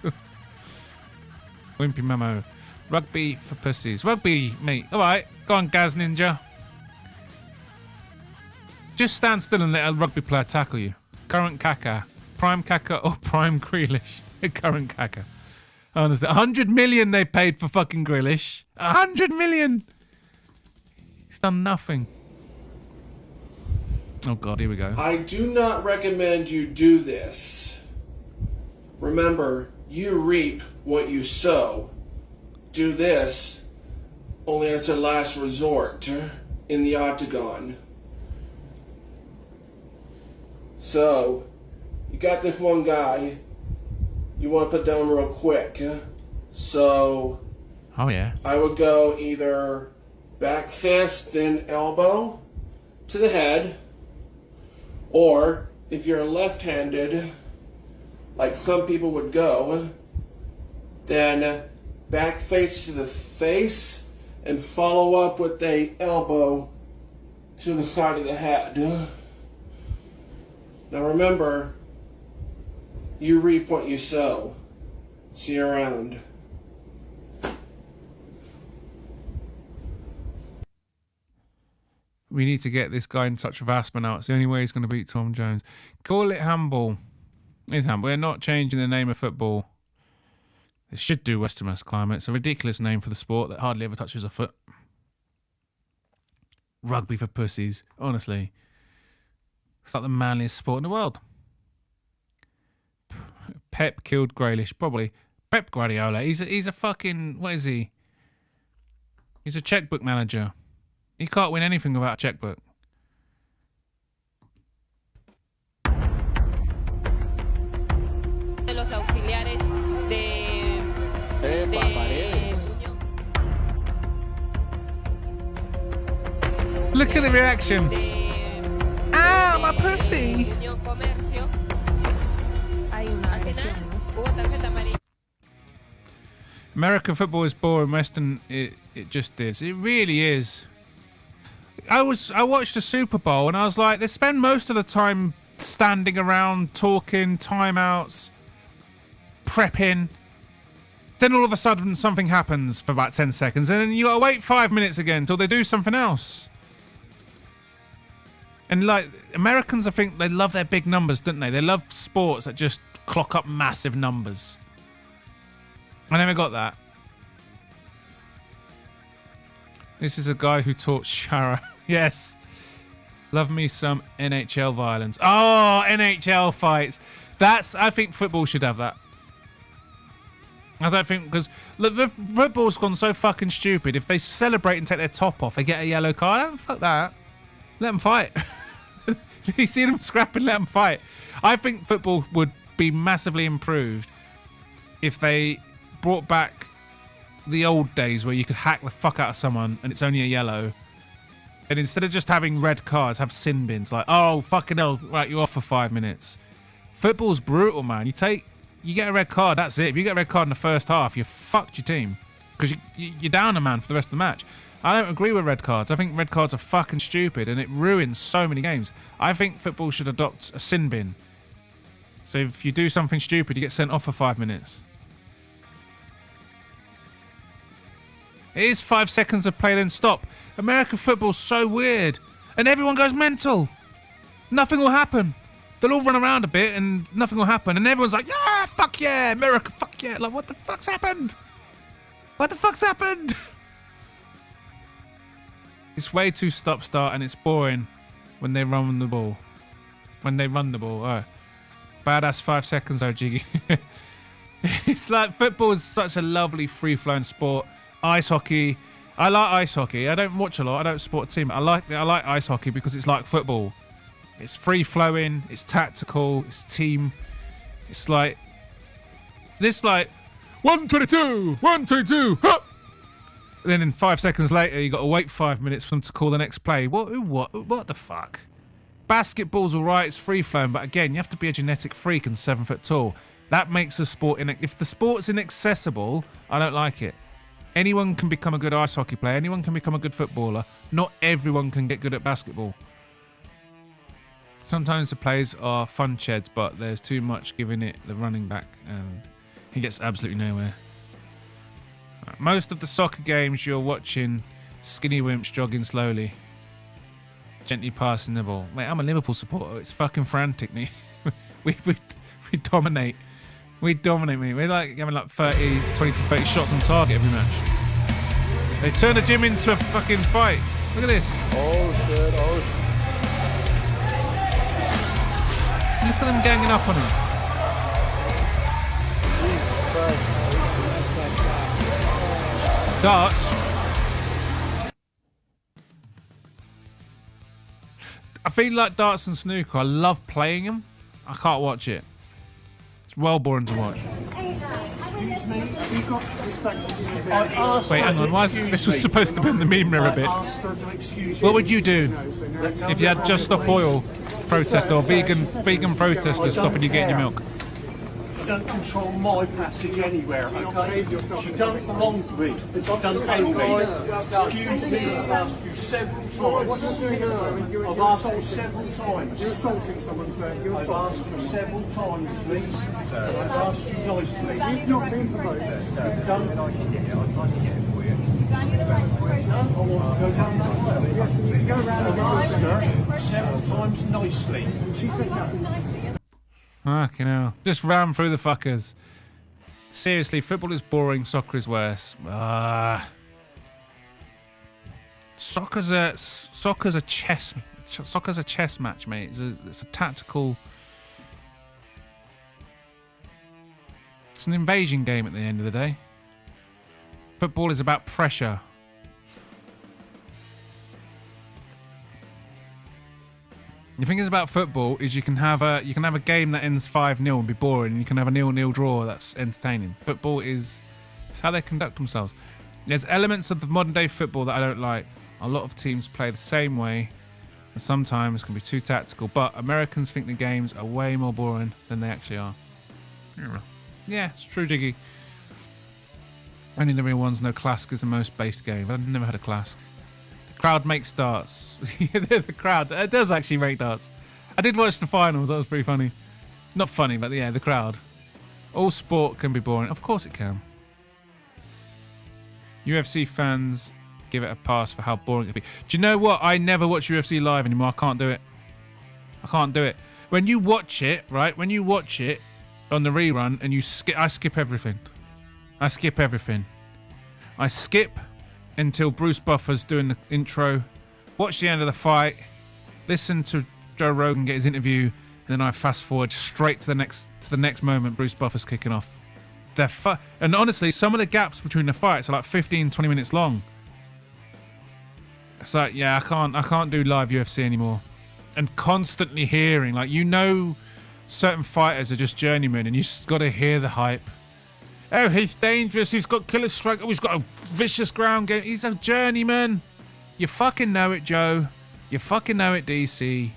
Wimpy memo. Rugby for pussies. Rugby, mate. All right, go on, Gaz Ninja. Just stand still and let a rugby player tackle you. Current Kaka. Prime Kaka or Prime Grealish? Current Kaka. Honestly, 100 million they paid for fucking Grealish. 100 million! He's done nothing. Oh god, here we go. I do not recommend you do this. Remember, you reap what you sow. do this only as a last resort in the octagon. So, you got this one guy you want to put down real quick. So, oh yeah, I would go either back fist, then elbow to the head, or if you're left-handed, like some people would go, then back face to the face and follow up with a elbow to the side of the head. Now remember, you reap what you sow. See you around. We need to get this guy in touch with Aspen now. It's the only way he's going to beat Tom Jones. Call it handball. It's handball. We're not changing the name of football. They should do Western Mass Climate. It's a ridiculous name for the sport that hardly ever touches a foot. Rugby for pussies. Honestly. It's like the manliest sport in the world. Pep killed Grealish. Probably. Pep Guardiola. He's a fucking... What is he? He's a checkbook manager. He can't win anything without a checkbook. Los auxiliares de Look at the reaction. Ow, my pussy. American football is boring. Western, it just is. It really is. I watched the Super Bowl and I was like, they spend most of the time standing around, talking, timeouts, prepping. Then all of a sudden something happens for about 10 seconds and then you gotta wait 5 minutes again until they do something else. And like, Americans, I think they love their big numbers, don't they? They love sports that just clock up massive numbers. I never got that. This is a guy who taught Shara. Yes. Love me some NHL violence. Oh, NHL fights. I think football should have that. I don't think, because football's gone so fucking stupid. If they celebrate and take their top off, they get a yellow card. Oh, fuck that. Let them fight. You see them scrapping, let them fight. I think football would be massively improved if they brought back the old days where you could hack the fuck out of someone and it's only a yellow. And instead of just having red cards, have sin bins. Like, oh, fucking hell, right, you're off for 5 minutes. Football's brutal, man. You get a red card, that's it. If you get a red card in the first half, you fucked your team. Because you're down a man for the rest of the match. I don't agree with red cards. I think red cards are fucking stupid and it ruins so many games. I think football should adopt a sin bin. So if you do something stupid, you get sent off for 5 minutes. It is 5 seconds of play, then stop. American football's so weird. And everyone goes mental. Nothing will happen. They'll all run around a bit and nothing will happen. And everyone's like, yeah, fuck yeah, America, fuck yeah. Like, what the fuck's happened? What the fuck's happened? It's way too stop-start and it's boring when they run the ball. When they run the ball. Oh. Badass 5 seconds, though, Jiggy. It's like football is such a lovely free-flowing sport. Ice hockey. I like ice hockey. I don't watch a lot. I don't support a team. I like ice hockey because it's like football. It's free-flowing. It's tactical. It's team. It's like... This like... 122! 122! Huh! Then in 5 seconds later, you got to wait 5 minutes for them to call the next play. What the fuck? Basketball's alright, it's free-flowing, but again, you have to be a genetic freak and 7 foot tall. That makes the sport... If the sport's inaccessible, I don't like it. Anyone can become a good ice hockey player. Anyone can become a good footballer. Not everyone can get good at basketball. Sometimes the plays are fun sheds, but there's too much giving it the running back, and he gets absolutely nowhere. Most of the soccer games you're watching, skinny wimps jogging slowly, gently passing the ball. Mate, I'm a Liverpool supporter. It's fucking frantic, me. we dominate. We dominate, me. We're like having like 20 to 30 shots on target every match. They turn the gym into a fucking fight. Look at this. Oh shit, oh shit. Look at them ganging up on him. Jesus Christ. Darts. I feel like darts and snooker. I love playing them. I can't watch it. It's well boring to watch. Wait, hang on. Why is this was supposed to be in the meme mirror bit? What would you do if you had Just Stop Oil protester or vegan protesters stopping you getting your milk? You don't control my passage anywhere, okay? She doesn't belong to me. She doesn't own me. Excuse me, I've asked you several times. I've asked you several times. You're assaulting someone, sir. I've asked you several times, please. I've asked you nicely. You've not been promoted. You've done. I can get it. I can get it for you. I want to go down that way. Yes, and you can go around and ask her several times nicely. She said no. Fucking hell. Just ram through the fuckers. Seriously, football is boring, soccer is worse. Soccer's a chess match, mate. It's a tactical. It's an invasion game at the end of the day. Football is about pressure. The thing is about football is you can have a game that ends 5-0 and be boring, and you can have a 0-0 draw that's entertaining. Football is how they conduct themselves. There's elements of the modern day football that I don't like. A lot of teams play the same way, and sometimes can be too tactical. But Americans think the games are way more boring than they actually are. Yeah, it's true, Diggy. Only the real ones know Classic is the most based game. I've never had a Classic. Crowd makes darts. The crowd. It does actually make darts. I did watch the finals. That was pretty funny. Not funny, but yeah, the crowd. All sport can be boring. Of course it can. UFC fans give it a pass for how boring it can be. Do you know what? I never watch UFC live anymore. I can't do it. I can't do it. When you watch it, right? When you watch it on the rerun and I skip everything. I skip everything. I skip until Bruce Buffer's doing the intro, watch the end of the fight, listen to Joe Rogan get his interview, and then I fast forward straight to the next moment Bruce Buffer's kicking off. And honestly, some of the gaps between the fights are like 15-20 minutes long. It's like, yeah, I can't do live UFC anymore. And constantly hearing, like, certain fighters are just journeymen, and you just got to hear the hype. Oh, he's dangerous. He's got killer strike. Oh, he's got a vicious ground game. He's a journeyman. You fucking know it, Joe. You fucking know it, DC.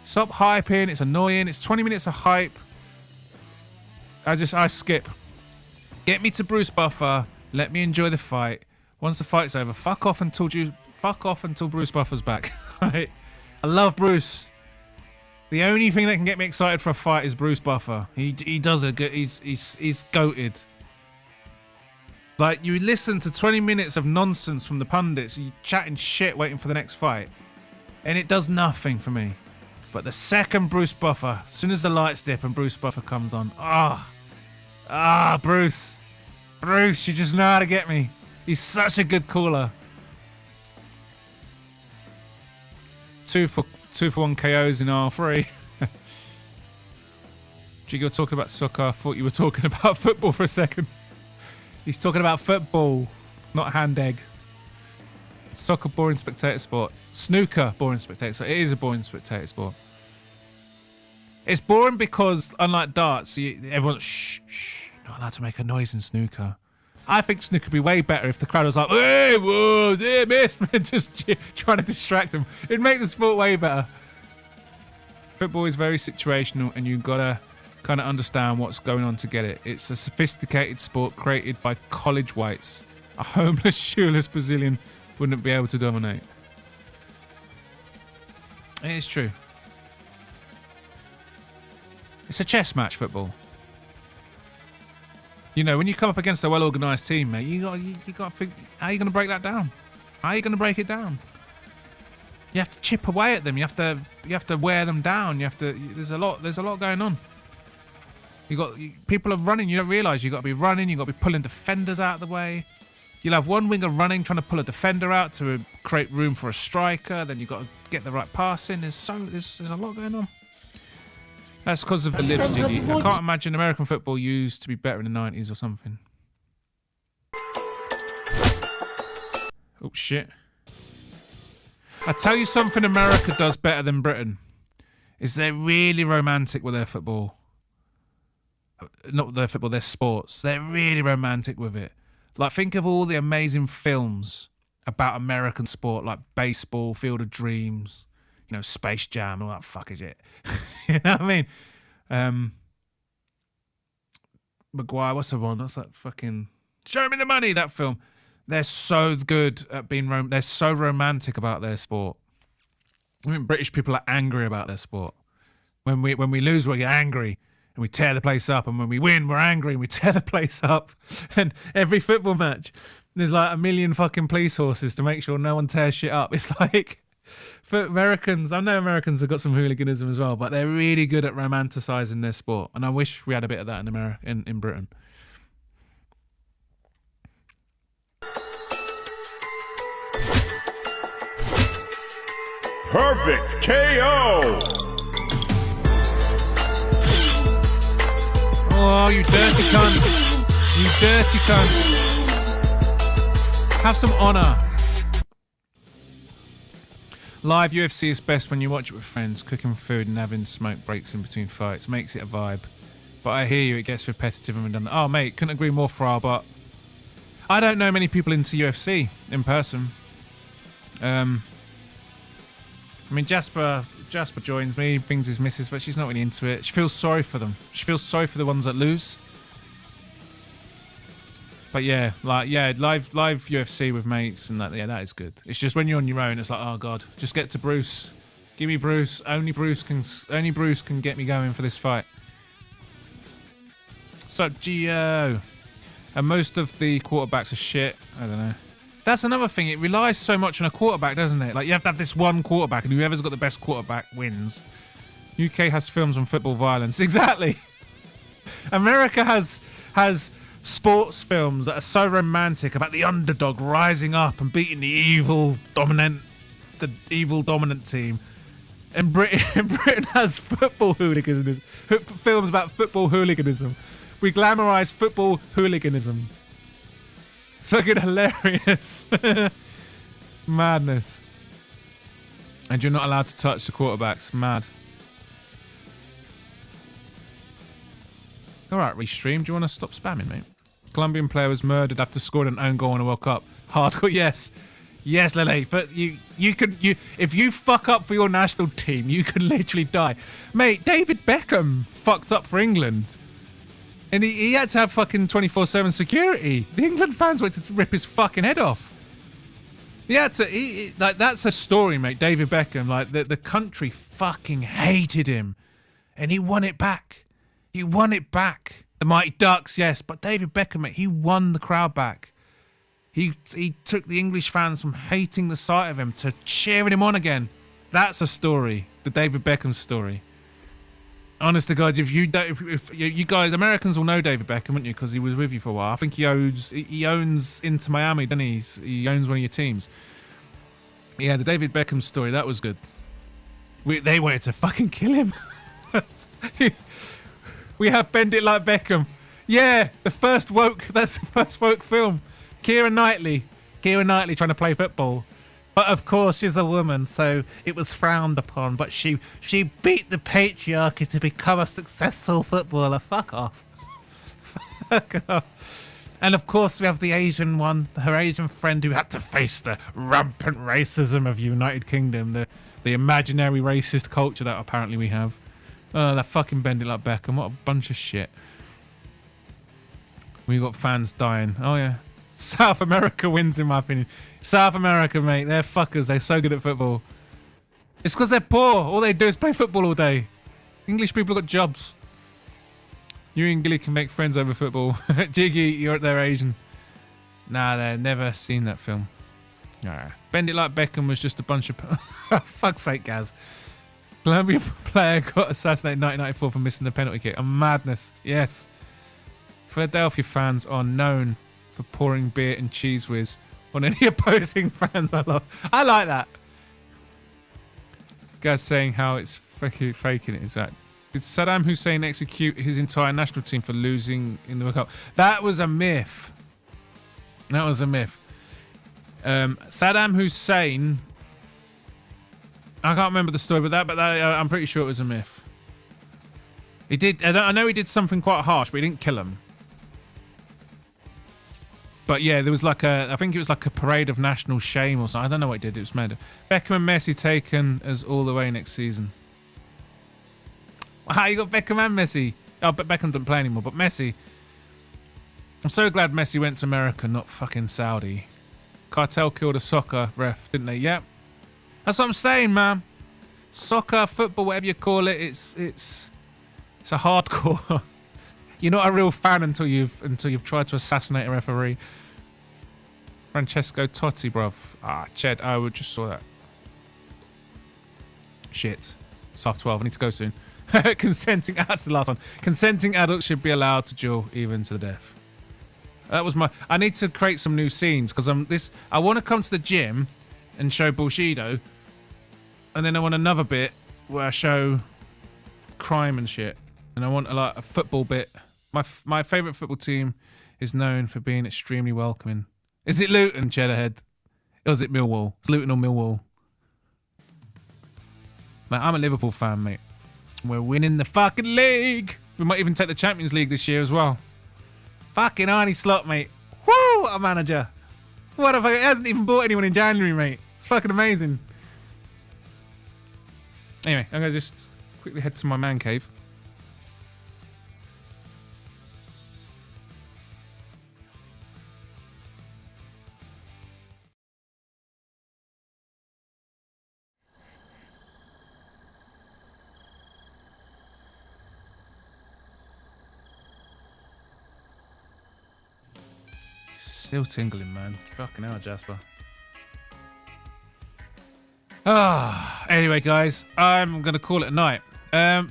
Stop hyping. It's annoying. It's 20 minutes of hype. I skip. Get me to Bruce Buffer. Let me enjoy the fight. Once the fight's over, fuck off until Bruce Buffer's back. Right? I love Bruce. The only thing that can get me excited for a fight is Bruce Buffer. He does a good. He's goated. Like, you listen to 20 minutes of nonsense from the pundits, you chatting shit, waiting for the next fight, and it does nothing for me. But the second Bruce Buffer, as soon as the lights dip and Bruce Buffer comes on, Bruce, you just know how to get me. He's such a good caller. 2 for 1 KOs in R3. Jiggy, you're talking about soccer. I thought you were talking about football for a second. He's talking about football, not hand egg. Soccer, boring spectator sport. Snooker, boring spectator sport. It is a boring spectator sport. It's boring because, unlike darts, everyone's shh, not allowed to make a noise in snooker. I think snooker would be way better if the crowd was like, hey, whoa, there, miss, just trying to distract them. It'd make the sport way better. Football is very situational, and you've got to kind of understand what's going on to get it. It's a sophisticated sport created by college whites. A homeless, shoeless Brazilian wouldn't be able to dominate. It is true. It's a chess match, football. You know, when you come up against a well-organised team, mate, you got to think, how are you going to break that down? How are you going to break it down? You have to chip away at them. You have to wear them down. There's a lot going on. People are running. You don't realise you've got to be running. You've got to be pulling defenders out of the way. You'll have one winger running, trying to pull a defender out to create room for a striker. Then you've got to get the right pass in. There's a lot going on. That's because of the libs, Jiggy. I can't imagine American football used to be better in the 90s or something. Oh, shit. I tell you something America does better than Britain. Is they're really romantic with their football. Not their football, their sports. They're really romantic with it. Like, think of all the amazing films about American sport, like baseball, Field of Dreams, you know, Space Jam, all that fucking shit. You know what I mean? Maguire, what's the one? That's that fucking Show Me the Money, that film. They're so good at being they're so romantic about their sport. I mean, British people are angry about their sport. When we lose, we get angry and we tear the place up. And when we win, we're angry and we tear the place up. And every football match, there's like a million fucking police horses to make sure no one tears shit up. It's like, for Americans, I know Americans have got some hooliganism as well, but they're really good at romanticising their sport. And I wish we had a bit of that in America, in Britain. Perfect KO! Oh, you dirty cunt. You dirty cunt. Have some honour. Live UFC is best when you watch it with friends, cooking food and having smoke breaks in between fights. Makes it a vibe. But I hear you, it gets repetitive and redundant. Oh, mate, couldn't agree more, Farah, but I don't know many people into UFC in person. I mean, Jasper joins me, brings his missus, but she's not really into it. She feels sorry for them. She feels sorry for the ones that lose. But yeah, live UFC with mates and that. Yeah, that is good. It's just when you're on your own, it's like, oh god, just get to Bruce. Give me Bruce. Only Bruce can get me going for this fight. So Gio, and most of the quarterbacks are shit. I don't know. That's another thing. It relies so much on a quarterback, doesn't it? Like, you have to have this one quarterback, and whoever's got the best quarterback wins. UK has films on football violence. Exactly. America has sports films that are so romantic about the underdog rising up and beating the evil dominant team. And Britain has football hooliganism. Films about football hooliganism. We glamorise football hooliganism. So good, hilarious. Madness. And you're not allowed to touch the quarterbacks. Mad. Alright, Restream, do you want to stop spamming, mate? Colombian player was murdered after scoring an own goal in a World Cup. Hardcore, yes. Yes, Lele. But if you fuck up for your national team, you can literally die. Mate, David Beckham fucked up for England. And he had to have fucking 24/7 security. The England fans wanted to rip his fucking head off. He had to. Like, that's a story, mate. David Beckham, like the country fucking hated him, and he won it back. He won it back. The Mighty Ducks, yes, but David Beckham, mate, he won the crowd back. He took the English fans from hating the sight of him to cheering him on again. That's a story. The David Beckham story. Honest to God, if you guys, Americans will know David Beckham, wouldn't you? Because he was with you for a while. I think he owns Inter Miami, doesn't he? He owns one of your teams. Yeah, the David Beckham story, that was good. They wanted to fucking kill him. We have Bend It Like Beckham. Yeah, that's the first woke film. Keira Knightley trying to play football. But of course she's a woman, so it was frowned upon. But she beat the patriarchy to become a successful footballer. Fuck off. Fuck off. And of course we have the Asian one, her Asian friend who had to face the rampant racism of United Kingdom, the imaginary racist culture that apparently we have. Oh, that fucking Bend It Like Beckham. What a bunch of shit. We got fans dying. Oh yeah. South America wins, in my opinion. South America, mate, they're fuckers. They're so good at football. It's because they're poor. All they do is play football all day. English people have got jobs. You and Gilly can make friends over football. Jiggy, they're Asian. Nah, they've never seen that film. Nah. Bend It Like Beckham was just a bunch of... Fuck's sake, Gaz. Colombian player got assassinated in 1994 for missing the penalty kick. A madness. Yes. Philadelphia fans are known for pouring beer and cheese whiz on any opposing fans. I like that. Guy's saying how it's faking it. Is that? Did Saddam Hussein execute his entire national team for losing in the World Cup? That was a myth. That was a myth. Saddam Hussein. I can't remember the story, but I'm pretty sure it was a myth. He did. I know he did something quite harsh, but he didn't kill him. But yeah, there was like I think it was like a parade of national shame or something. I don't know what he did. It was murder. Beckham and Messi taken as all the way next season. Wow, you got Beckham and Messi. Oh, but Beckham doesn't play anymore. But Messi. I'm so glad Messi went to America, not fucking Saudi. Cartel killed a soccer ref, didn't they? Yep. That's what I'm saying, man. Soccer, football, whatever you call it, it's a hardcore. You're not a real fan until you've tried to assassinate a referee. Francesco Totti, bruv. Ah, Ched. I would just saw that. Shit. It's half 12. I need to go soon. Consenting. That's the last one. Consenting adults should be allowed to duel even to the death. That was my. I need to create some new scenes because I want to come to the gym and show Bullshido, and then I want another bit where I show crime and shit, and I want a football bit. My favourite football team is known for being extremely welcoming. Is it Luton, Cheddarhead? Or is it Millwall? It's Luton or Millwall. Man, I'm a Liverpool fan, mate. We're winning the fucking league. We might even take the Champions League this year as well. Fucking Arnie Slot, mate. Woo! A manager. What if he hasn't even bought anyone in January, mate? It's fucking amazing. Anyway, I'm going to just quickly head to my man cave. Still tingling, man. Fucking hell, Jasper. Anyway, guys, I'm going to call it a night.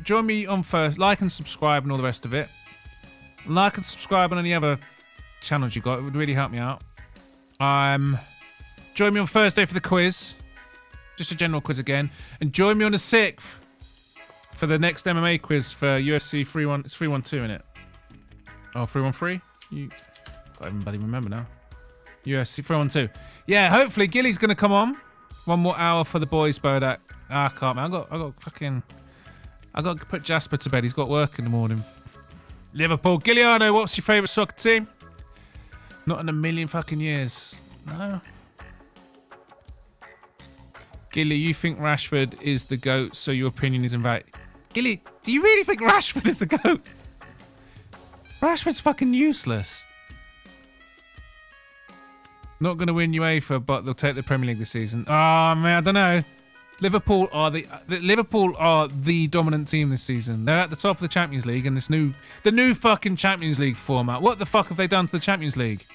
Join me on first. Like and subscribe and all the rest of it. Like and subscribe on any other channels you got. It would really help me out. Join me on Thursday for the quiz. Just a general quiz again. And join me on the 6th for the next MMA quiz for UFC 312. It's 312, innit? Oh, 313? You... I can't even bloody remember now. UFC 312. Yeah, hopefully Gilly's gonna come on. One more hour for the boys, Bodach. I can't, man. I got to put Jasper to bed. He's got work in the morning. Liverpool. Gilliano, what's your favourite soccer team? Not in a million fucking years. No. Gilly, you think Rashford is the GOAT, so your opinion is invalid. Gilly, do you really think Rashford is the GOAT? Rashford's fucking useless. Not going to win UEFA, but they'll take the Premier League this season. Oh, man, I don't know. Liverpool are the dominant team this season. They're at the top of the Champions League in the new fucking Champions League format. What the fuck have they done to the Champions League?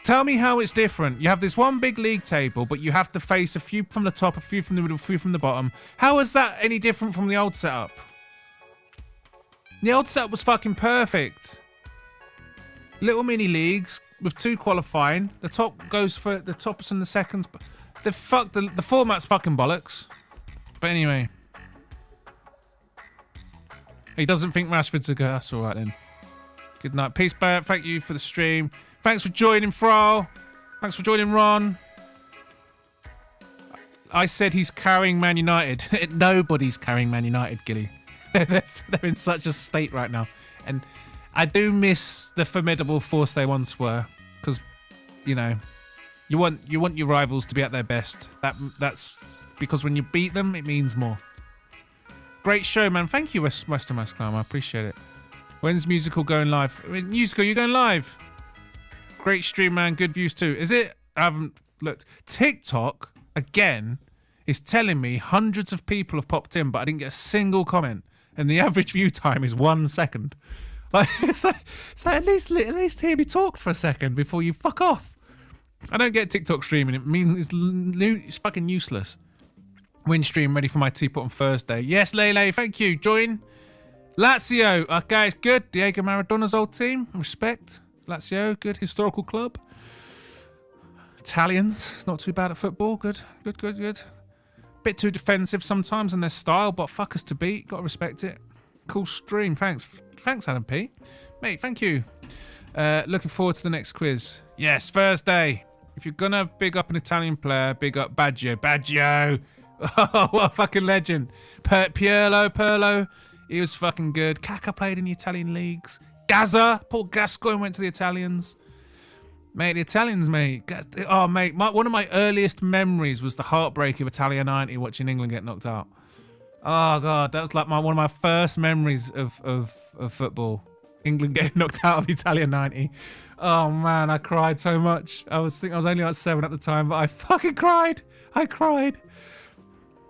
Tell me how it's different. You have this one big league table, but you have to face a few from the top, a few from the middle, a few from the bottom. How is that any different from the old setup? The old setup was fucking perfect. Little mini leagues with 2 qualifying. The top goes for the tops and the seconds. The format's fucking bollocks. But anyway. He doesn't think Rashford's a go. That's alright then. Good night. Peace, Barrett. Thank you for the stream. Thanks for joining, Frol. Thanks for joining, Ron. I said he's carrying Man United. Nobody's carrying Man United, Gilly. They're in such a state right now. And I do miss the formidable force they once were, because, you know, you want your rivals to be at their best. That's because when you beat them, it means more. Great show, man. Thank you, Western Masclam. I appreciate it. When's Musical going live? Musical, you going live? Great stream, man. Good views too. Is it? I haven't looked. TikTok again is telling me hundreds of people have popped in, but I didn't get a single comment, and the average view time is 1 second. Like, it's like at least hear me talk for a second before you fuck off. I don't get TikTok streaming. It means it's fucking useless. Win stream ready for my teapot on Thursday. Yes, Lele, thank you. Join Lazio. Okay, it's good. Diego Maradona's old team. Respect. Lazio, good historical club. Italians, not too bad at football. Good. Bit too defensive sometimes in their style, but fuckers to beat. Gotta respect it. Cool stream. Thanks, Adam P. Mate, thank you. Looking forward to the next quiz. Yes, Thursday. If you're gonna big up an Italian player, big up Baggio. Baggio! Oh, what a fucking legend. Pirlo. He was fucking good. Kaka played in the Italian leagues. Gaza. Paul Gascoigne went to the Italians. Mate, the Italians, mate. Oh, mate. One of my earliest memories was the heartbreak of Italia 90 watching England get knocked out. Oh, God. That was like one of my first memories of football. England getting knocked out of Italia 90. Oh, man. I cried so much. I was only like 7 at the time, but I fucking cried. I cried.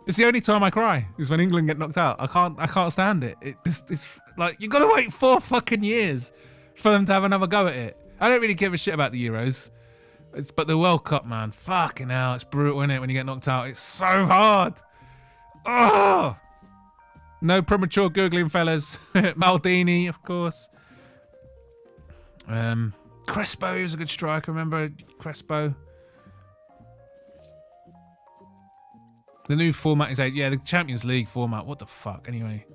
It's the only time I cry is when England get knocked out. I can't stand it. It's like, you got to wait 4 fucking years for them to have another go at it. I don't really give a shit about the Euros. But the World Cup, man. Fucking hell. It's brutal, isn't it, when you get knocked out? It's so hard. Oh! No premature Googling, fellas. Maldini, of course. Crespo was a good striker. Remember Crespo? The new format is the Champions League format. What the fuck? Anyway.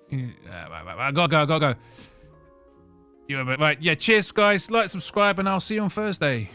I gotta go. Right, yeah, cheers, guys. Like, subscribe, and I'll see you on Thursday.